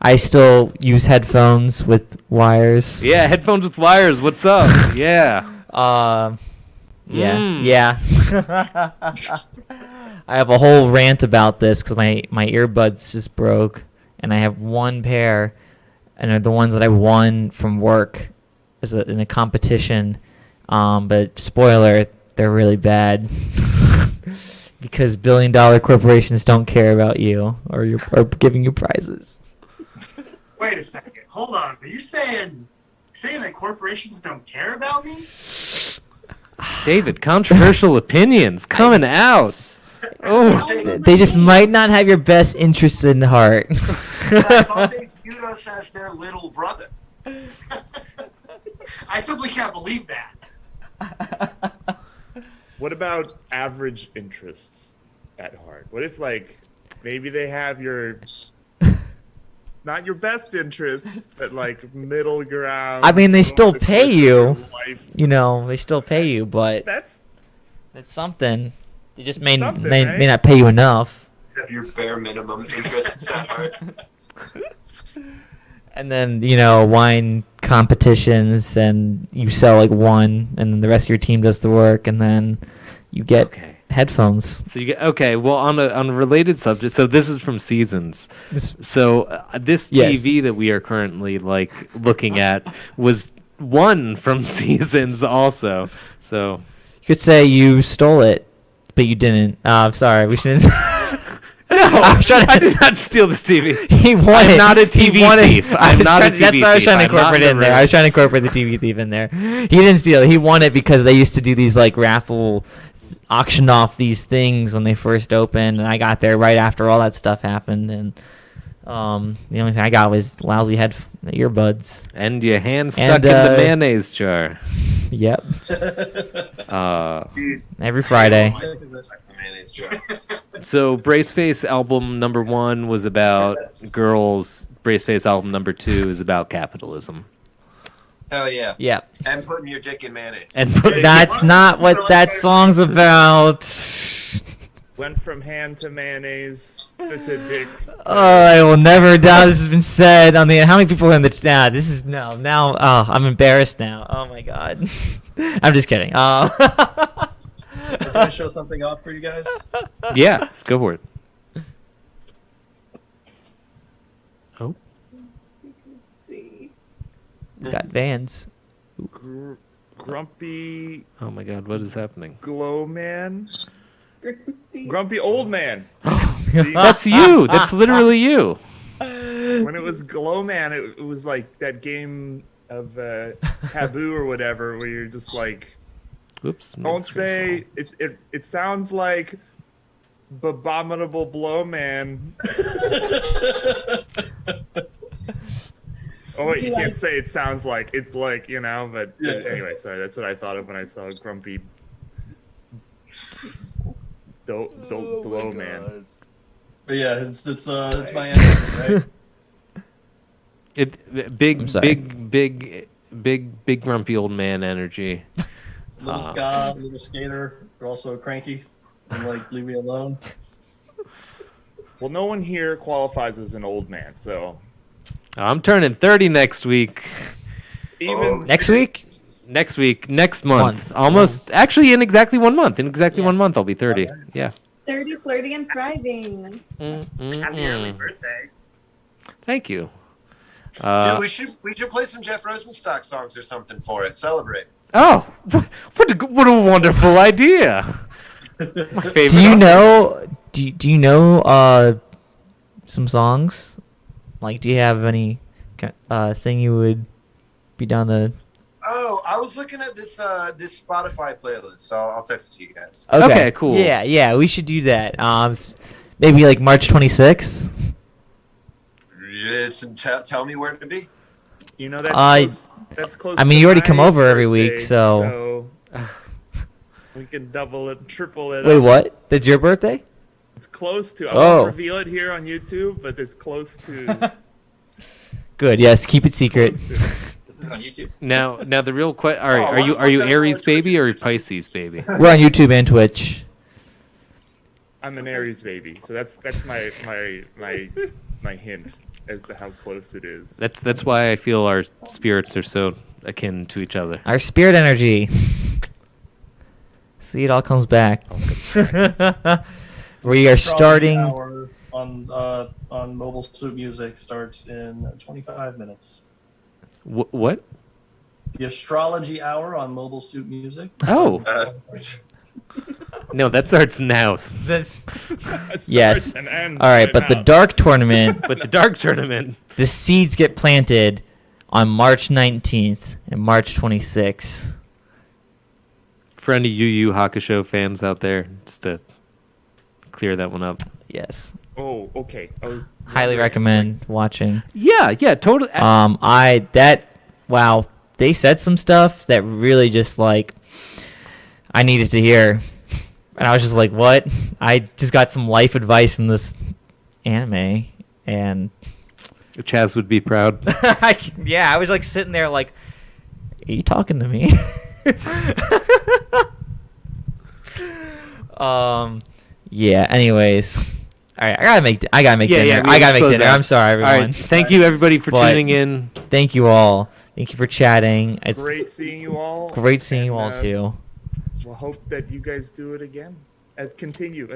I still use headphones with wires. Yeah, headphones with wires. What's up? Yeah. Yeah. I have a whole rant about this because my earbuds just broke, and I have one pair, and they're the ones that I won from work in a competition. But spoiler, they're really bad because billion-dollar corporations don't care about you or giving you prizes. Wait a second. Hold on. Are you saying that corporations don't care about me? David, controversial opinions coming out. Oh, they just might not have your best interests in heart. I thought they viewed us as their little brother. I simply can't believe that. What about average interests at heart? What if, like, maybe they have your, not your best interests, but, like, middle ground? I mean, they still pay you. You know, they still pay you, but that's something. They just may something, may right? not pay you enough. Your bare minimum interests at heart. And then, wine competitions, and you sell like one, and then the rest of your team does the work, and then you get headphones. So you get well on a related subject. So this is from Seasons. So this Yes. TV that we are currently like looking at was one from Seasons also. So You could say you stole it, but you didn't. I'm sorry, we shouldn't. no, I did not steal this TV. He won I'm it. not a He TV won it. thief. I'm not a TV That's what I was thief. trying to I'm not incorporate in in the there. room. I was trying to incorporate the TV thief in there. He didn't steal it. He won it because they used to do these like raffle auction off these things when they first opened, and I got there right after all that stuff happened, and the only thing I got was lousy earbuds. And your hand stuck in the mayonnaise jar. Yep. Every Friday. So Braceface album number 1 was about girls. Braceface album number 2 is about capitalism. Hell yeah. Yep. And putting your dick in mayonnaise. And That's not what that song's about. Went from hand to mayonnaise to dick. I will never doubt this has been said on the. How many people are in the? Nah, this is no. Now, I'm embarrassed now. Oh my god. I'm just kidding. Can I show something off for you guys? Yeah, go for it. We got Vans. Grumpy. Oh my God, what is happening? Glow man. Grumpy old man. That's you. That's literally you. When it was Glow Man, it was like that game of Taboo or whatever, where you're just like, "Whoops!" Don't say it sounds like Abominable Blow Man. Oh wait, you can't say it sounds like. It's like, you know. But anyway, sorry. That's what I thought of when I saw Grumpy Blow Man. But yeah, it's my energy, right? Big grumpy old man energy. Little guy, little skater, but also cranky, and like leave me alone. Well, no one here qualifies as an old man, so. I'm turning 30 next week. Even next week? Next month. Almost. Actually, in exactly 1 month. In exactly 1 month, I'll be 30. Yeah. 30, flirty, and thriving. Happy early birthday. Thank you. Dude, we should play some Jeff Rosenstock songs or something for it. Celebrate. Oh, what a wonderful idea! My favorite. Do you know? Do you know some songs? Like, do you have any thing you would be down to? Oh, I was looking at this this Spotify playlist, so I'll text it to you guys. Okay, cool. Yeah, we should do that. Maybe like March 26th. Tell me where to be. You know, that's close. I mean, to you already my come over every birthday, week, so. We can double it, triple it. Wait, up. what? That's your birthday? It's close to. I Oh. won't reveal it here on YouTube, but it's close to. Good. Yes, keep it secret. This is on YouTube. Now the real question. All right, are you Aries baby or Pisces baby? We're on YouTube and Twitch. I'm an Aries baby, so that's my hint as to how close it is. That's why I feel our spirits are so akin to each other. Our spirit energy. See, it all comes back. We are starting. Hour on Mobile Suit Music starts in 25 minutes. What? The astrology hour on Mobile Suit Music. Oh. No, that starts now. Yes. and ends All right, right but the now. dark tournament. But the dark tournament. The seeds get planted on March 19th and March 26th. For any Yu Yu Hakusho fans out there, just to clear that one up. Yes. Oh, okay. I was Highly recommend watching. Yeah, totally. Wow, they said some stuff that really just like I needed to hear. And I was just like, what? I just got some life advice from this anime, and Chaz would be proud. I was like sitting there like, are you talking to me? Yeah, anyways. All right, I gotta make dinner. I gotta make dinner. I'm sorry, everyone. All right, thank you everybody for tuning in. Thank you all. Thank you for chatting. It's great seeing you all. Great seeing you all too. We'll hope that you guys do it again. Continue.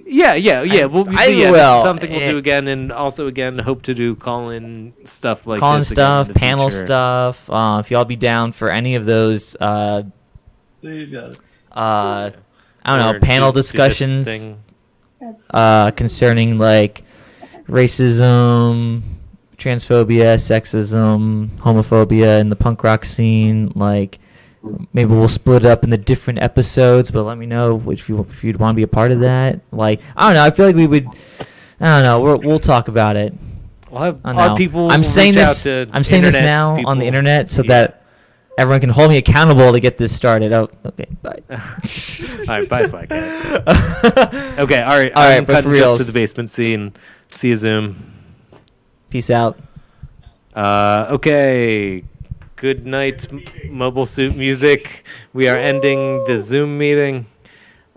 Yeah. We'll will. This is something we'll do again, and also again hope to do call-in stuff like call-in this again in stuff, the panel future. stuff. If y'all be down for any of those, So you got it. I don't know, Or panel do this discussions thing. concerning like racism, transphobia, sexism, homophobia in the punk rock scene. Like, maybe we'll split it up into different episodes, but let me know if you'd want to be a part of that. Like, I don't know. I feel like we would. I don't know. We'll talk about it. We'll have I don't our know. people I'm saying reach this. out to I'm saying this internet now people. on the internet so that everyone can hold me accountable to get this started. Oh, okay. Bye. All right, bye, Slackhead. Okay, all right. All right, I'm but cutting for just reals. to the basement scene. See you, Zoom. Peace out. Okay. Good night, Mobile Suit Music. We are ending the Zoom meeting.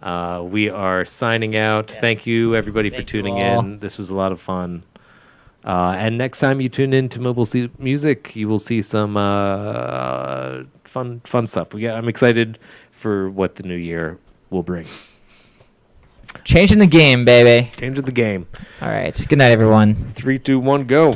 We are signing out. Thank you, everybody, for Thank you tuning all. in. This was a lot of fun. And next time you tune in to Mobile Suit Music, you will see some fun stuff. I'm excited for what the new year will bring. Changing the game, baby. Changing the game. All right. Good night, everyone. 3, 2, 1, go.